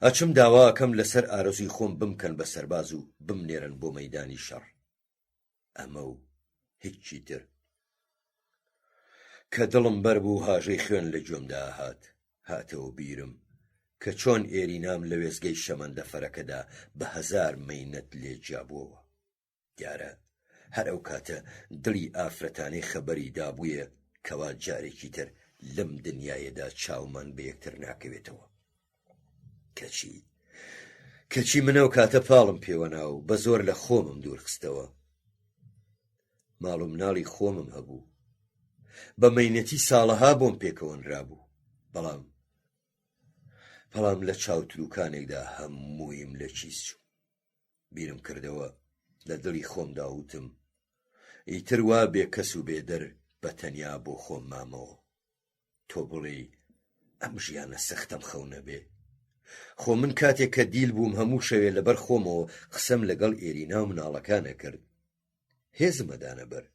ئەچم داواکەم لەسەر ئارەزوی خۆم بمکەن بە سەرباز و بمنێرن بۆ مەیدانی شەڕ. ئەمە و هیچی تر. کە دڵم بەر بوو هاژەی خوێن لە گوێمدا هاتەوە بیرم کە چۆن ئێرینام لە وێزگەی شەمەندەفەرەکەدا بە 1000 مەینەت لێجیابووەوە. دیارە هەر ئەو کاتە دڵی ئافرەتانەی خەبەری دابوویە کەوا جارێکی تر لەم دنیایەدا چاومان بە یەکتر ناکەوێتەوە. کەچی منەو کاتە پاڵم پێوە ناو بە زۆر لە خۆمم دوورخستەوە. ماڵ و مناڵی خۆمم هەبوو. بە مەینەتی ساڵەها بۆم پێکەوەنرا بوو. بەڵام لە چاوتروکانێکدا هەموویم لە چیز چوو. بیرم کردەوە لە دڵی خۆمدا وتم ئیتر وا بێ کەس و بێدەر بە تەنیا بۆ خۆم مامەوە. تۆ بڵێ ئەم ژیانە سەختەم خەونە بێ. خۆ من کاتێک کە دیل بووم هەموو شەوێ لەبەر خۆمەوە قسەم لەگەڵ ئێرینا و مناڵەکانە کرد. هێزمەدانە بەر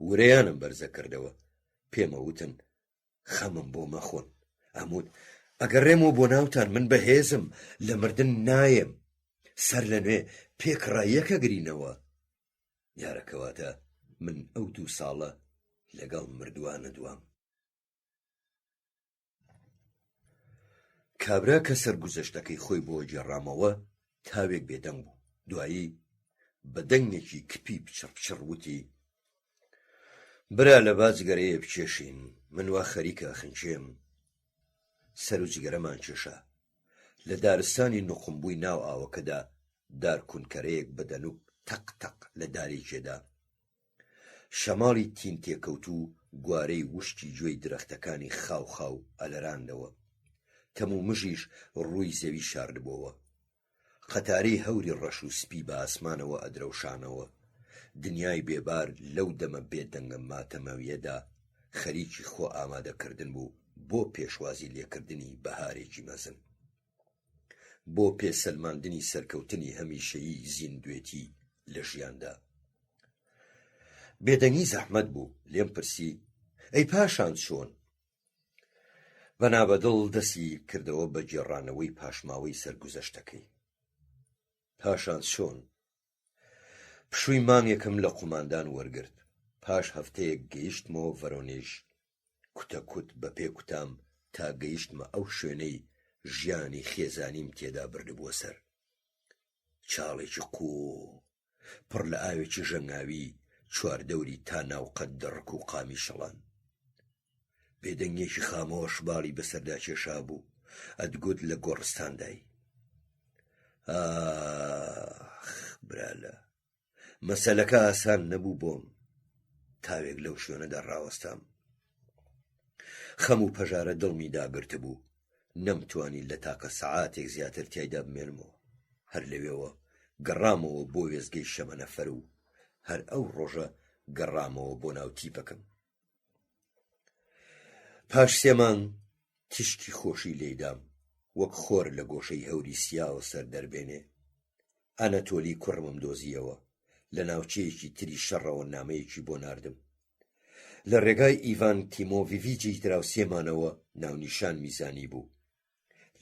ورەیانم بەرزە کردەوە. پێمە وتن خەمم بۆ مەخۆن ئەمود ئەگەڕێمەوە بۆ ناوتان من بەهێزم لە مردن نایەم سەر لە نوێ پێکڕاییەکە گرینەوە یارەکەواتە من ئەو 2 ساڵە لەگەڵ مردووانە دوام. کابرا کە سەرگوزەشتەکەی خۆی بۆ جێڕامەوە تاوێک بێدەنگ بوو. دوایی بە دەنگێکی کپی پچڕ وتی برا لە باجگەرەیە بچێشین من وا خەریکە خنچێم سەر و جگەرەمان کێشا لە دارستانی نوقمبووی ناو ئاوەکەدا دار کونکەرەیەک بەدەن و تەق تەق لە داری جێدا شەماڵی تین تێکەوت و گوارەی وشکی گوێی درەختەکانی خاو خاو ئەلەراندەوە تەموو مژیش ڕووی زەوی شاردبووەوە قەتارەی هەوری ڕەش و سپی بە ئاسمانەوە ئەدرەوشانەوە دنیای بێبار لەو دەمە بێدەنگە ماتەمەویەدا خەریکی خۆ ئامادەکردن بوو بۆ پێشوازی لێکردنی بەهارێکی مەزن بۆ پێسەلماندنی سەرکەوتنی هەمیشەیی زیندوێتی لە ژیاندا. بێدەنگی زەحمەت بوو لێم پرسی ئەی پاشان چۆن؟ بەنابەدڵ دەستی کردەوە بە گێڕانەوەی پاشماوەی سەرگوزەشتەکەی. پاشان چۆن؟ پشووی مانگێکم لە قوماندان وەرگرت پاش هەفتەیەک گەیشتمەوە ڤەرۆنێژ کوتەکوت بە پێکوتام تا گەیشتمە ئەو شوێنەی ژیانی خێزانیم تێدا بردبووە سەر چاڵێکی قوو پڕ لە ئاوێکی ژەنگاوی چواردەوری تا ناوقەت دڕک و قامی شەڵان بێدەنگێکی خامۆش باڵی بەسەردا کێشا بوو ئەدگوت لە گۆڕستاندای ئاخ برالە مەسەلەکە ئاسان نەبوو بۆم تاوێک لەو شوێنەدا ڕاوەستام خەم و پەژارە دڵمی داگرتە بوو نەمتوانی لە تاکە سەعاتێک زیاتر تیایدا بمێنمەوە هەر لەوێەوە گەڕامەوە بۆ وێزگەی شەمەنەفەر و هەر ئەو ڕۆژە گەڕامەوە بۆ ناو تیپەکەم. پاش 3 مانگ تیشکی خۆشی لێدام وەک خۆر لە گۆشەی هەوری سیاوە سەر دەربێنێ ئەنەتۆلی کوڕمم دۆزیەوە لە ناوچەیەکی تری شەڕەوە نامەیەکی بۆ ناردم لە ڕێگای ئیڤان تیمۆڤیڤیچی دراوسێمانەوە ناونیشان میزانی بوو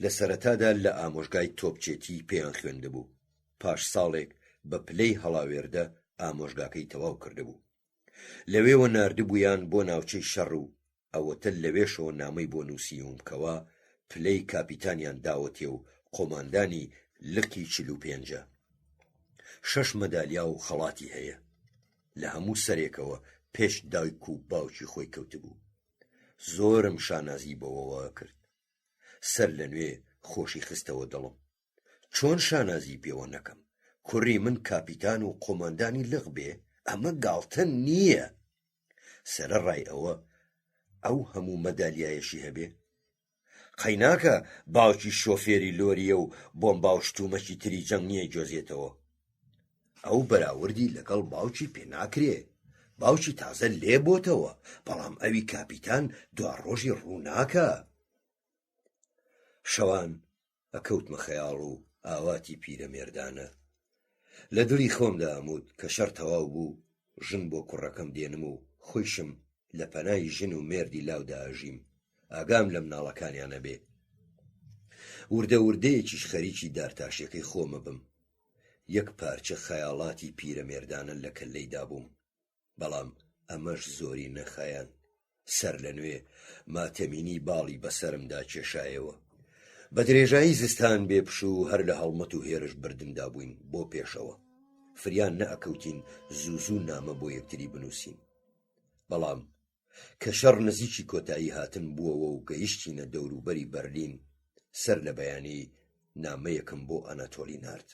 لە سەرەتادا لە ئامۆژگای تۆپچێتی پێیان خوێندبوو پاش ساڵێک بە پلەی هەڵاوێردە ئامۆژگاکەی تەواو کردبوو لەوێوە ناردبوویان بۆ ناوچەی شەڕ و ئەوەتە لەوێشەوە نامەی بۆ نووسیوم کەوا پلەی کاپیتانیان داوەتێ و قۆماندانی لقی 45 6 مەدالیا و خەڵاتی هەیە لە هەموو سەرێکەوە پێش دایک و باوکی خۆی کەوتبوو زۆرم شانازی بەوەوە کرد سەر لە نوێ خۆشی خستەوە دڵم چۆن شانازی پێوە نەکەم کوڕی من کاپیتان و قۆماندانی لق بێ ئەمە گاڵتە نییە سەرەڕای ئەو هەموو مەدالیایەشی هەبێ قەیناکە باوکی شۆفێری لۆریە و بۆمباوشتومەکی تری جەنگ نییە جۆزێتەوە ئەو بەراوردی لەگەڵ باوکی پێناکرێ باوکی تازە لێ بۆتەوە بەڵام ئەوی کاپیتان دوا ڕۆژی ڕووناکە شەوان ئەکەوتمە خەیاڵ و ئاواتی پیرەمێردانە لە دڵی خۆمدا ئەموت کە شەڕ تەواو بوو ژن بۆ کوڕەکەم دێنم و خۆیشم لە پەنای ژن و مێردی لاودا ئەژیم ئاگام لە مناڵەکانیانە بێ وردە وردەیەکیش خەریکی دارتاشیەکەی خۆمە بم یەک پارچە خەیاڵاتی پیرەمێردانە لە کەللەیدا بووم بەڵام ئەمەش زۆری نەخایان سەر لە نوێ ماتەمینی باڵی بەسەرمدا کێشایەوە بە درێژایی زستان بێپشوو هەر لە هەڵمەت و هێرش بردندا بووین بۆ پێشەوە فریان نەئەکەوتین زوو نامە بۆ یەکتری بنووسین بەڵام کە شەڕ نزیکی کۆتایی هاتن بووەوە و گەیشتینە دەوروبەری بەرلین سەر لە بەیانی نامەیەکم بۆ ئەناتۆلی نارد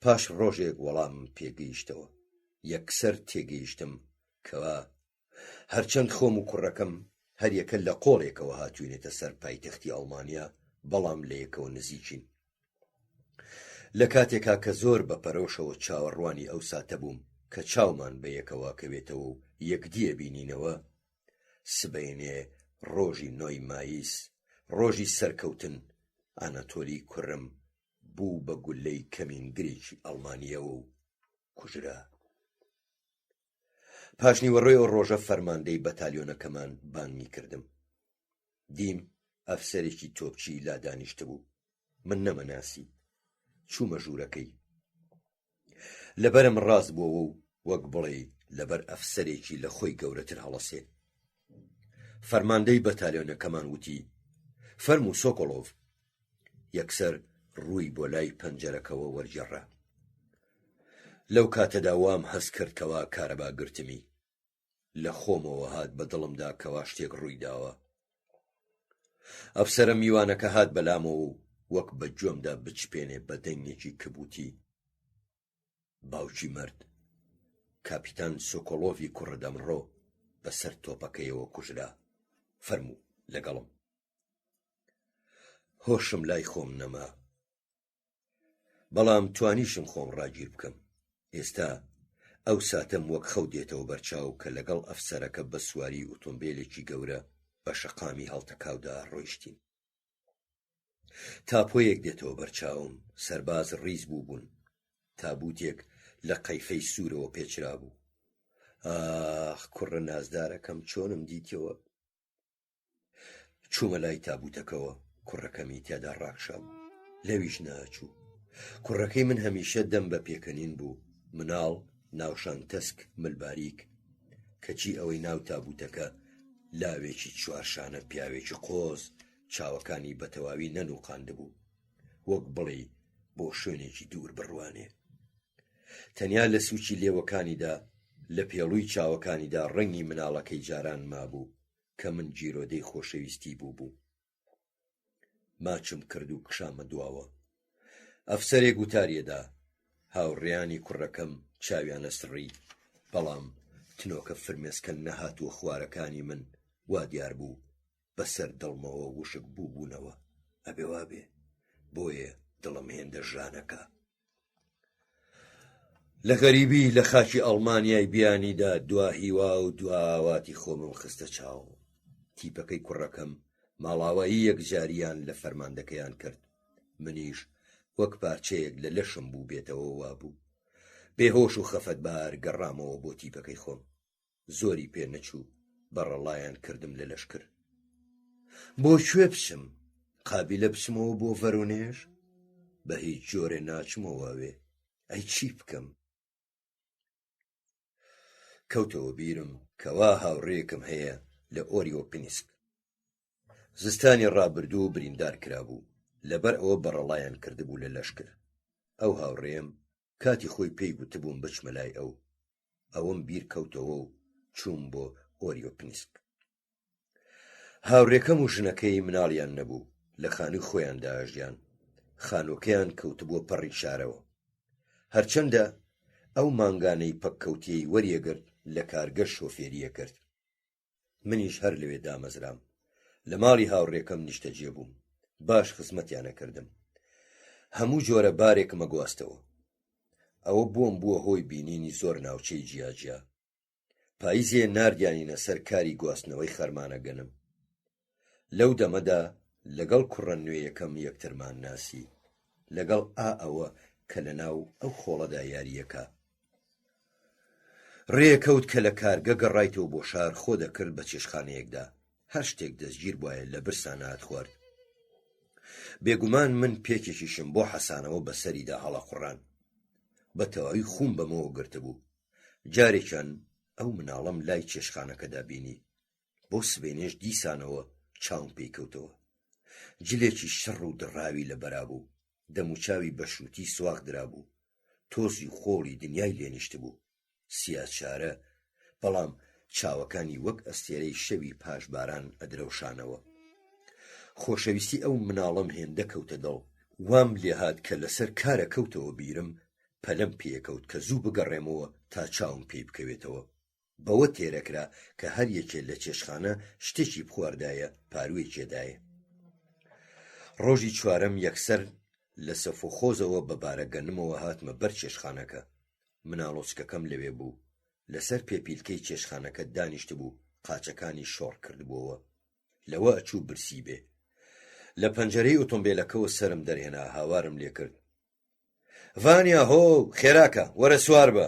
پاش ڕۆژێک وەڵامم پێگەیشتەوە یەکسەر تێگەیشتم کەوا هەرچەند خۆم و کوڕەکەم هەر یەکە لە قۆڵێکەوە هاتووینێتە سەر پایتەختی ئەڵمانیا بەڵام لە یەکەوە نزیکین لە کاتێکا کە زۆر بەپەرۆشەوە چاوەڕوانی ئەو ساتە بووم کە چاومان بە یەکەوە کەوێتەوە و یەکدیە بینینەوە سبەینێ ڕۆژی 9 ماییس ڕۆژی سەرکەوتن ئاناتۆلی کوڕم بوو بە گولەی کەمینگرێکی ئەڵمانیەوە و کوژرا پاشنیوەڕۆی ئەو ڕۆژە فەرماندەی بەتالیۆنەکەمان بانگی کردم دیم ئەفسەرێکی تۆپچی لا دانیشتە بوو. من نەمەناسی. چوومە ژوورەکەی. لەبەرم ڕاست بووەوە و وەک بڵێ لەبەر ئەفسەرێکی لە خۆی گەورەتر هەڵەسێ. فەرماندەی بەتالیۆنەکەمان وتی: فەرموو سۆکۆڵۆڤ. یەکسەر ڕووی بۆ لای پەنجەرەکەوە وەرجێڕا. لەو کاتەدا وام هەست کرد کەوا کارەبا گرتمی. لە خۆمەوە هات بە دڵمدا کەوا شتێک ڕووی داوە. ئەفسەرە میوانەکە هات بەلامەوە و وەک بە گوێمدا بچپێنێ بە دەنگێکی کبوتی: باوکی مرد، کاپیتان سۆکۆڵۆڤی کوڕدەمڕۆ بەسەر تۆپەکەیەوە کوژرا. فەرموو لەگەڵم. هۆشم لای خۆم نەما، بەڵام توانیشم خۆم ڕاگیر بکەم. ئێستا ئەو ساتەم وەک خەو دێتەوە بەرچاو کە لەگەڵ ئەفسەرەکە بە سواری ئۆتۆمبیلێکی گەورە بە شەقامی هەڵتەکاودا ڕۆیشتین. تاپۆیەک دێتەوە بەرچاوم، سەرباز ڕیز بوون. تابوتێک لە قەیفەی سوورەوە پێچرا بوو. ئاخ کوڕە نازدارەکەم چۆنم دیتەوە. چوومە لای تابوتەکەوە. کوڕەکەمی تێدا ڕاکشا بوو، لەویش ناچوو. کوڕەکەی من هەمیشە دەم بە پێکەنین بوو، مناڵ، ناوشان تەسک، ملباریک. کەچی ئەوەی ناو تابوتەکە لاوێکی چوارشانە پیاوێکی قۆز چاوەکانی بەتەواوی نەنووقاندبوو، وەک بڵێ بۆ شوێنێکی دوور بڕوانێ. تەنیا لە سووچی لێوەکانیدا لە پێڵووی چاوەکانیدا ڕەنگی مناڵەکەی جاران مابوو کە من جیرۆدەی خۆشەویستی بوو. ماچم کرد و کشامە دواوە. ئەفسەرێک وتاریەدا: هاوڕێیانی کوڕەکەم چاویانە سڕی، بەڵام تنۆکە فرمێسکە نەهاتووە خوارەکانی من وا دیار بوو بەسەر دڵمەوە وشک بووبوونەوە. ئەبێ وابێ، بۆیە دڵم هێندە ژانەکە. لە غەریبی لە خاکی ئەڵمانیای بیانیدا دوا هیوا و دواواتی خۆمم خستە چاو. تیپەکەی کوڕەکەم ماڵاوایی یەکجاریان لە فەرماندەکەیان کرد. منیش وەک پارچەیەک لە لەشم بوو بێتەوە وابوو. بێهۆش و خەفەتبار گەڕامەوە بۆ تیپەکەی خۆم. زۆری پێ نەچوو، بەڕەڵایان کردم لە لەشکر. بۆ کوێ بچم؟ قابیلە بچمەوە بۆ ڤەرۆنێژ؟ بە هیچ جۆرێ ناچمەوەوێ. ئەی چی بکەم؟ کەوتەوە بیرم کەوا هاوڕێیەکم هەیە لە ئۆریۆپنیسک. زستانی ڕابردوو بریندار کرابوو، لەبەر ئەوە بەڕەڵایان کردبوو لە لەشکر. ئەو هاوڕێم کاتی خۆی پێی گوتبووم بچمە لای ئەو. ئەوەم بیر کەوتەوە و چووم بۆ ئۆریۆپنیسک. هاوڕێکەم و ژنەکەی مناڵیان نەبوو، لە خانووی خۆیاندا ئەژیان. خانووکەیان کەوتبووە پەڕی شارەوە. هەرچەندە ئەو مانگانەی پەککەوتیەی وەریەگرت لە کارگەر شۆفێریە کرد. منیش هەر لەوێ دامەزرام. لە ماڵی هاوڕێکەم نیشتەجێ بووم. باش خزمەتیانە کردم. هەموو جۆرە بارێکمە گواستەوە. ئەوە بۆم بووە هۆی بینینی زۆر ناوچەی جیاجیا. پاییزێ ناردیانینە سەر کاری گواستنەوەی خەرمانە گەنم. لەو دەمەدا لەگەڵ کوڕە نوێیەکەم یەکترمان ناسی، لەگەڵ ئەوە کە لە ناو ئەو خۆڵەدا یاریەکە. ڕێکەوت کە لە کارگە گەڕایتەوە بۆ شار خۆ دەکرد بە چێشخانەیەکدا. هەر شتێک دەستگیر بواە لە برسان هات خوارد. بێگومان من پێکێکیشم بۆ حەسانەوە بەسەریدا هەڵەقوڕان. بە تەواوی خوم بەمەوە گرتبوو. جارێکیان ئەو مناڵەم لای چێشخانەکەدا بینی. بۆ سبێنێش دیسانەوە چاوم پێی کەوتەوە. جلێکی شەڕ و دڕاوی لە بەرابوو. دەموچاوی بەشوتی سواغ درابوو. تۆزی خۆڵی دنیای لێنیشت بوو. سیاسچارە، بەڵام چاوەکانی وەک ئەستێرەی شەوی پاش باران ئەدرەوشانەوە. خۆشەویستی ئەو مناڵەم هێندە کەوتە دڵ. وام لێهات کە لەسەر کارە کەوتەوە بیرم، پەلەم پێکەوت کە زوو بگەڕێمەوە تا چاوم پێی بکەوێتەوە. بەوە تێرەکرا کە هەر یەکێ لە چێشخانە شتێکی بخواردایە پاروێکێدایە. ڕۆژی چوارەم یەکسەر لە سەفۆخۆزەوە بە بارەگەنمەوە هاتمە بەر چێشخانەکە. مناڵۆچکەکەم لەوێ بوو. لەسەر پێپیلکەی چێشخانەکە دانیشت بوو، قاچەکانی شۆڕ کردبووەوە. لەوە ئەچوو برسی بێ. لە پەنجەرەی ئۆتۆمبیلەکەەوە سرم دەرهێنا، هاوارم لێ کرد. ڤانیا هۆ، خێراکە، وەرە سوار بە.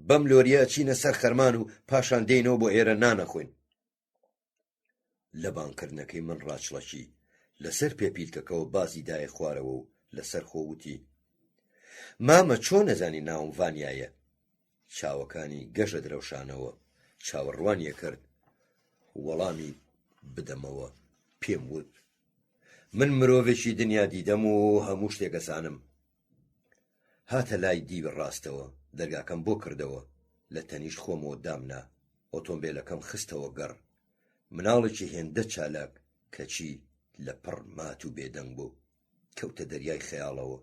بەم لۆریە چینە سەر خەرمان و پاشان دێینەوە بۆ ئێرە نانەخۆین. لە بانکردنەکەی من ڕاچڵەکی لەسەر پێپیلکەکەەوە بازی دایە خوارەوە و لەسەر خۆوتی مامە چۆن نەزانی ناوم ڤانیایە. چاوەکانی گەشە درەوشانەوە چاوەڕوانیە کرد. وەڵامی بدەمەوە. پێم وت من مرۆڤێکی دنیا دیدەم و هەموو شتێکەزانم. هاتە لای دیوی ڕاستەوە دەرگاکەم بۆ کردەوە. لە تەنیشت خۆمەوە دامنا. ئۆتۆمبیلەکەم خستەوە گەڕ. مناڵێکی هێندە چالاک کەچی لە پڕ مات و بێدەنگ بوو. کەوتە دەریای خەیاڵەوە.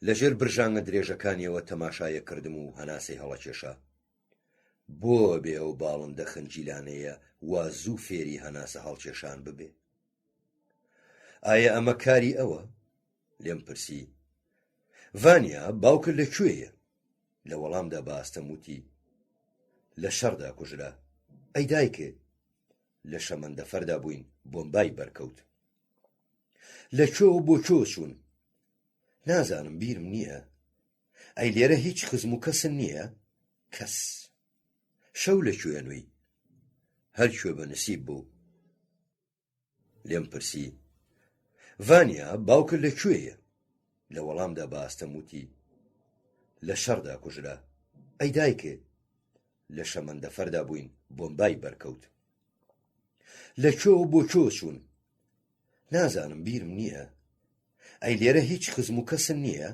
لەژێر برژانگە درێژەکانیەوە تەماشایە کردم و هەناسەی هەڵەکێشا. بۆ بێ ئەو باڵندە خنجیلانەیە وا زوو فێری هەناسە هەڵکێشان ببێ. ئایا ئەمە کاری ئەوە؟ لێم پرسی. ڤانیا باوکرد لەکوێیە؟ لە وەڵامدا باستەم وتی لە شەڕدا کوژرا. ئەی دایکێ؟ لە شەمەندەفەردا بووین بۆمبای بەرکەوت. لەکوێ و بۆ کۆ چوون؟ نازانم بیرم نییە. ئەی لێرە هیچ خزم و کەسن نییە؟ کەس. شەو لەکوێ نووی؟ هەرکوێ بە نسیب بوو. لێم پرسی ڤانیا باوکرد لەکوێیە؟ لە وەڵامدا باستەم وتی لە شەڕدا کوژرا. ئەی دایکێ؟ لە شەمەندەفەردا بووین بۆمبای بەرکەوت. لەکوێ و بۆ کۆ چوون؟ نازانم بیرم نییە. ئەی لێرە هیچ خزم و کەسن نییە؟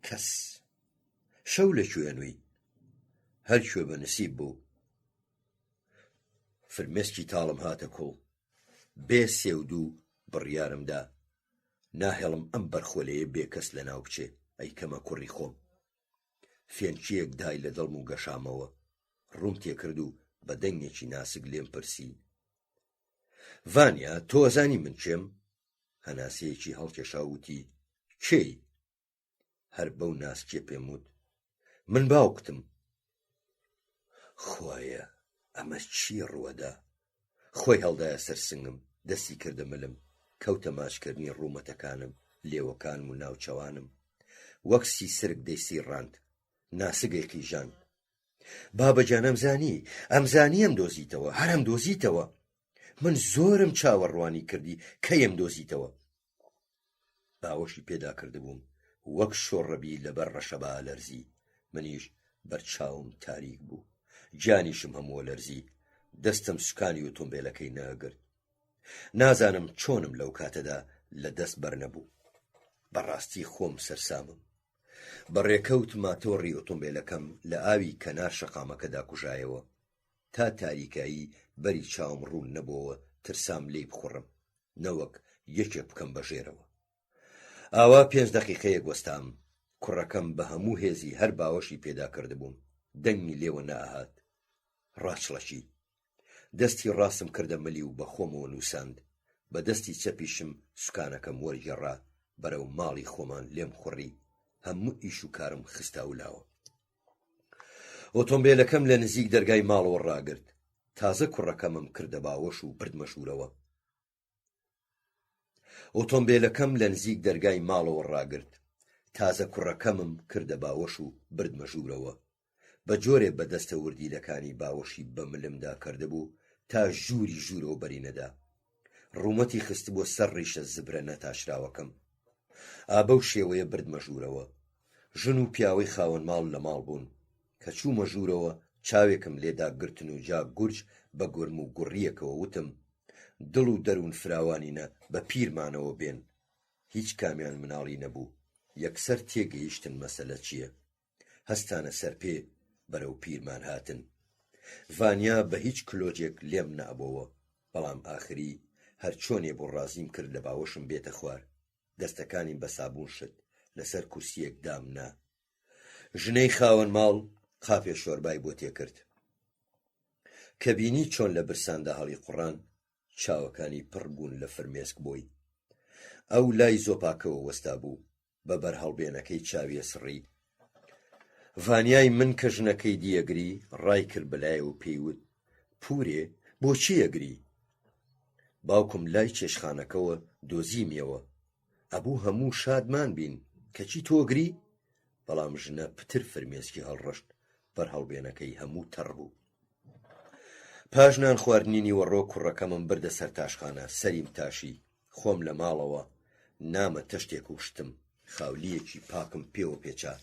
کەس. شەو لەکوێ نووی؟ هەرکوێ بە نسیب بوو. فرمێسکی تاڵم هاتە کۆڵ. بێ سێودوو بڕیارمدا ناهێڵم ئەم بەرخۆلەیە بێ کەس لە ناو بچێ. ئەی کەمە کوڕی خۆم. فێنچیەک دای لە دڵم و گەشامەوە. ڕووم تێکرد و بە دەنگێکی ناسک لێم پرسی ڤانیا تۆ ئەزانی من کێم؟ هەناسەیەکی هەڵکێشا وتی کێی؟ هەر بەو ناسکیە پێم وت من باوکتم. خوایە ئەمە چی ڕوەدا؟ خۆی هەڵدایە سەر سنگم. دەستی کردە ملم. کەوتە ماچکردنی ڕوومەتەکانم لێوەکانم و ناوچەوانم. وەک سیسرک دەیسی ڕاند. ناسگەی قیژان. بابەجان ئەمزانی ئەم دۆزیتەوە. هەرم دۆزیتەوە. من زۆرم چاوەڕوانی کردی کەیم دۆزیتەوە. باوەشی پێدا کردبووم وەک شۆڕەبی لەبەر ڕەشەبا لەرزی. منیش بەرچاوم تاریک بوو. گیانیشم هەمووە لەرزی. دەستم سوکانی ئۆتۆمبیلەکەی نەگرت. نازانم چۆنم لەو کاتەدا لە دەست بەرنەبوو. بەڕاستی خۆم سەرسامم. بەڕێکەوت ماتۆڕی ئۆتۆمبیلەکەم لە ئاوی کەنار شەقامەکەدا کوژایەوە. تا تاریکایی بەری چاوم ڕوون نەبووەوە ترسام لێی بخوڕم نەوەک یەکێک بکەم بەژێرەوە. ئاوا 5 دەقیقەیەک وەستام. کوڕەکەم بە هەموو هێزی هەر باوەشی پێدا کردبووم. دەنگی لێوە نەهات. ڕاچڵەکی. دەستی ڕاستم کردە ملی و بە خۆمەوە نووساند. بە دەستی چەپیشم سوکانەکەم وەرگێڕا. بەرەو ماڵی خۆمان لێم خوڕی. هەموو ئیش و کارم خستا و لاوە. ئۆتۆمبیلەکەم لە نزیک دەرگای ماڵەوە ڕاگرت. تازە کوڕەکەمم کردە باوەش و بردمە ژوورەوە. ئۆتۆمبیلەکەم لە نزیک دەرگای ماڵەوە ڕاگرت. تازە کوڕەکەمم کردە باوەش و بردمە ژوورەوە. بە جۆرێ بەدەستە وردیلەکانی باوەشی بە ملمدا کردبوو تا ژووری ژوورەوە بەری نەدا. ڕوومەتی خست بۆ سەر ڕیشە زبرە نەتاشراوەکەم. ئابە و شێوەیە بردمە ژوورەوە. ژن و پیاوەی خاوەن ماڵ لە ماڵ بوون. کە چوومە ژوورەوە چاوێکم لێدا گرتن و جا گورج بە گورم و گوڕیەکەوە وتم دڵ و دەروون فراوانینە بە پیرمانەوە بێن. هیچ کامیان مناڵی نەبوو. یەکسەر تێگەیشتن مەسەلە چییە. هەستانە سەر پێ بەرەو پیرمان هاتن. ڤانیا بە هیچ کلۆجێک لێم نەبووە. بەڵام ئاخری هەر چۆنێ بۆ ڕازیم کرد لە باوەشم بێتە خوار. دەستەکانی بە سابوون شت لەسەر کورسیەک دامنا. ژنەی خاوەن ماڵ قاپێ شۆربای بۆ تێکرد. کە بینی چۆن لە برساندا هەڵی قوڕان چاوەکانی پڕ بوون لە فرمێسک بۆی. ئەو لای زۆپاکەوە وەستا بوو. بە بەرهەڵبێنەکەی چاویە سڕی. ڤانیای من کە ژنەکەی دیەگری ڕای کرد بەلایەوە پێیوت پورێ بۆچی ئەگری؟ باوکم لای چێشخانەکەوە دۆزیمیەوە. ئەبوو هەموو شادمان بین کەچی تۆگری؟ بەڵام ژنە پتر فرمێسکی هەڵڕەشت. بەرهەڵبێنەکەی هەموو تەڕ بوو. پاش نان خواردنی نیوەڕۆ کوڕەکەمم بردە سەر تاشخانە. سەریم تاشی. خۆم لە ماڵەوە نامە تەشتێک و شتم خاولیەکی پاکم پێوە پێچا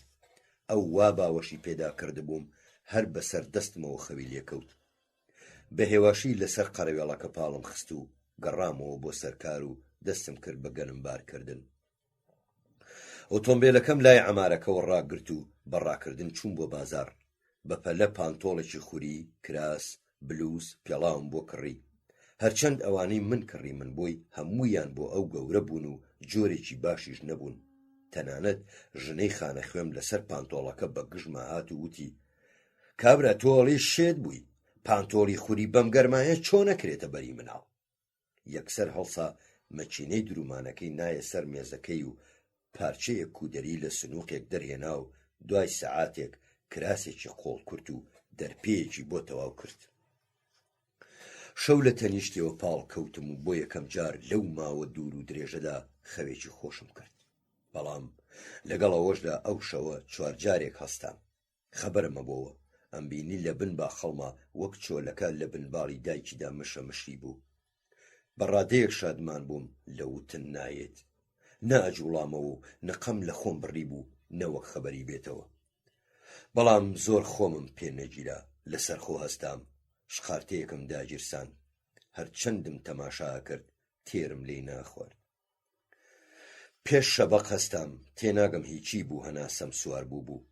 ئەو وا باوەشی پێدا کردبووم هەر بەسەر دەستمەوە خەوی لێکەوت بە هێواشی لەسەر قەرەوێڵەکە پاڵم خست و گەڕامەوە بۆ سەرکار و دەستم کرد بە گەنمبارکردن ئۆتۆمبیلەکەم لای عەمارەکەەوە ڕاگرت و بەڕاکردن چوون بۆ بازار بە پەلە پانتۆڵێکی خوری کراس بلووز پێڵاوم بۆ کڕی هەرچەند ئەوانەی من کڕی من بۆی هەموویان بۆ ئەو گەورە بوون و جۆرێکی باشیش نەبوون تەنانەت ژنەی خانەخوێم لەسەر پانتۆڵەکە بە گژمە هات و وتی کابرا تۆڵی شێت بووی پانتۆڵی خوری بەم گەرمایە چۆن نەکرێتە بەری مناڵ یەکسەر هەڵسا مەچینەی درومانەکەی نایە سەر مێزەکەی و پارچەیەک کودەری لە سنووقێک دەرهێنا و دوای سەعاتێک کراسێکی قۆڵ کورت و دەرپێیەکی بۆ تەواو کرد شەو لە تەنیشتەوە پاڵ کەوتم و بۆ یەکەم جار لەو ماوە دوور و درێژەدا خەوێکی خۆشم کرد بەڵام لەگەڵ ئەوەشدا ئەو شەوە چوارجارێک هەستام خەبەرمە بۆوە ئەم بینی لە بن باخەڵما وەک چۆلەکە لە بنباڵی دایکیدا مشە مشی بوو بەڕادەیەک شادمان بووم لە وتن نایێت نەئەجوڵامەوە و نقەم لە خۆم بڕی بوو نەوەک خەبەری بێتەوە بەڵام زۆر خۆمم پێ نەگیرا لەسەر خۆ هەستام شقارتەیەکم داگیرسان هەرچەندم تەماشا کرد تێرم لێی ناخوارد پێش شەبەق هەستام تێناگەم هیچی بوو هەناسەم سوار بوو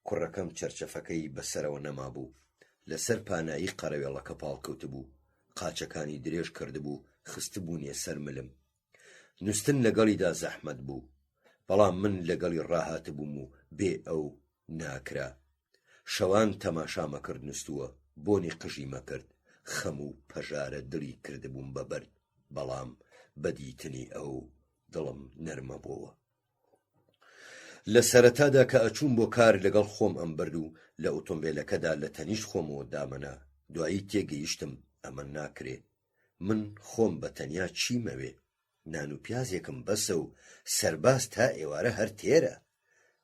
کوڕەکەم چەرچەفەکەی بەسەرەوە نەما بوو لەسەر پانایی قەرەوێڵەکە پاڵکەوت بوو قاچەکانی درێژ کردبوو خستبوونیە سەر ملم نووستن لەگەڵیدا زەحمەت بوو بەڵام من لەگەڵی ڕاهات بووم و بێ ئەو ناکرا شەوان تەماشامە کرد نووسووە بۆنی قژی مەکرد خەم و پەژارە دڵی کردبووم بەبەرد بەڵام بەدیتنی ئەو دڵم نەرمە بووە لە سەرەتادا کە ئەچووم بۆ کار لەگەڵ خۆم ئەم برد و لە ئۆتۆمبیلەکەدا لە تەنیشت خۆمەوە دامەنا دوایی تێگەیشتم ئەمە ناکرێ من خۆم بە تەنیا چیمەوێ نان و پیازێکم بەسە و سەرباز تا ئێوارە هەر تێرە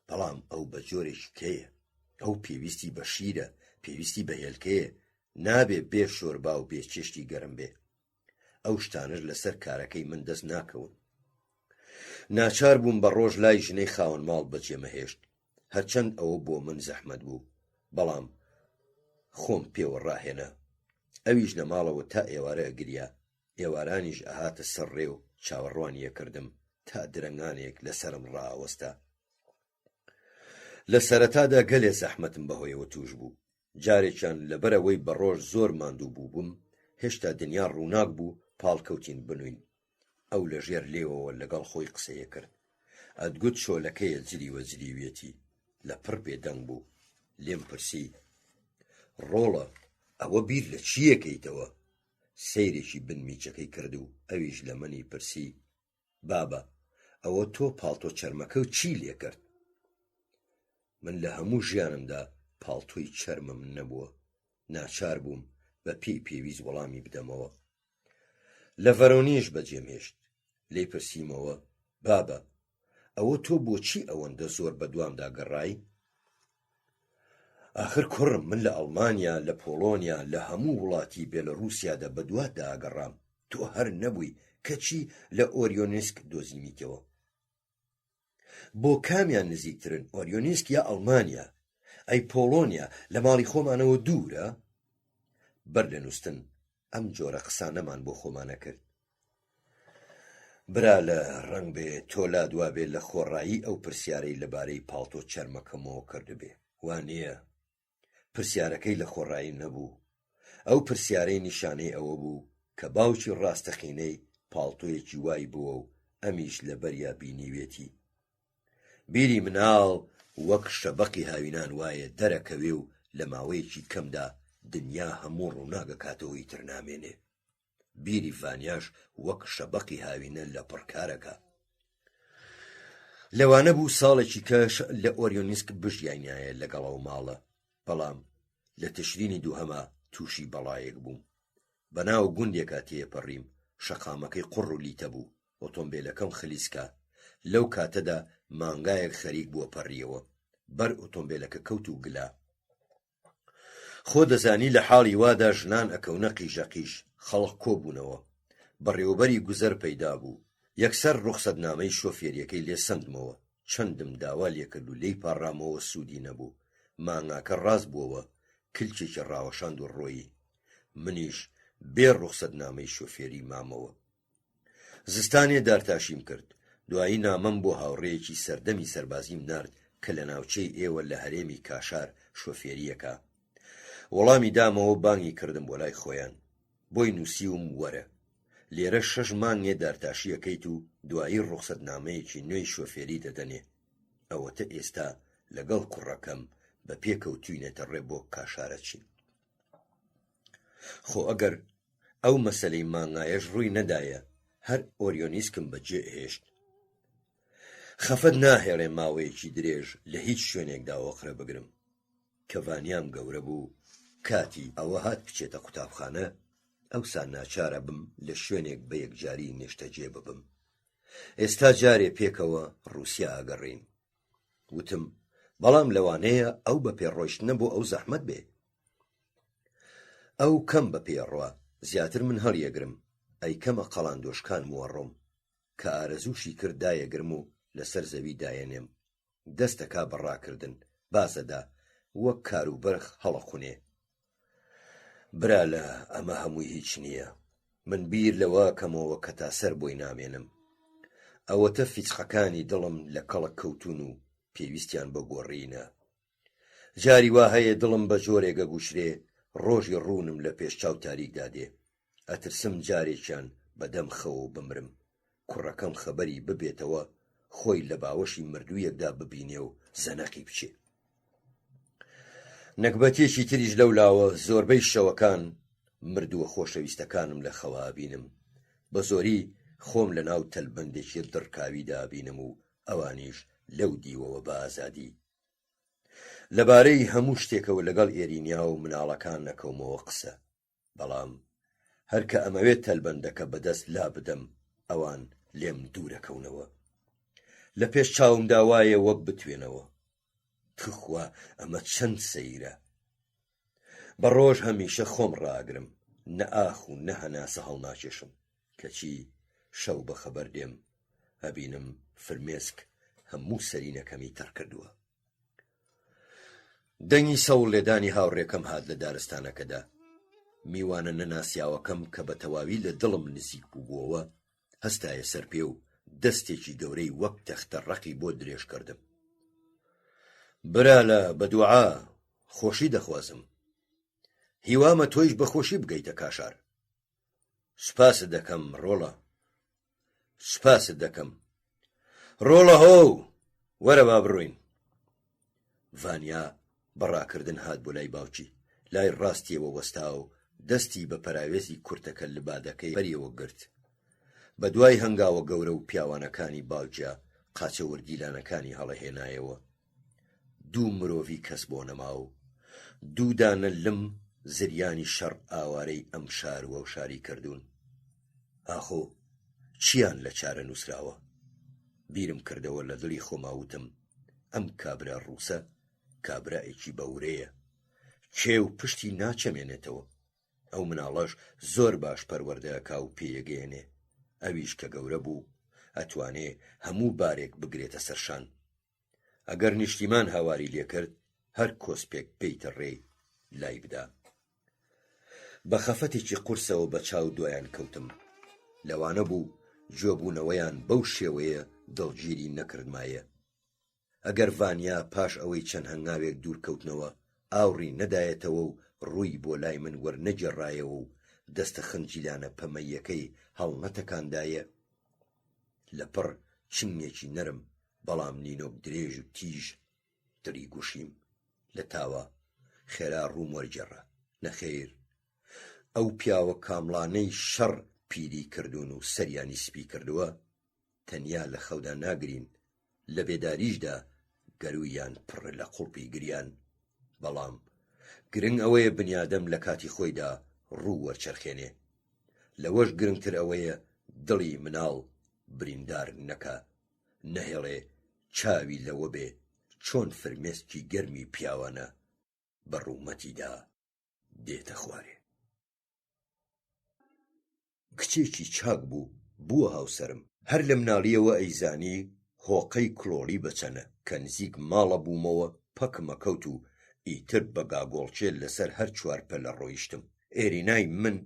بەڵام ئەو بە جۆرێکی کەیە ئەو پێویستی بە شیرە پێویستی بە هێلکەیە نابێ بێ شۆربا و بێ چێشتی گەرم بێ ئەو شتانش لەسەر کارەکەی من دەست ناکەون ناچار بووم بە ڕۆژ لای ژنەی خاوەن ماڵ بەجێمەهێشت هەرچەند ئەوە بۆ من زەحمەت بوو بەڵام خۆم پێوە ڕاهێنا ئەویش لە ماڵەوە تا ئێوارە ئەگریا ئێوارانیش ئەهاتە سەر ڕێ و چاوەڕوانیە کردم تا درەنگانێک لەسرم ڕائوەستا لە سەرەتادا گەلێ زەحمەتم بەهۆیەوە توش بوو جارێکیان لەبەرەوەی بە ڕۆژ زۆر ماندوو بووبووم هێشتا دنیا ڕووناک بوو پاڵکەوتین بنوین ئەو لە ژێر لێوەوە لەگەڵ خۆی قسەیە کرد ئەتگوت شۆلەکەیە جلیوە جلیوێتی لە پڕ بێدەنگ بوو لێم پرسی ڕۆڵە ئەوە بیر لە چیەکەیتەوە سەیرێکی بنمیچەکەی کرد و ئەویش لە منی پرسی بابە ئەوە تۆ پاڵتۆ چەرمەکە و چی لێ کرد من لە هەموو ژیانمدا پاڵتۆی چەرمم نەبووە ناچار بووم بە پێویست وەڵامی بدەمەوە لە ڤەرۆنیش بەجێمهێشت لێی پرسیمەوە بابە ئەوە تۆ بۆچی ئەوەندە زۆر بەدوامدا گەڕای ئاخر کوڕم من لە ئەڵمانیا لە پۆڵۆنیا لە هەموو وڵاتی بێلەڕووسیادا بەدواتدا ئاگەڕام تۆ هەر نەبووی کەچی لە ئۆریۆنسک دۆزیمیتەوە بۆ کامیان نزیکترن ئۆریۆنسک یا ئەڵمانیا ئەی پۆڵۆنیا لە ماڵی خۆمانەوە دوورە بەر لە نووستن ئەم جۆرە قسانەمان بۆ خۆمانە کرد برا لە ڕەنگ بێ تۆ لا دوابێ لە خۆڕایی ئەو پرسیارەی لەبارەی پاڵتۆ چەرمەکەمەوە کردبێ وانییە پرسیارەکەی لە خۆڕایی نەبوو ئەو پرسیارەی نیشانەی ئەوە بوو کە باوکی ڕاستەقینەی پاڵتۆیەکی وای بووە و ئەمیش لە بەریا بینیوێتی بیری مناڵ وەک شەبەقی هاوینان وایە دەرەکەوێ و لە ماوەیەکی کەمدا دنیا هەموو ڕووناگەکاتەوەی تر نامێنێ بیری ڤانیاش وەک شەبەقی هاوینە لە پڕکارەکە لەوانە بوو ساڵێکی کەش لە ئۆریۆنسک بژیانایە لەگەڵەوە ماڵە بەڵام لە تشرینی دووهەما تووشی بەڵایەک بووم بەناو گوندێکا تێپەڕیم شەقامەکەی قوڕ و لیتە بوو ئۆتۆمبیلەکەم خلیسکە لەو کاتەدا مانگایەک خەریک بووە پەڕیەوە بەر ئۆتۆمبیلەکە کەوت و گلا خۆ دەزانی لە حاڵی وادا ژنان ئەکەونە قیژەقیش خەڵق کۆبوونەوە بەڕێوەبەری گوزەر پەیدا بوو یەکسەر ڕوخسەتنامەی شۆفێریەکەی لێ سەندمەوە، چەندم داوا لێ کرد و لێی پاڕامەوە سوودی نەبوو. مانگاکە ڕاست بووەوە، کلچێکی ڕاوەشاند و ڕۆیی. منیش بێ ڕوخسەتنامەی شۆفێری مامەوە. زستانێ دارتاشیم کرد. دوایی نامەم بۆ هاوڕێیەکی سەردەمی سەربازیم نارد کە لە ناوچەی ئێوە لە هەرێمی کاشار شۆفێریەکە. وەڵامی دامەوە، بانگی کردم بۆ لای خۆیان. بۆی نووسیوم وەرە، لێرە 6 مانگێ دارتاشیەکەیت و دوایی ڕوخسەتنامەیەکی نوێی شۆفێری دەدەنێ. ئەوەتە ئێستا لەگەڵ کوڕەکەم بە پێکەوتووینەتە ڕێ بۆ کاشارە چین. خۆ ئەگەر ئەو مەسەلەی مانگایەش ڕووی نەدایە، هەر ئۆریۆنیسکم بەجێ هێشت. خەفەت ناهێڵێ ماوەیەکی درێژ لە هیچ شوێنێکدا وەقرە بگرم. کە ڤانیام گەورە بوو، کاتی ئەوە هات بچێتە قوتابخانە، ئەوسا ناچارە بم لە شوێنێک بە یەکجاری نیشتەجێ ببم. ئێستا جارێ پێکەوە ڕووسیا ئاگەڕین. وتم بەڵام لەوانەیە ئەو بە پێڕۆیشتنە بۆ ئەو زەحمەت بێ. ئەو کەم بە پێڕوا، زیاتر من هەڵیەگرم. ئەی کەمە قەڵاندۆشکان وەڕۆم کە ئارەزووشی کرد دایەگرم و لەسەر زەوی دایەنێم. دەستەکا بەڕاکردن بازەدا وەک کاروبەرخ هەڵەخونێ. برالە ئەمە هەمووی هیچ نییە. من بیر لەوە کەمەوە کە تا سەر بۆی نامێنم. ئەوەتە فیچخەکانی دڵم لە کەڵک کەوتون و پێویستیان بە گۆڕینە. جاری وا هەیە دڵم بە جۆرێگە گوشرێ، ڕۆژی ڕوونم لە پێشچاو تاریکدا دێ. ئەترسم جارێکیان بەدەم خەوە بمرم، کوڕەکەم خەبەری ببێتەوە، خۆی لە باوەشی مردوویەکدا ببینێ و زەنەقی بچێ. نەکبەتێکی تریش لەولاوە زۆربەی شەوەکان مردووە خۆشەویستەکانم لە خەوا بینم. بە زۆری خۆم لە ناو تەلبەندێکی دڕکاویدا بینم و ئەوانیش لەو دیوەوە بە ئازادی. لەبارەی هەموو شتێکەوە لەگەڵ ئێرینیا و مناڵەکان نەکەومەوە قسە. بەڵام هەرکە ئەمەوێت تەلبەندەکە بەدەست لا بدەم، ئەوان لێم دوورەکەونەوە. لە پێش چاومدا وایە وەک بتوێنەوە. تخوا ئەمە چەند سەیرە. بە ڕۆژ هەمیشە خۆم ڕاگرم، نە ئاخ و نە هەناسە هەڵناکێشم، کەچی شەو بە خەبەر دێم ئەبینم فرمێسک هەموو سەرینەکەمی تەڕ کردووە. دەنگی سەوڵ لێدانی هاوڕێکەم هات لە دارستانەکەدا. میوانە نەناسیاوەکەم کە بە تەواوی لە دڵم نزیک بووبووەوە هەستایە سەر پێ و دەستێکی گەورەی وەک تەختە ڕەقی بۆ درێژ کردم. برالە بە دوعا، خۆشی دەخوازم. هیوامە تۆیش بەخۆشی بگەیتە کاشار. سوپاست دەکەم ڕۆڵە، سوپاست دەکەم. ڕۆڵە هۆ، وەرە با بڕۆین. ڤانیا بەڕاکردن هات بۆ لای باوکی، لای ڕاستیەوە وەستا و دەستی بە پەراوێزی کورتەکە لە بادەکەی بەریەوە گرت. بە دوای هەنگاوە گەورە و پیاوانەکانی باوجیا قاچە وردیلانەکانی هەڵەهێنایەوە. دوو مرۆڤی کەس بۆ نەما و دوو دانە لم زریانی شەڕ ئاوارەی ئەم شاروە و شاری کردوون. ئاخۆ چیان لە چارە نووسراوە؟ بیرم کردەوە لە دڵی خۆماوتم ئەم کابرا ڕووسە کابرایەکی بەورەیە، کێ و پشتی ناچەمێنێتەوە. ئەو مناڵەش زۆر باش پەروەردەکا و پێیەگەێنێ. ئەویش کە گەورە بوو ئەتوانێ هەموو بارێک بگرێتە سەرشان. ئەگەر نیشتیمان هاواری لێکرد هەر کۆسپێک پێیتە ڕێ لای بدا. بە خەفەتێکی قورسەوە بە چاو دوایان کەوتم. لەوانە بوو جۆبوونەوەیان بەو شێوەیە دڵگیری نەکردمایە. ئەگەر ڤانیا پاش ئەوەی چەند هەنگاوێک دوورکەوتنەوە ئاوڕی نەدایەتەوە و ڕووی بۆ لای من وەرنەگێڕایەوە و دەستە خنجیلانە پەمەیەکەی هەڵنەتەکاندایە، لەپڕ چنگێکی نەرم بەڵام نینۆک درێژ و تیژ دری گوشیم لە تاوە خێرا ڕووم وەرگێڕە. نەخێر، ئەو پیاوە کامڵانەی شەڕ پیری کردوون و سەریانی سپی کردووە، تەنیا لە خەودا ناگرین، لە بێداریشدا گەرویان پڕ لە قوڵپی گریان. بەڵام گرنگ ئەوەیە بنیادەم لە کاتی خۆیدا ڕوو وەرچەرخێنێ. لەوەش گرنگتر ئەوەیە دڵی مناڵ بریندار نەکا، نەهێڵێ چاوی لەوە بێ چۆن فرمێسکی گەرمی پیاوانە بە ڕوومەتیدا دێتە خوارێ. کچێکی چاک بوو، بووە هاوسەرم، هەر لە مناڵیەوە ئەیزانی هۆقەی کڵۆڵی بەچەنە کە نزیک ماڵە بوومەوە پەکمە کەوت و ئیتر بە گاگۆڵچێت لەسەر هەر چوار پەلە ڕۆیشتم. ئێرینای من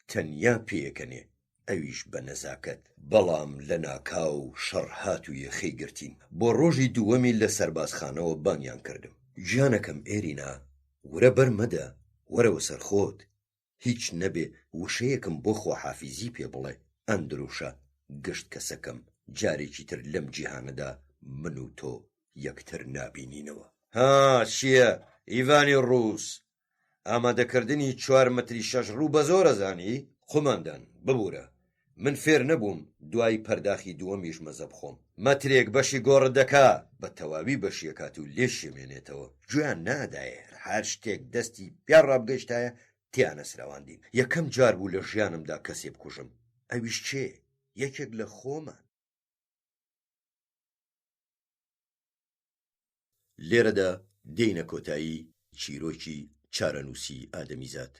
تەنیا پێیەکەنێ، ئەویش بە نەزاکەت. بەڵام لە ناکاو شەڕ هاتوویە خەی گرتین. بۆ ڕۆژی دووەمی لە سەربازخانەوە بانگیان کردم. گیانەکەم ئێرینا، ورە بەرمەدە، وەرەوە سەرخۆت. هیچ نەبێ وشەیەکم بۆ خۆحافیزی پێ بڵێ. ئەندروشە گشت کەسەکەم، جارێکی تر لەم جیهانەدا من و تۆ یەکتر نابینینەوە. ها چییە؟ ئیڤانی ڕووس، ئامادەکردنی 4 متری 6 ڕوو بە زۆرە زانی؟ قوماندان ببوورە، من فێر نەبووم دوای پەرداخی دووەمیش مەزە بخۆم. مەترێک بەشی گۆڕت دەکا، بە تەواوی بەشیەکات و لێ شێمێنێتەوە. گویان نادایە هەر شتێک دەستی پیا ڕابگەیشتایە تیانەسراواندین. یەکەم جار بوو لە ژیانمدا کەسێ بکوژم، ئەویش چێ؟ یەکێک لە خۆمان. لێرەدا دێینە کۆتایی چیرۆکی چارەنووسی ئادەمیزاد.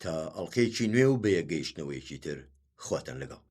تا ئەڵقەیەکی نوێ و بەیەگەیشتنەوەیەکی تر خواتان لەگەڵ.